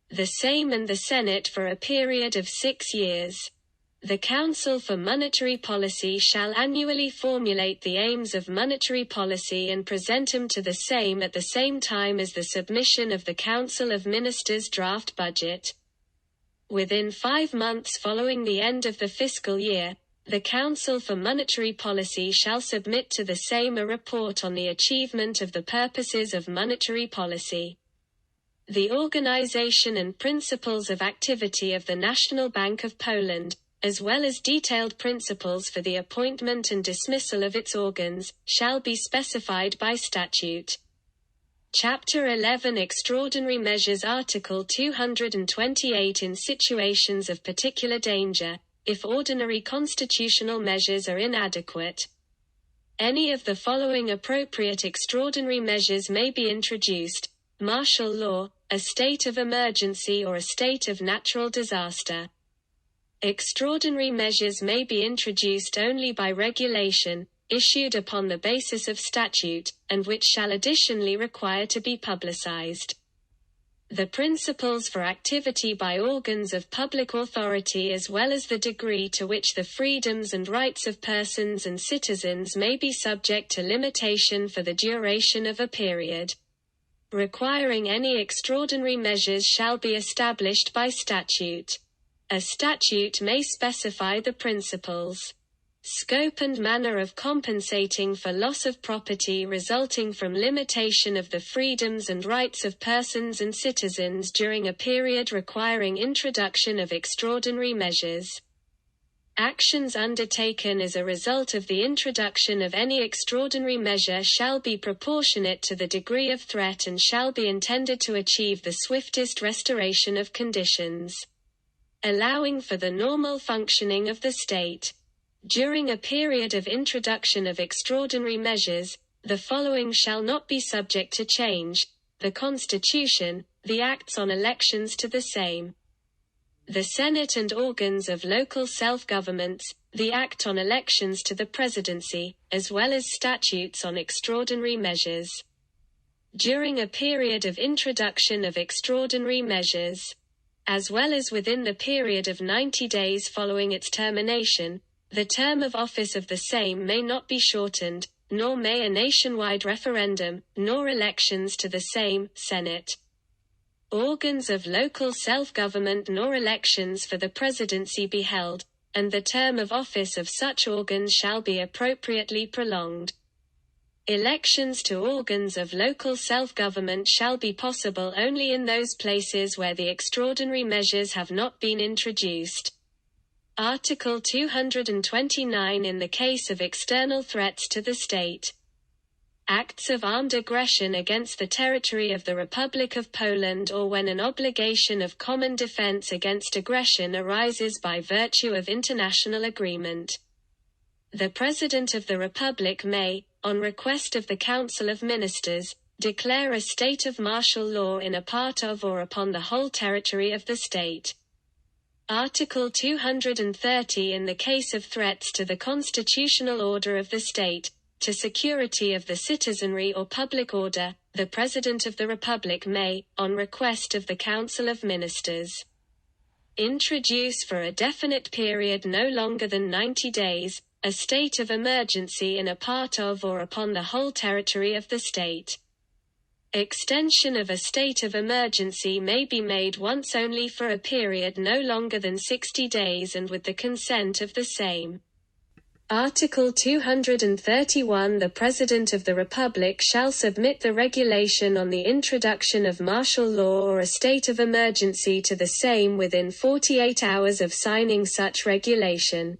The same and the Senate for a period of 6 years. The Council for Monetary Policy shall annually formulate the aims of monetary policy and present them to the same at the same time as the submission of the Council of Ministers' draft budget. Within 5 months following the end of the fiscal year, the Council for Monetary Policy shall submit to the same a report on the achievement of the purposes of monetary policy. The organization and principles of activity of the National Bank of Poland, as well as detailed principles for the appointment and dismissal of its organs, shall be specified by statute. Chapter 11. Extraordinary Measures. Article 228. In situations of particular danger, if ordinary constitutional measures are inadequate, any of the following appropriate extraordinary measures may be introduced: martial law, a state of emergency or a state of natural disaster. Extraordinary measures may be introduced only by regulation, issued upon the basis of statute, and which shall additionally require to be publicized. The principles for activity by organs of public authority as well as the degree to which the freedoms and rights of persons and citizens may be subject to limitation for the duration of a period requiring any extraordinary measures shall be established by statute. A statute may specify the principles, scope and manner of compensating for loss of property resulting from limitation of the freedoms and rights of persons and citizens during a period requiring introduction of extraordinary measures. Actions undertaken as a result of the introduction of any extraordinary measure shall be proportionate to the degree of threat and shall be intended to achieve the swiftest restoration of conditions, allowing for the normal functioning of the state. During a period of introduction of extraordinary measures, the following shall not be subject to change: the Constitution, the acts on elections to the same, the Senate and organs of local self-governments, the act on elections to the presidency, as well as statutes on extraordinary measures. During a period of introduction of extraordinary measures, as well as within the period of 90 days following its termination, the term of office of the same may not be shortened, nor may a nationwide referendum, nor elections to the same Senate, organs of local self-government nor elections for the presidency be held, and the term of office of such organs shall be appropriately prolonged. Elections to organs of local self-government shall be possible only in those places where the extraordinary measures have not been introduced. Article 229. In the case of external threats to the state, acts of armed aggression against the territory of the Republic of Poland, or when an obligation of common defense against aggression arises by virtue of international agreement. The President of the Republic may, on request of the Council of Ministers, declare a state of martial law in a part of or upon the whole territory of the state. Article 230 in the case of threats to the constitutional order of the state, to security of the citizenry or public order, the President of the Republic may, on request of the Council of Ministers, introduce for a definite period no longer than 90 days, a state of emergency in a part of or upon the whole territory of the state. Extension of a state of emergency may be made once only for a period no longer than 60 days and with the consent of the same. Article 231 The President of the Republic shall submit the regulation on the introduction of martial law or a state of emergency to the same within 48 hours of signing such regulation.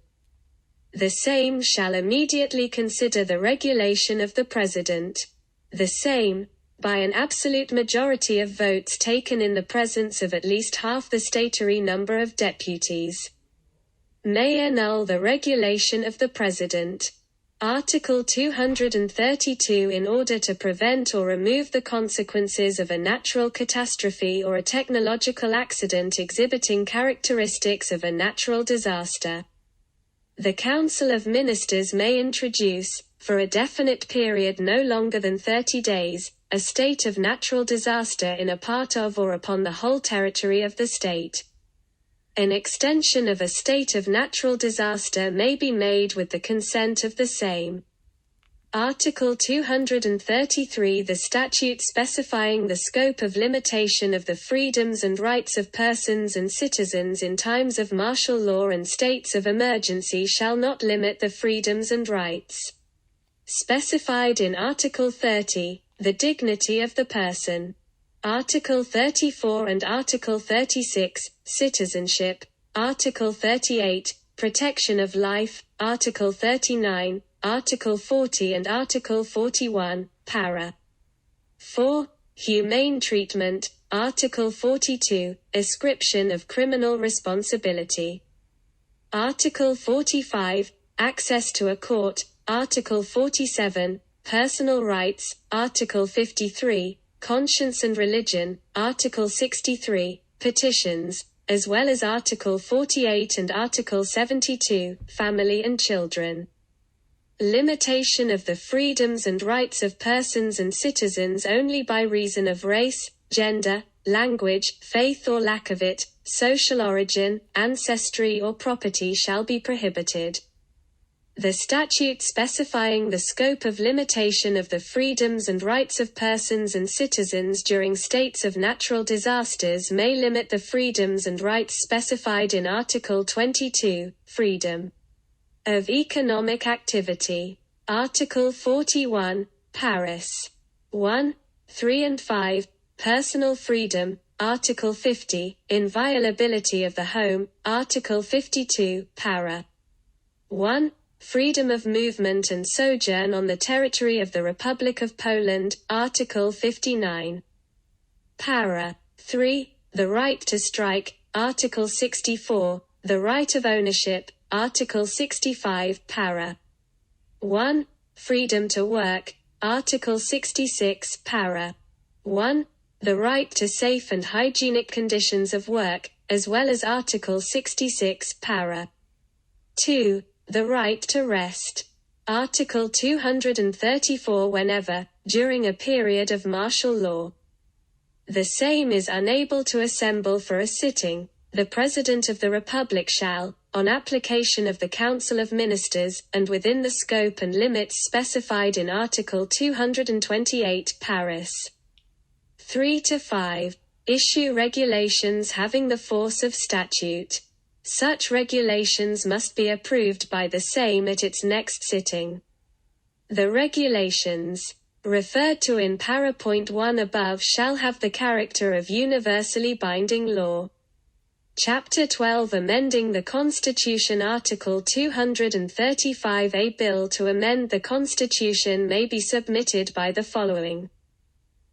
The same shall immediately consider the regulation of the President. The same, by an absolute majority of votes taken in the presence of at least half the statutory number of deputies, may annul the regulation of the President. Article 232 In order to prevent or remove the consequences of a natural catastrophe or a technological accident exhibiting characteristics of a natural disaster, the Council of Ministers may introduce, for a definite period no longer than 30 days, a state of natural disaster in a part of or upon the whole territory of the state. An extension of a state of natural disaster may be made with the consent of the same. Article 233 The statute specifying the scope of limitation of the freedoms and rights of persons and citizens in times of martial law and states of emergency shall not limit the freedoms and rights specified in Article 30, the dignity of the person. Article 34 and Article 36, citizenship. Article 38, protection of life. Article 39, Article 40 and Article 41, para. 4. Humane treatment. Article 42, ascription of criminal responsibility. Article 45, access to a court. Article 47, personal rights. Article 53, conscience and religion. Article 63, petitions, as well as Article 48 and Article 72, family and children. Limitation of the freedoms and rights of persons and citizens only by reason of race, gender, language, faith or lack of it, social origin, ancestry or property shall be prohibited. The statute specifying the scope of limitation of the freedoms and rights of persons and citizens during states of natural disasters may limit the freedoms and rights specified in Article 22, freedom of economic activity. Article 41, Paris. 1, 3 and 5, personal freedom. Article 50, inviolability of the home. Article 52, para. 1, freedom of movement and sojourn on the territory of the Republic of Poland. Article 59. Para. 3, the right to strike. Article 64, the right of ownership. Article 65, para. 1, freedom to work. Article 66, para. 1, the right to safe and hygienic conditions of work, as well as Article 66, para. 2, the right to rest. Article 234 Whenever, during a period of martial law, the same is unable to assemble for a sitting, the President of the Republic shall, on application of the Council of Ministers, and within the scope and limits specified in Article 228 Paris 3-5, issue regulations having the force of statute. Such regulations must be approved by the same at its next sitting. The regulations, referred to in para.1 above, shall have the character of universally binding law. Chapter 12 Amending the Constitution Article 235 A bill to amend the Constitution may be submitted by the following.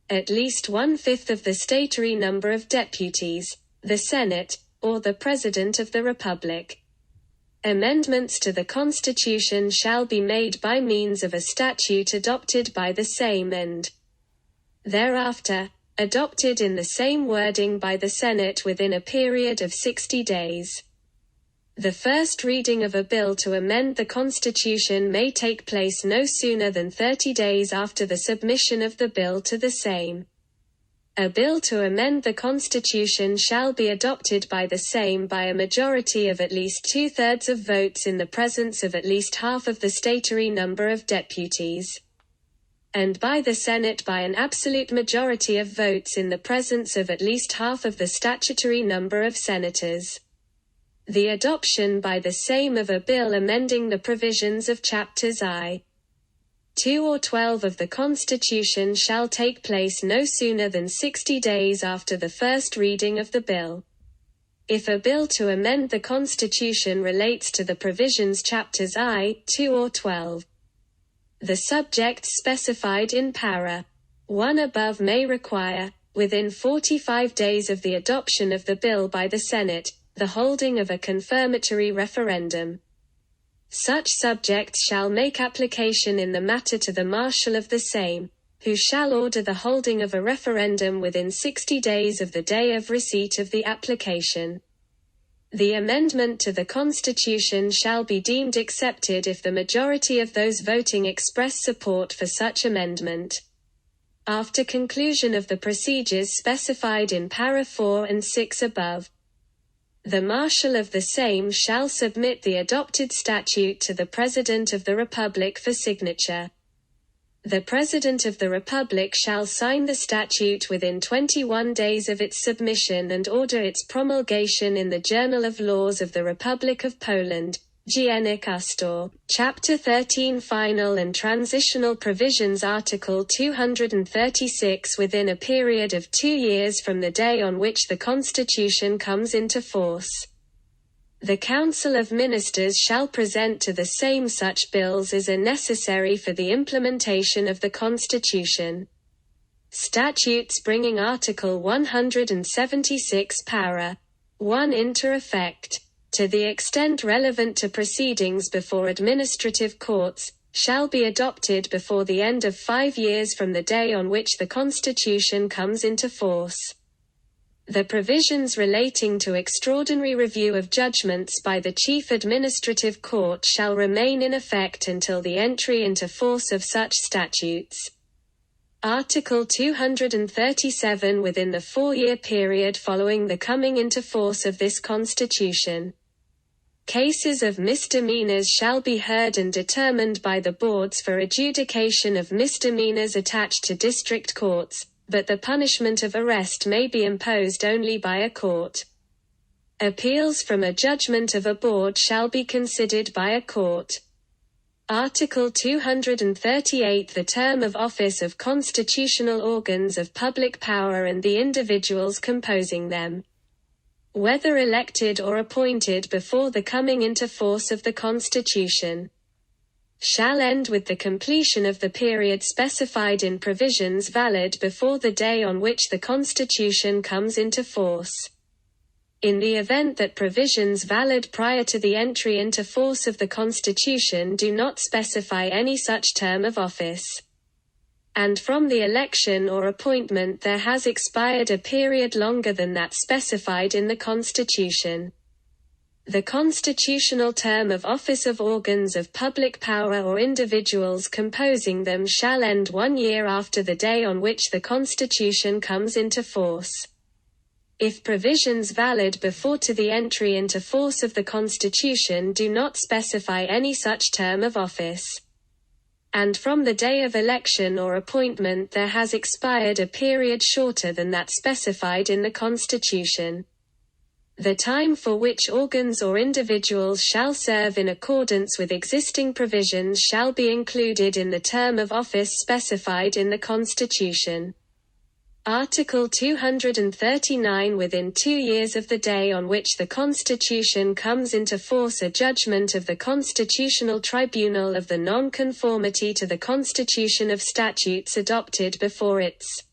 At least 1/5 of the statutory number of deputies, the Senate, or the President of the Republic. Amendments to the Constitution shall be made by means of a statute adopted by the same and thereafter adopted in the same wording by the Senate within a period of 60 days. The first reading of a bill to amend the Constitution may take place no sooner than 30 days after the submission of the bill to the same. A bill to amend the Constitution shall be adopted by the same by a majority of at least 2/3 of votes in the presence of at least half of the statutory number of deputies, and by the Senate by an absolute majority of votes in the presence of at least half of the statutory number of senators. The adoption by the same of a bill amending the provisions of Chapters I, 2 or 12 of the Constitution shall take place no sooner than 60 days after the first reading of the bill. If a bill to amend the Constitution relates to the provisions Chapters I, 2 or 12, the subjects specified in para. 1 above may require, within 45 days of the adoption of the bill by the Senate, the holding of a confirmatory referendum. Such subjects shall make application in the matter to the Marshal of the same, who shall order the holding of a referendum within 60 days of the day of receipt of the application. The amendment to the Constitution shall be deemed accepted if the majority of those voting express support for such amendment. After conclusion of the procedures specified in para 4 and 6 above, the Marshal of the same shall submit the adopted statute to the President of the Republic for signature. The President of the Republic shall sign the statute within 21 days of its submission and order its promulgation in the Journal of Laws of the Republic of Poland, Dziennik Ustor. Chapter 13 Final and Transitional Provisions Article 236 Within a period of 2 years from the day on which the Constitution comes into force, the Council of Ministers shall present to the same such bills as are necessary for the implementation of the Constitution. Statutes bringing Article 176 para. 1 into effect, to the extent relevant to proceedings before administrative courts, shall be adopted before the end of 5 years from the day on which the Constitution comes into force. The provisions relating to extraordinary review of judgments by the Chief Administrative Court shall remain in effect until the entry into force of such statutes. Article 237 Within the 4-year period following the coming into force of this Constitution, cases of misdemeanors shall be heard and determined by the boards for adjudication of misdemeanors attached to district courts, but the punishment of arrest may be imposed only by a court. Appeals from a judgment of a board shall be considered by a court. Article 238 The term of office of constitutional organs of public power and the individuals composing them, whether elected or appointed before the coming into force of the Constitution, shall end with the completion of the period specified in provisions valid before the day on which the Constitution comes into force. In the event that provisions valid prior to the entry into force of the Constitution do not specify any such term of office, and from the election or appointment there has expired a period longer than that specified in the Constitution, the constitutional term of office of organs of public power or individuals composing them shall end 1 year after the day on which the Constitution comes into force. If provisions valid before to the entry into force of the Constitution do not specify any such term of office, and from the day of election or appointment there has expired a period shorter than that specified in the Constitution, the time for which organs or individuals shall serve in accordance with existing provisions shall be included in the term of office specified in the Constitution. Article 239 Within 2 years of the day on which the Constitution comes into force, a judgment of the Constitutional Tribunal of the non-conformity to the Constitution of statutes adopted before its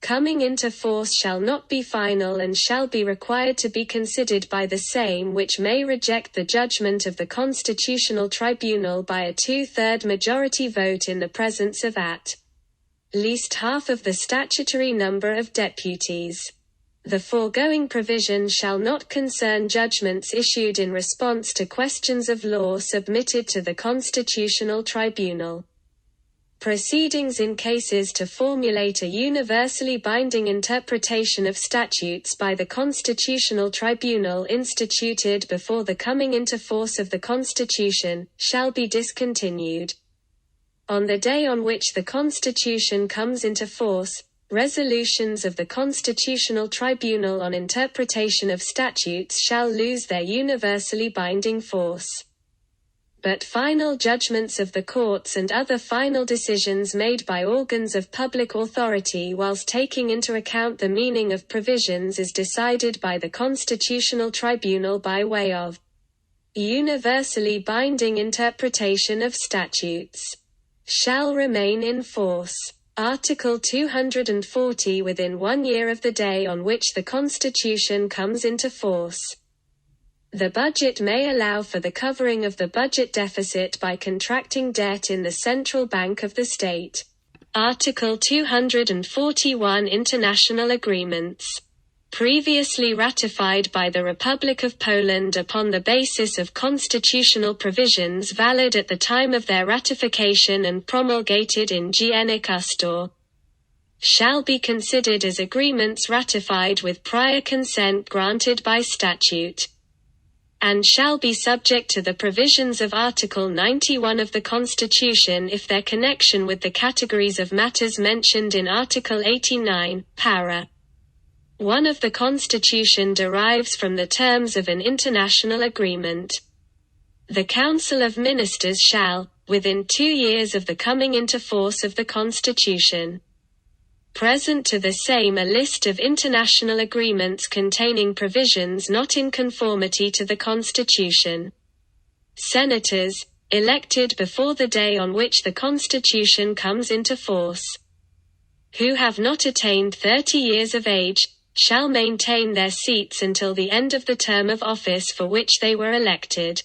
coming into force shall not be final and shall be required to be considered by the same, which may reject the judgment of the Constitutional Tribunal by a 2/3 majority vote in the presence of at least half of the statutory number of deputies. The foregoing provision shall not concern judgments issued in response to questions of law submitted to the Constitutional Tribunal. Proceedings in cases to formulate a universally binding interpretation of statutes by the Constitutional Tribunal instituted before the coming into force of the Constitution, shall be discontinued. On the day on which the Constitution comes into force, resolutions of the Constitutional Tribunal on interpretation of statutes shall lose their universally binding force. But final judgments of the courts and other final decisions made by organs of public authority whilst taking into account the meaning of provisions is decided by the Constitutional Tribunal by way of universally binding interpretation of statutes. Shall remain in force. Article 240 Within 1 year of the day on which the Constitution comes into force, the budget may allow for the covering of the budget deficit by contracting debt in the central bank of the state. Article 241 International agreements previously ratified by the Republic of Poland upon the basis of constitutional provisions valid at the time of their ratification and promulgated in Dziennik Ustor, shall be considered as agreements ratified with prior consent granted by statute, and shall be subject to the provisions of Article 91 of the Constitution if their connection with the categories of matters mentioned in Article 89, para. 1 of the Constitution derives from the terms of an international agreement. The Council of Ministers shall, within 2 years of the coming into force of the Constitution, present to the same a list of international agreements containing provisions not in conformity to the Constitution. Senators, elected before the day on which the Constitution comes into force, who have not attained 30 years of age, shall maintain their seats until the end of the term of office for which they were elected.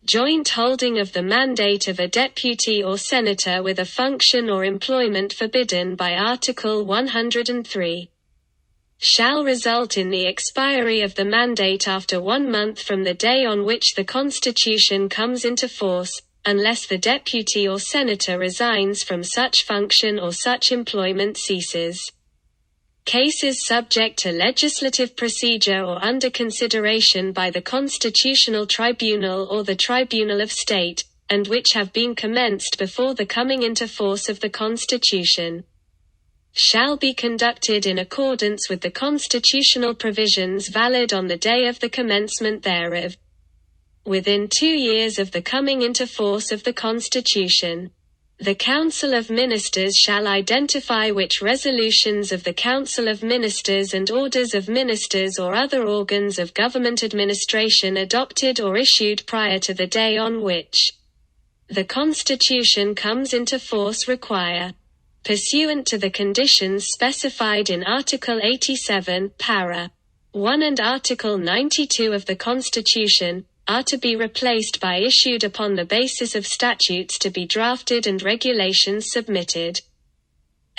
Joint holding of the mandate of a deputy or senator with a function or employment forbidden by Article 103 shall result in the expiry of the mandate after 1 month from the day on which the Constitution comes into force, unless the deputy or senator resigns from such function or such employment ceases. Cases subject to legislative procedure or under consideration by the Constitutional Tribunal or the Tribunal of State, and which have been commenced before the coming into force of the Constitution, shall be conducted in accordance with the constitutional provisions valid on the day of the commencement thereof. Within 2 years of the coming into force of the Constitution, the Council of Ministers shall identify which resolutions of the Council of Ministers and orders of ministers or other organs of government administration adopted or issued prior to the day on which the Constitution comes into force require, pursuant to the conditions specified in Article 87, para. 1 and Article 92 of the Constitution, are to be replaced by issued upon the basis of statutes to be drafted and regulations submitted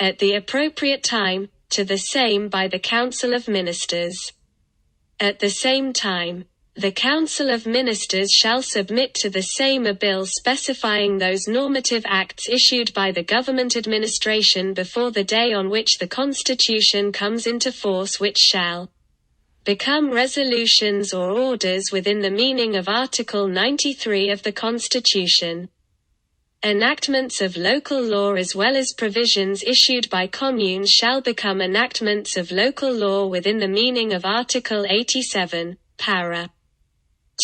at the appropriate time to the same by the Council of Ministers. At the same time, the Council of Ministers shall submit to the same a bill specifying those normative acts issued by the government administration before the day on which the Constitution comes into force which shall become resolutions or orders within the meaning of Article 93 of the Constitution. Enactments of local law as well as provisions issued by communes shall become enactments of local law within the meaning of Article 87, para.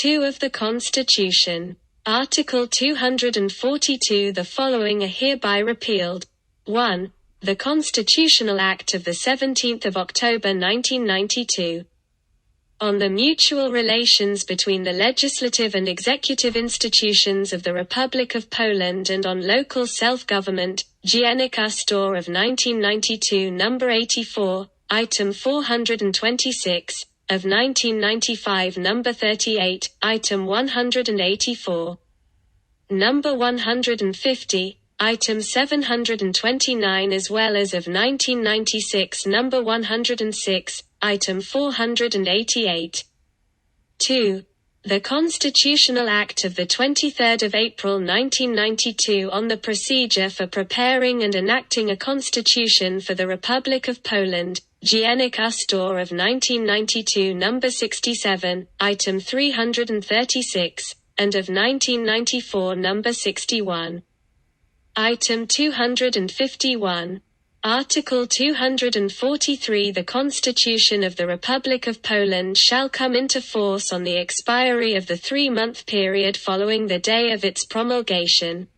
2 of the Constitution. Article 242 The following are hereby repealed. 1. the Constitutional Act of 17 October 1992. On the mutual relations between the legislative and executive institutions of the Republic of Poland and on local self-government, Dziennik Ustor of 1992 No. 84, Item 426, of 1995 No. 38, Item 184. No. 150, Item 729 as well as of 1996 No. 106, Item 488. 2. The Constitutional Act of 23 April 1992 on the procedure for preparing and enacting a constitution for the Republic of Poland, Dziennik Ustor of 1992 No. 67, Item 336, and of 1994 No. 61. Item 251. Article 243 The Constitution of the Republic of Poland shall come into force on the expiry of the 3-month period following the day of its promulgation.